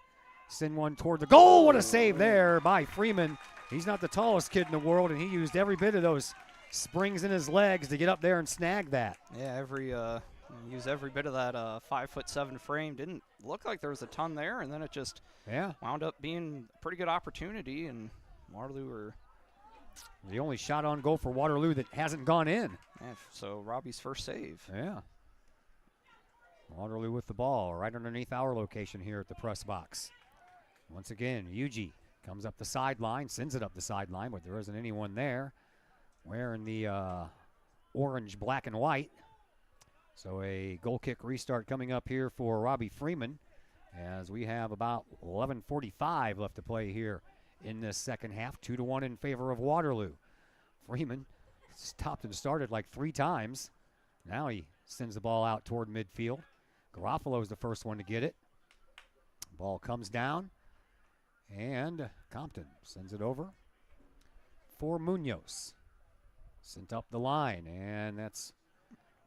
send one toward the goal. What a save there by Freeman. He's not the tallest kid in the world, and he used every bit of those springs in his legs to get up there and snag that. Yeah, use every bit of that 5'7" frame. Didn't look like there was a ton there, and then it just wound up being a pretty good opportunity, and Waterloo were the only shot on goal for Waterloo that hasn't gone in. Yeah, so Robbie's first save. Yeah. Waterloo with the ball right underneath our location here at the press box. Once again, Yuji comes up the sideline, sends it up the sideline, but there isn't anyone there wearing the orange, black, and white. So a goal kick restart coming up here for Robbie Freeman, as we have about 11:45 left to play here in this second half. 2-1 in favor of Waterloo. Freeman stopped and started like 3 times. Now he sends the ball out toward midfield. Garofalo's the first one to get it. Ball comes down, and Compton sends it over. for Munoz. Sent up the line, and that's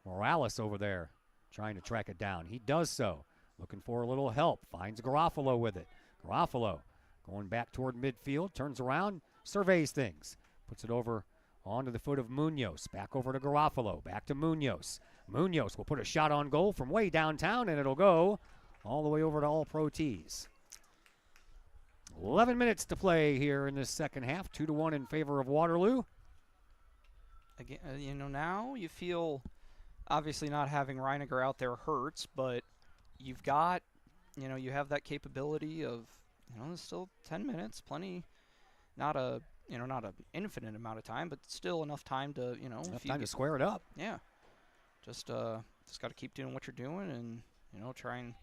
Morales over there trying to track it down. He does so. Looking for a little help. Finds Garofalo with it. Garofalo going back toward midfield. Turns around. Surveys things. Puts it over onto the foot of Munoz. Back over to Garofalo. Back to Munoz. Munoz will put a shot on goal from way downtown, and it'll go all the way over to All-Pro Tees. 11 minutes to play here in this second half. 2-1 in favor of Waterloo. Again, now you feel obviously not having Reiniger out there hurts, but you've got, you have that capability of, there's still 10 minutes, plenty, not an infinite amount of time, but still enough time to, enough time to square it up. Yeah. Just got to keep doing what you're doing and, try and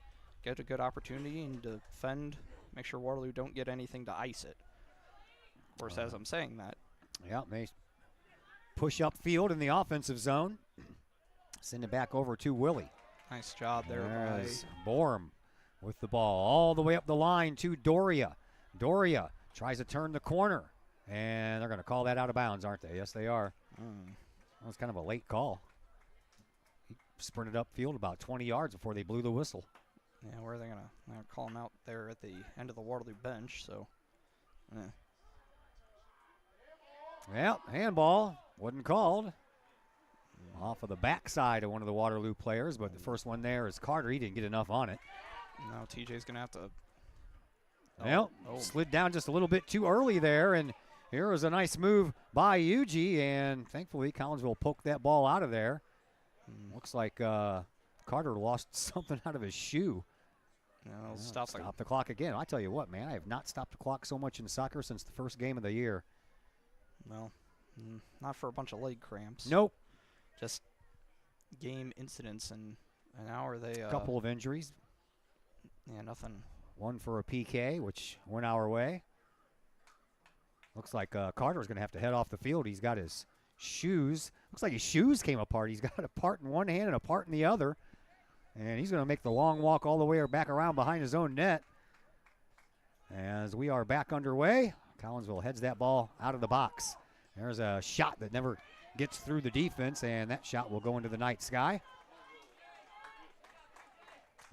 get a good opportunity and defend, make sure Waterloo don't get anything to ice it. Of course, as I'm saying that. Yeah, they push up field in the offensive zone. Send it back over to Willie. Nice job there There's Borm with the ball all the way up the line to Doria. Doria tries to turn the corner, and they're going to call that out of bounds, aren't they? Yes, they are. That was kind of a late call. He sprinted upfield about 20 yards before they blew the whistle. Yeah, where are they going to call him out there at the end of the Waterloo bench, so. Well, handball wasn't called. Off of the backside of one of the Waterloo players, but the first one there is Carter. He didn't get enough on it. Now TJ's going to have to. Slid down just a little bit too early there, and here was a nice move by Yuji, and thankfully Collinsville poked that ball out of there. Looks like Carter lost something out of his shoe. Stop the clock again. I tell you what, man, I have not stopped the clock so much in soccer since the first game of the year. Well, not for a bunch of leg cramps. Nope. Just game incidents, and now are they a couple of injuries. Yeah, nothing. One for a PK, which went our way. Looks like Carter's going to have to head off the field. He's got his shoes. Looks like his shoes came apart. He's got a part in one hand and a part in the other. And he's going to make the long walk all the way back around behind his own net. As we are back underway, Collinsville heads that ball out of the box. There's a shot that never gets through the defense, and that shot will go into the night sky.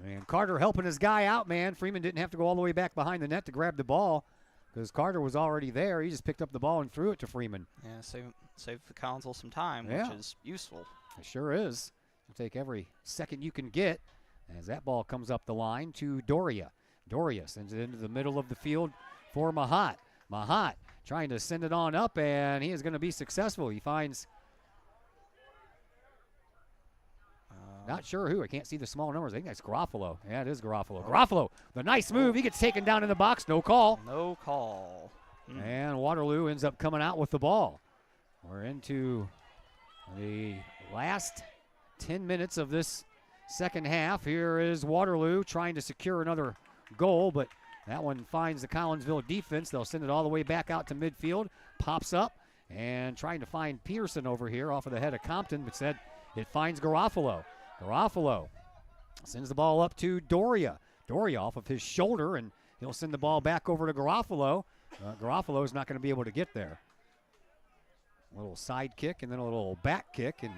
And Carter helping his guy out, man. Freeman didn't have to go all the way back behind the net to grab the ball because Carter was already there. He just picked up the ball and threw it to Freeman. Yeah, save the Collinsville some time, Yeah. which is useful. It sure is. You'll take every second you can get as that ball comes up the line to Doria. Doria sends it into the middle of the field for Mahat. Mahat trying to send it on up, and he is going to be successful. He finds, not sure who. I can't see the small numbers. I think that's Garofalo. Yeah, it is Garofalo. Garofalo, the nice move. He gets taken down in the box. No call. No call. And Waterloo ends up coming out with the ball. We're into the last 10 minutes of this second half. Here is Waterloo trying to secure another goal, but that one finds the Collinsville defense. They'll send it all the way back out to midfield. Pops up and trying to find Peterson over here off of the head of Compton, but said it finds Garofalo. Garofalo sends the ball up to Doria. Doria off of his shoulder, and he'll send the ball back over to Garofalo. Garofalo's not going to be able to get there. A little side kick and then a little back kick. And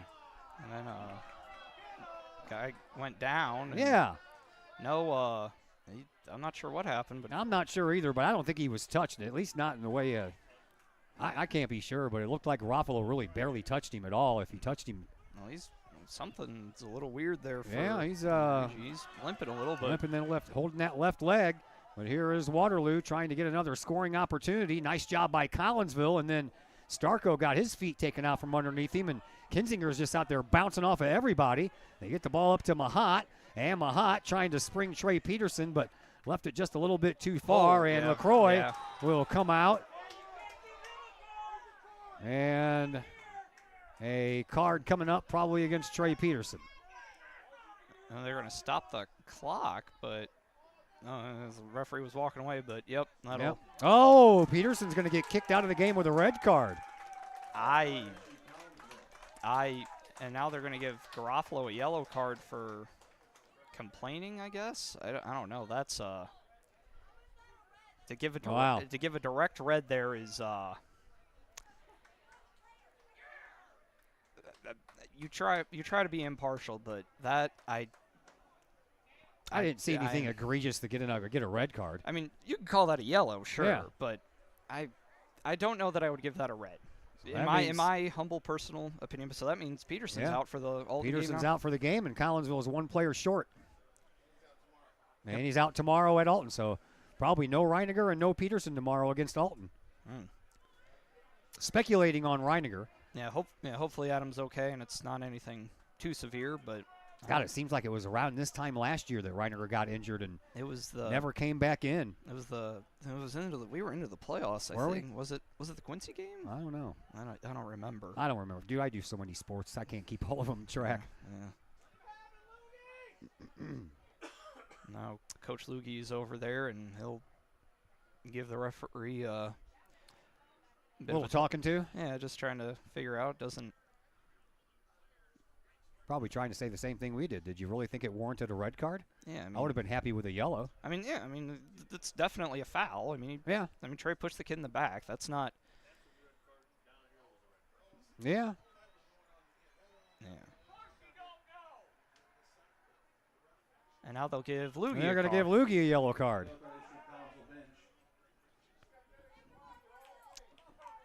then guy went down. Yeah. No, I'm not sure what happened, but I'm not sure either, but I don't think he was touched, at least not in the way I can't be sure, but it looked like Garofalo really barely touched him at all. If he touched him. Well, something's a little weird there. He's limping a little bit. Limping then holding that left leg. But here is Waterloo trying to get another scoring opportunity. Nice job by Collinsville, and then Starko got his feet taken out from underneath him, and Kinzinger's just out there bouncing off of everybody. They get the ball up to Mahat, and Mahat trying to spring Trey Peterson, but left it just a little bit too far, and LaCroix will come out. And a card coming up probably against Trey Peterson. And they're going to stop the clock, but the referee was walking away, but yep. Oh, Peterson's going to get kicked out of the game with a red card. And now they're going to give Garofalo a yellow card for complaining, I guess. I don't know. That's to give a direct red there is you try to be impartial, but that I didn't see anything egregious to get a red card. I mean, you can call that a yellow, sure, Yeah. but I don't know that I would give that a red. In my humble personal opinion, so that means Peterson's out for the game. Peterson's out for the game, and Collinsville is one player short. And he's out tomorrow at Alton, so probably no Reiniger and no Peterson tomorrow against Alton. Speculating on Reiniger. Yeah, hopefully Adam's okay and it's not anything too severe, but God, it seems like it was around this time last year that Reiniger got injured and never came back in. We were into the playoffs, I think. Was it the Quincy game? I don't know. I don't remember. I don't remember. Dude, I do so many sports, I can't keep all of them track. Yeah. Now Coach Lugie's over there and he'll give the referee a little talking to? Yeah, just trying to figure out. Probably trying to say the same thing we did. Did you really think it warranted a red card? Yeah, I would have been happy with a yellow. I mean, it's definitely a foul. I mean, Trey pushed the kid in the back. That's not. Yeah. Yeah. And now they'll give Loogie. They're going to give Loogie a yellow card.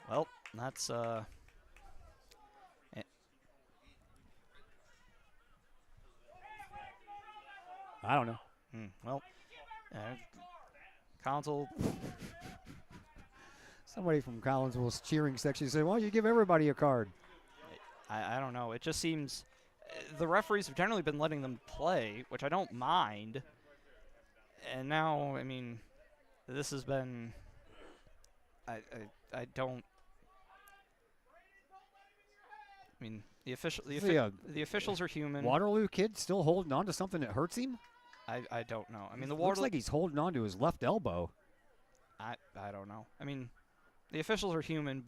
Well, that's I don't know. Well, Council. Somebody from Collinsville's cheering section said, "Why don't you give everybody a card?" I don't know. It just seems the referees have generally been letting them play, which I don't mind. And now, I mean, this has been. I don't. I mean, the officials are human. Waterloo kid still holding on to something that hurts him? I don't know. I mean, looks like he's holding on to his left elbow. I don't know. I mean, the officials are human,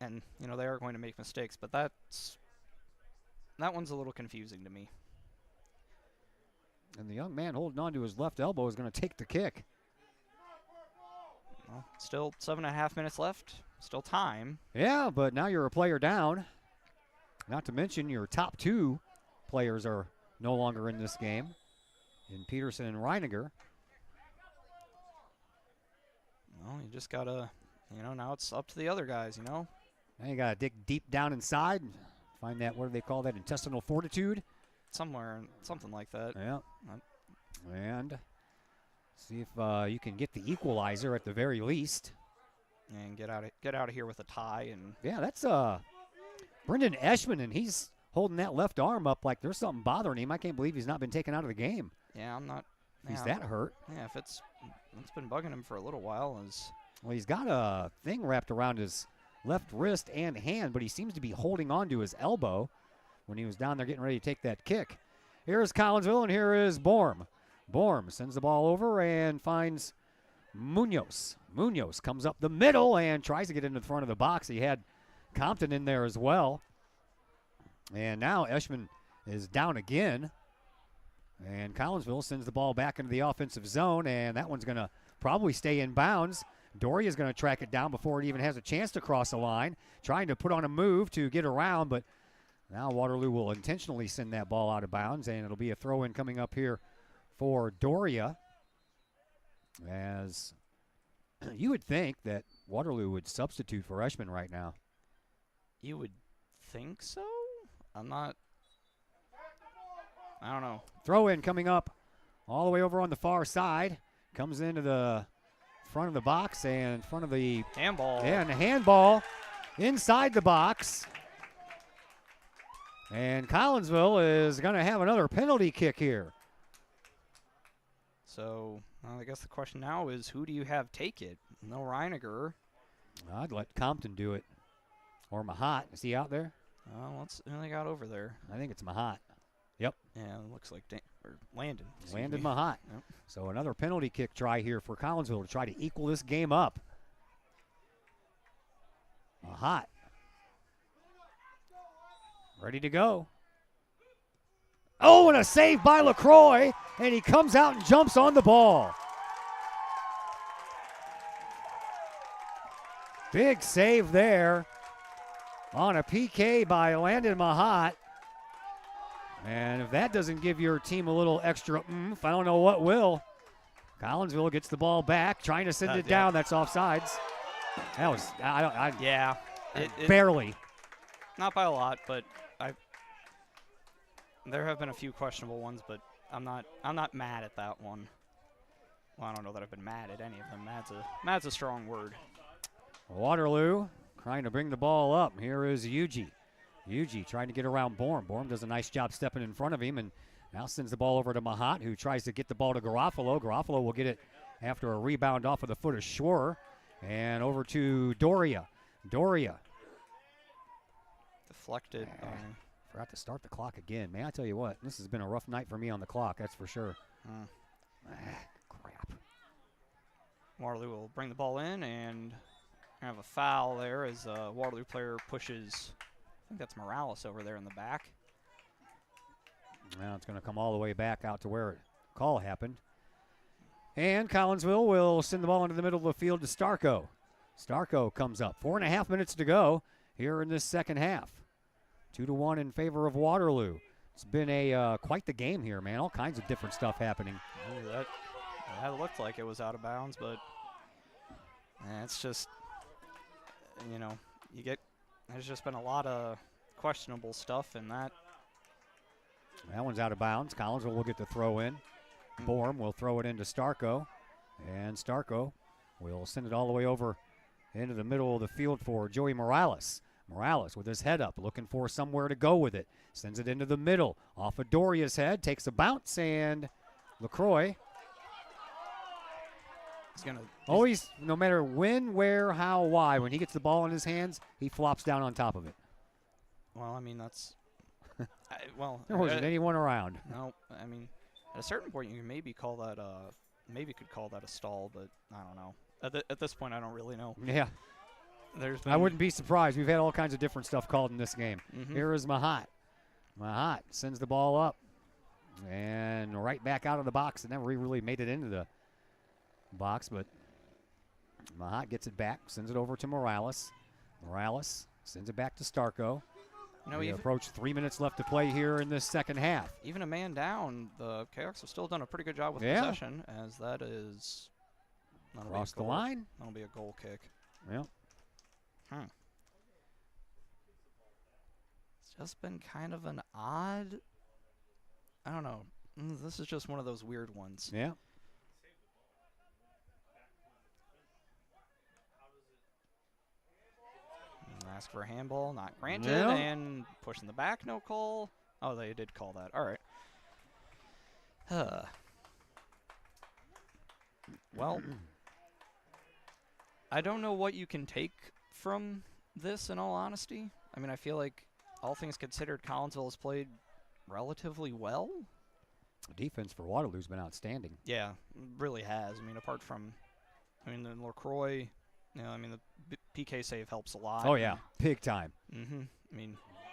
and they are going to make mistakes, but that one's a little confusing to me. And the young man holding on to his left elbow is going to take the kick. Well, still 7.5 minutes left. Still time. Yeah, but now you're a player down. Not to mention your top two players are no longer in this game, in Peterson and Reiniger. Well, you just got to, now it's up to the other guys, Now you got to dig deep down inside and find that, what do they call that, intestinal fortitude? Somewhere, something like that. Yeah. And see if you can get the equalizer at the very least. And get out of here with a tie. And yeah, that's Brendan Eschman, and he's holding that left arm up like there's something bothering him. I can't believe he's not been taken out of the game. Yeah, I'm not. He's that hurt. Yeah, if it's been bugging him for a little while. Well, he's got a thing wrapped around his left wrist and hand, but he seems to be holding on to his elbow when he was down there getting ready to take that kick. Here's Collinsville, and here is Borm. Borm sends the ball over and finds Munoz. Munoz comes up the middle and tries to get into the front of the box. He had Compton in there as well. And now Eschman is down again. And Collinsville sends the ball back into the offensive zone, and that one's going to probably stay in bounds. Doria's going to track it down before it even has a chance to cross the line, trying to put on a move to get around, but now Waterloo will intentionally send that ball out of bounds, and it'll be a throw-in coming up here for Doria. As you would think that Waterloo would substitute for Eschman right now. You would think so? I don't know. Throw in coming up all the way over on the far side. Comes into the front of the box and in front of the handball. Yeah, and a handball inside the box. And Collinsville is going to have another penalty kick here. So, well, I guess the question now is, who do you have take it? No Reiniger. I'd let Compton do it. Or Mahat. Is he out there? Who they got over there? I think it's Mahat. Yep. Yeah, it looks like Landon. Landon Mahat. Yep. So another penalty kick try here for Collinsville to try to equal this game up. Mahat. Ready to go. Oh, and a save by LaCroix, and he comes out and jumps on the ball. Big save there. on a PK by Landon Mahat. And if that doesn't give your team a little extra oomph, I don't know what will. Collinsville gets the ball back, trying to send it down. That's offsides. That was, barely. Not by a lot, but there have been a few questionable ones, but I'm not mad at that one. Well, I don't know that I've been mad at any of them. Mad's a strong word. Waterloo trying to bring the ball up. Here is Yuji. Yuji trying to get around Borm. Borm does a nice job stepping in front of him and now sends the ball over to Mahat, who tries to get the ball to Garofalo. Garofalo will get it after a rebound off of the foot of Schwer. And over to Doria. Doria. Deflected. Forgot to start the clock again. Man, I tell you what, this has been a rough night for me on the clock, that's for sure. Crap. Waterloo will bring the ball in and have a foul there as a Waterloo player pushes, I think that's Morales over there in the back. Now it's going to come all the way back out to where the call happened. And Collinsville will send the ball into the middle of the field to Starko. Starko comes up. 4.5 minutes to go here in this second half. 2-1 in favor of Waterloo. It's been a quite the game here, man. All kinds of different stuff happening. That looked like it was out of bounds, but it's just, there's just been a lot of questionable stuff in that. That one's out of bounds. Collinsville will get the throw in. Borm will throw it into Starko. And Starko will send it all the way over into the middle of the field for Joey Morales. Morales with his head up, looking for somewhere to go with it. Sends it into the middle, off of Doria's head, takes a bounce, and LaCroix. Always, no matter when, where, how, why, when he gets the ball in his hands, he flops down on top of it. Well, I mean, that's... there wasn't anyone around. No, I mean, at a certain point, you maybe call that could call that a stall, but I don't know. At this point, I don't really know. Yeah. I wouldn't be surprised. We've had all kinds of different stuff called in this game. Here is Mahat. Mahat sends the ball up and right back out of the box. It never really made it into the box, but Mahat gets it back, sends it over to Morales. Morales sends it back to Starko. We approach 3 minutes left to play here in this second half. Even a man down, the Canucks have still done a pretty good job with possession, as that is... Across the line. That'll be a goal kick. Yep. It's just been kind of an odd... I don't know. This is just one of those weird ones. Yeah. Ask for a handball, not granted, and pushing the back, no call. Oh, they did call that. All right. Well, I don't know what you can take from this, in all honesty. I mean, I feel like, all things considered, Collinsville has played relatively well. The defense for Waterloo's been outstanding. Yeah, really has. I mean, apart from, the LaCroix, the PK save helps a lot. Oh, yeah, big time. And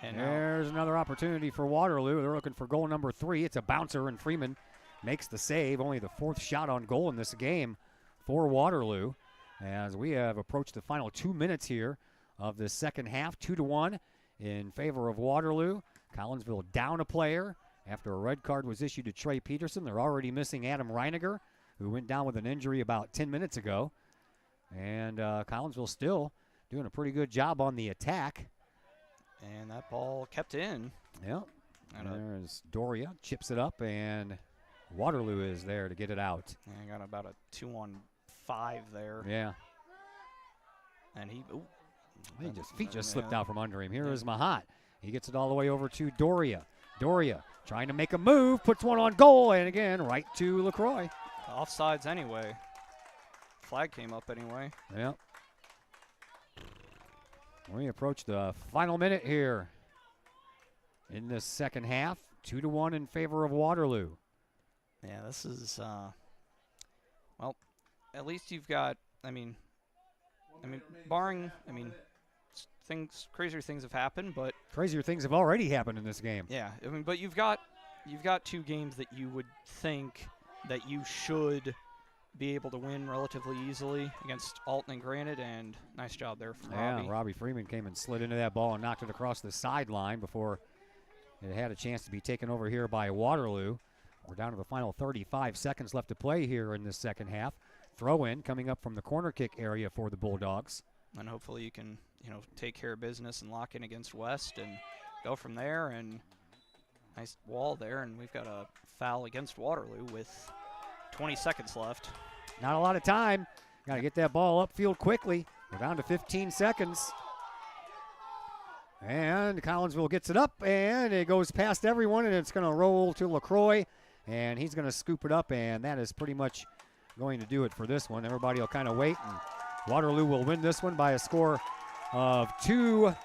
there's another opportunity for Waterloo. They're looking for goal number 3. It's a bouncer, and Freeman makes the save. Only the 4th shot on goal in this game for Waterloo. As we have approached the final 2 minutes here of the second half, 2-1 in favor of Waterloo. Collinsville down a player after a red card was issued to Trey Peterson. They're already missing Adam Reiniger, who went down with an injury about 10 minutes ago. And Collinsville still doing a pretty good job on the attack. And that ball kept in. Yep. And there's Doria, chips it up, and Waterloo is there to get it out. And got about a 2-on-5 there. Yeah. And feet just slipped out from under him. Here is Mahat. He gets it all the way over to Doria. Doria trying to make a move, puts one on goal, and again, right to LaCroix. Offsides anyway. Flag came up anyway. Yep. We approach the final minute here in this second half. 2-1 in favor of Waterloo. Yeah, this is, well, at least you've got, barring, crazier things have happened, but. Crazier things have already happened in this game. Yeah, but you've got 2 games that you would think that you should be able to win relatively easily against Alton and Granite, and nice job there from Robbie. Yeah, Robbie Freeman came and slid into that ball and knocked it across the sideline before it had a chance to be taken over here by Waterloo. We're down to the final 35 seconds left to play here in this second half. Throw in coming up from the corner kick area for the Bulldogs. And hopefully you can, take care of business and lock in against West and go from there. And nice wall there, and we've got a foul against Waterloo with 20 seconds left. Not a lot of time. Got to get that ball upfield quickly. We're down to 15 seconds. And Collinsville gets it up, and it goes past everyone, and it's going to roll to LaCroix, and he's going to scoop it up, and that is pretty much going to do it for this one. Everybody will kind of wait, and Waterloo will win this one by a score of 2-1.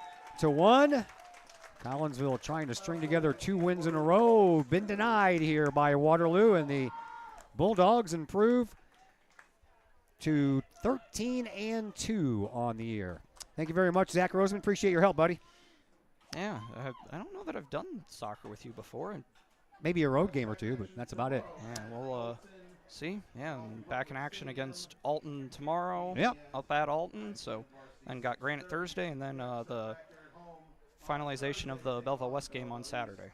Collinsville trying to string together 2 wins in a row. Been denied here by Waterloo, and the Bulldogs improve to 13-2 on the year. Thank you very much, Zach Roseman. Appreciate your help, buddy. Yeah, I don't know that I've done soccer with you before. And maybe a road game or two, but that's about it. Yeah, we'll see. Yeah, I'm back in action against Alton tomorrow. Yep. Up at Alton. So then got Granite Thursday, and then the finalization of the Belleville West game on Saturday.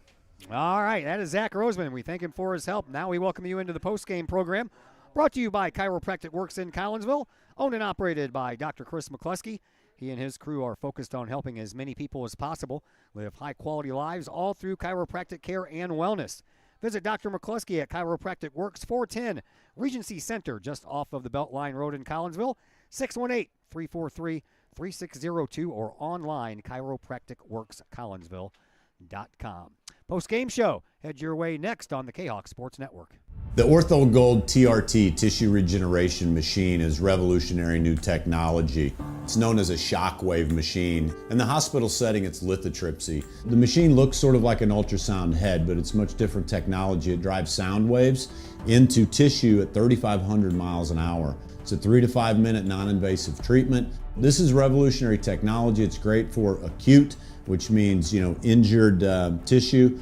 All right, that is Zach Roseman. We thank him for his help. Now we welcome you into the postgame program, brought to you by Chiropractic Works in Collinsville, owned and operated by Dr. Chris McCluskey. He and his crew are focused on helping as many people as possible live high-quality lives all through chiropractic care and wellness. Visit Dr. McCluskey at Chiropractic Works, 410 Regency Center, just off of the Beltline Road in Collinsville, 618-343-3602, or online, chiropracticworkscollinsville.com. Post-game show, head your way next on the Kahok Sports Network. The Ortho Gold TRT tissue regeneration machine is revolutionary new technology. It's known as a shockwave machine. In the hospital setting, it's lithotripsy. The machine looks sort of like an ultrasound head, but it's much different technology. It drives sound waves into tissue at 3,500 miles an hour. It's a 3 to 5 minute non-invasive treatment. This is revolutionary technology. It's great for acute, which means, injured tissue.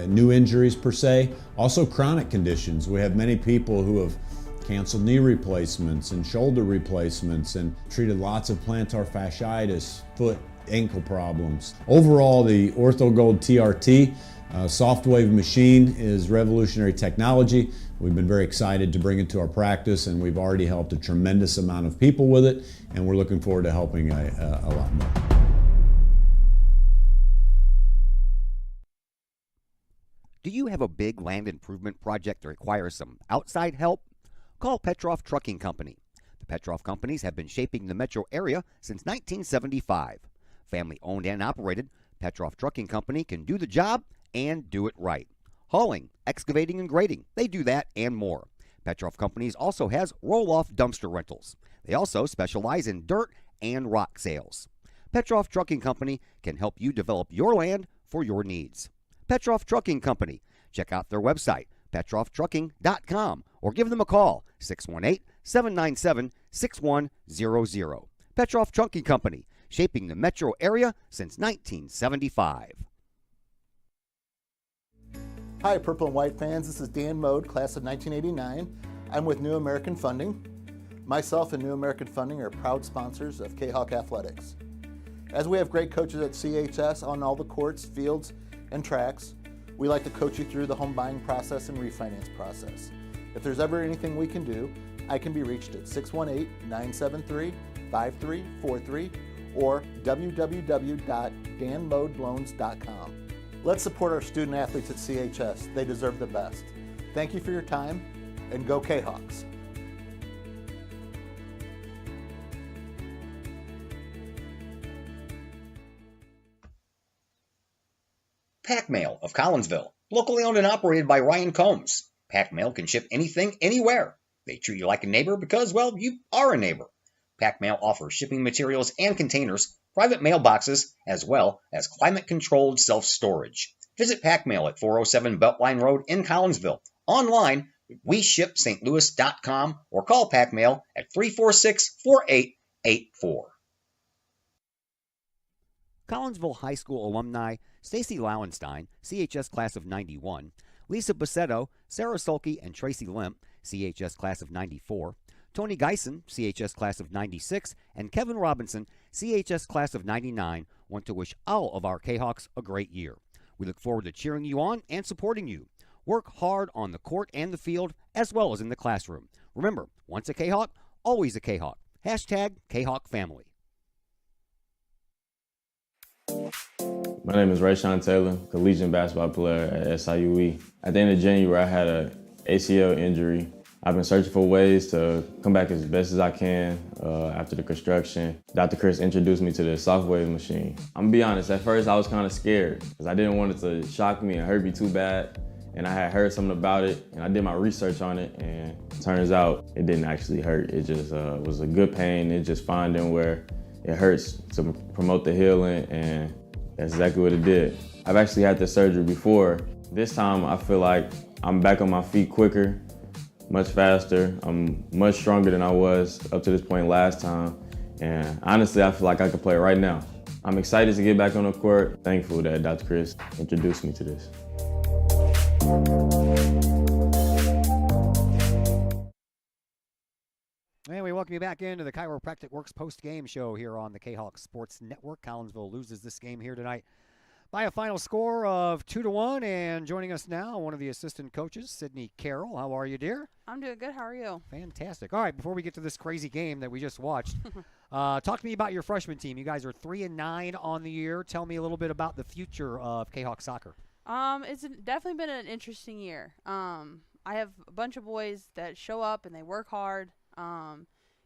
New injuries per se, also chronic conditions. We have many people who have canceled knee replacements and shoulder replacements and treated lots of plantar fasciitis, foot, ankle problems. Overall, the Ortho Gold TRT soft wave machine is revolutionary technology. We've been very excited to bring it to our practice, and we've already helped a tremendous amount of people with it, and we're looking forward to helping a lot more. Do you have a big land improvement project that requires some outside help? Call Petroff Trucking Company. The Petroff Companies have been shaping the metro area since 1975. Family owned and operated, Petroff Trucking Company can do the job and do it right. Hauling, excavating, and grading, they do that and more. Petroff Companies also has roll-off dumpster rentals. They also specialize in dirt and rock sales. Petroff Trucking Company can help you develop your land for your needs. Petroff Trucking Company. Check out their website, petrofftrucking.com, or give them a call, 618-797-6100. Petroff Trucking Company, shaping the metro area since 1975. Hi, Purple and White fans. This is Dan Mode, class of 1989. I'm with New American Funding. Myself and New American Funding are proud sponsors of Kahok Athletics. As we have great coaches at CHS on all the courts, fields, and tracks, we like to coach you through the home buying process and refinance process. If there's ever anything we can do, I can be reached at 618-973-5343 or www.danmodeloans.com. Let's support our student athletes at CHS. They deserve the best. Thank you for your time, and go Kahawks. Pack Mail of Collinsville, locally owned and operated by Ryan Combs. Pack Mail can ship anything, anywhere. They treat you like a neighbor because, well, you are a neighbor. Pack Mail offers shipping materials and containers, private mailboxes, as well as climate-controlled self-storage. Visit Pack Mail at 407 Beltline Road in Collinsville. Online, WeShipSt.Louis.com, or call Pack Mail at 346-4884. Collinsville High School alumni Stacy Lauenstein, CHS class of 91, Lisa Bassetto, Sarah Sulke, and Tracy Limp, CHS class of 94, Tony Geisen, CHS class of 96, and Kevin Robinson, CHS class of 99, want to wish all of our K-Hawks a great year. We look forward to cheering you on and supporting you. Work hard on the court and the field, as well as in the classroom. Remember, once a K-Hawk, always a K-Hawk. Hashtag K-Hawk Family. My name is Rayshawn Taylor, collegiate basketball player at SIUE. At the end of January, I had an ACL injury. I've been searching for ways to come back as best as I can after the construction. Dr. Chris introduced me to the Shockwave machine. I'm gonna be honest, at first I was kind of scared because I didn't want it to shock me and hurt me too bad. And I had heard something about it, and I did my research on it, and it turns out it didn't actually hurt. It just was a good pain. It's just finding where it hurts to promote the healing, and that's exactly what it did. I've actually had this surgery before. This time I feel like I'm back on my feet quicker, much faster. I'm much stronger than I was up to this point last time. And honestly, I feel like I could play right now. I'm excited to get back on the court. Thankful that Dr. Chris introduced me to this. And we welcome you back into the Chiropractic Works post-game show here on the K-Hawk Sports Network. Collinsville loses this game here tonight by a final score of 2-1. And joining us now, one of the assistant coaches, Sydney Carroll. How are you, dear? I'm doing good. How are you? Fantastic. All right, before we get to this crazy game that we just watched, talk to me about your freshman team. You guys are 3-9 on the year. Tell me a little bit about the future of K-Hawk soccer. It's definitely been an interesting year. I have a bunch of boys that show up and they work hard.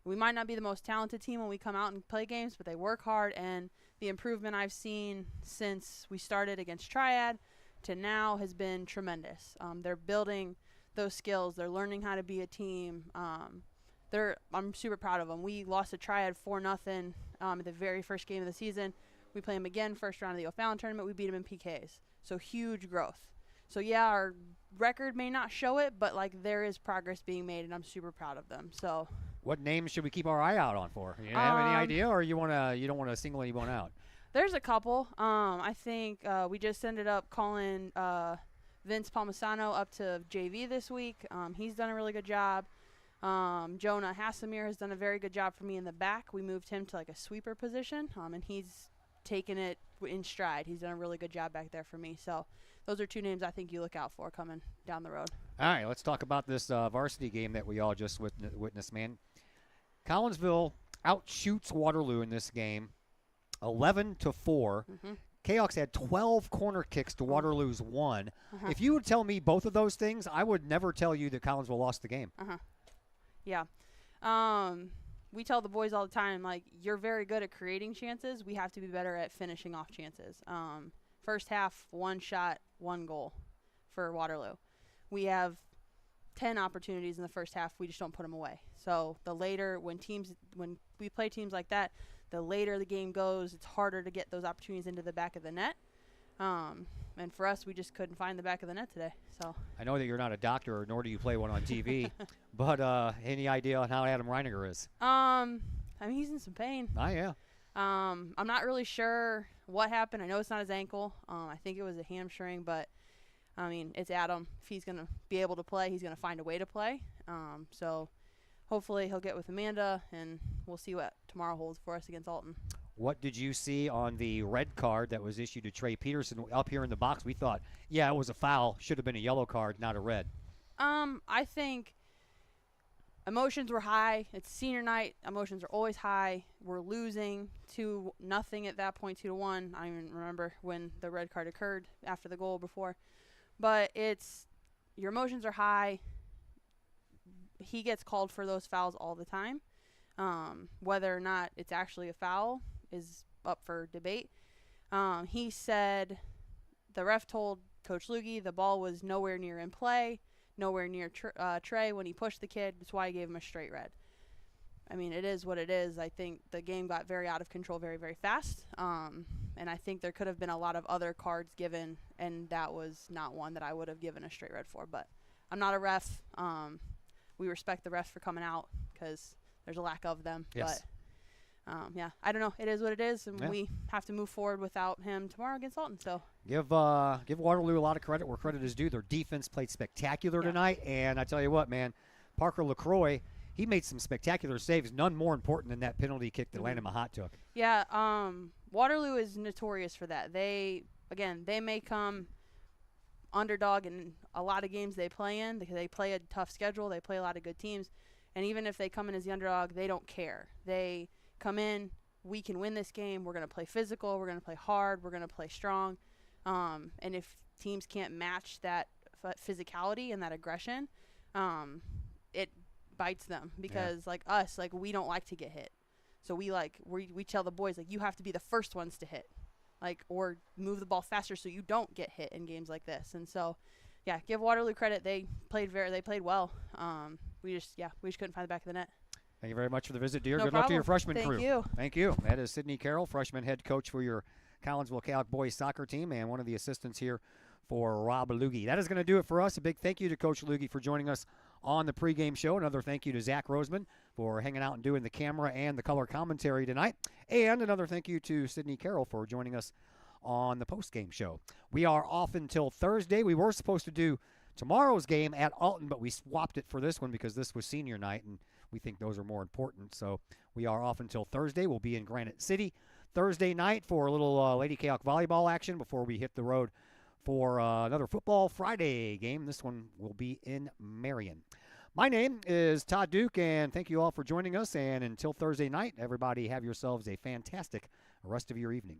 We might not be the most talented team when we come out and play games, but they work hard, and the improvement I've seen since we started against Triad to now has been tremendous. They're building those skills. They're learning how to be a team. I'm super proud of them. We lost to Triad 4-0 at the very first game of the season. We play them again first round of the O'Fallon tournament. We beat them in PKs. So huge growth. So yeah, our record may not show it, but like there is progress being made, and I'm super proud of them. So what names should we keep our eye out on for? You have any idea, or you don't want to single anyone out? There's a couple. I think we just ended up calling Vince Palmisano up to JV this week. He's done a really good job. Jonah Hassamir has done a very good job for me in the back. We moved him to like a sweeper position, and he's taken it in stride. He's done a really good job back there for me. So those are two names I think you look out for coming down the road. All right, let's talk about this varsity game that we all just witnessed, man. Collinsville outshoots Waterloo in this game, 11-4. Mm-hmm. K-Hawks had 12 corner kicks to Waterloo's 1. Uh-huh. If you would tell me both of those things, I would never tell you that Collinsville lost the game. Uh-huh. Yeah. We tell the boys all the time, like, you're very good at creating chances. We have to be better at finishing off chances. First half, 1 shot, 1 goal for Waterloo. We have 10 opportunities in the first half. We just don't put them away. So the later, when we play teams like that, the later the game goes, it's harder to get those opportunities into the back of the net. And for us, we just couldn't find the back of the net today. So I know that you're not a doctor, nor do you play one on TV, but any idea on how Adam Reiniger is? I mean, he's in some pain. Oh, yeah. I'm not really sure what happened. I know it's not his ankle. I think it was a hamstring, but, I mean, it's Adam. If he's going to be able to play, he's going to find a way to play. So hopefully he'll get with Amanda, and we'll see what tomorrow holds for us against Alton. What did you see on the red card that was issued to Trey Peterson up here in the box? We thought, yeah, it was a foul. Should have been a yellow card, not a red. I think emotions were high. It's senior night. Emotions are always high. We're losing 2-0 at that point, 2-1. I don't even remember when the red card occurred after the goal before. But your emotions are high. He gets called for those fouls all the time. Whether or not it's actually a foul is up for debate. He said the ref told Coach Luggie the ball was nowhere near in play, nowhere near Trey when he pushed the kid. That's why he gave him a straight red. I mean, it is what it is. I think the game got very out of control very, very fast. And I think there could have been a lot of other cards given, and that was not one that I would have given a straight red for. But I'm not a ref. We respect the refs for coming out because there's a lack of them. Yes. But, yeah, I don't know. It is what it is, and we have to move forward without him tomorrow against Alton. So give Waterloo a lot of credit where credit is due. Their defense played spectacular tonight, and I tell you what, man, Parker LaCroix, he made some spectacular saves, none more important than that penalty kick that Landon Mahat took. Yeah, Waterloo is notorious for that. They may come underdog in a lot of games they play in. They play a tough schedule. They play a lot of good teams. And even if they come in as the underdog, they don't care. They come in, we can win this game. We're going to play physical. We're going to play hard. We're going to play strong. And if teams can't match that physicality and that aggression, it bites them because like us, like we don't like to get hit. So we tell the boys, like, you have to be the first ones to hit, like, or move the ball faster so you don't get hit in games like this. And so, yeah, give Waterloo credit. They played well. We just couldn't find the back of the net. Thank you very much for the visit, dear. No Good luck to problem. your freshman Thank crew. you. Thank you. That is Sydney Carroll, freshman head coach for your Collinsville Kahok boys soccer team and one of the assistants here for Rob Lugie. That is going to do it for us. A big thank you to Coach Lugie for joining us on the pregame show. Another thank you to Zach Roseman for hanging out and doing the camera and the color commentary tonight. And another thank you to Sydney Carroll for joining us on the postgame show. We are off until Thursday. We were supposed to do tomorrow's game at Alton, but we swapped it for this one because this was senior night, and we think those are more important. So we are off until Thursday. We'll be in Granite City Thursday night for a little Lady Kahok volleyball action before we hit the road for another football Friday game. This one will be in Marion. My name is Todd Duke, and thank you all for joining us. And until Thursday night, everybody have yourselves a fantastic rest of your evening.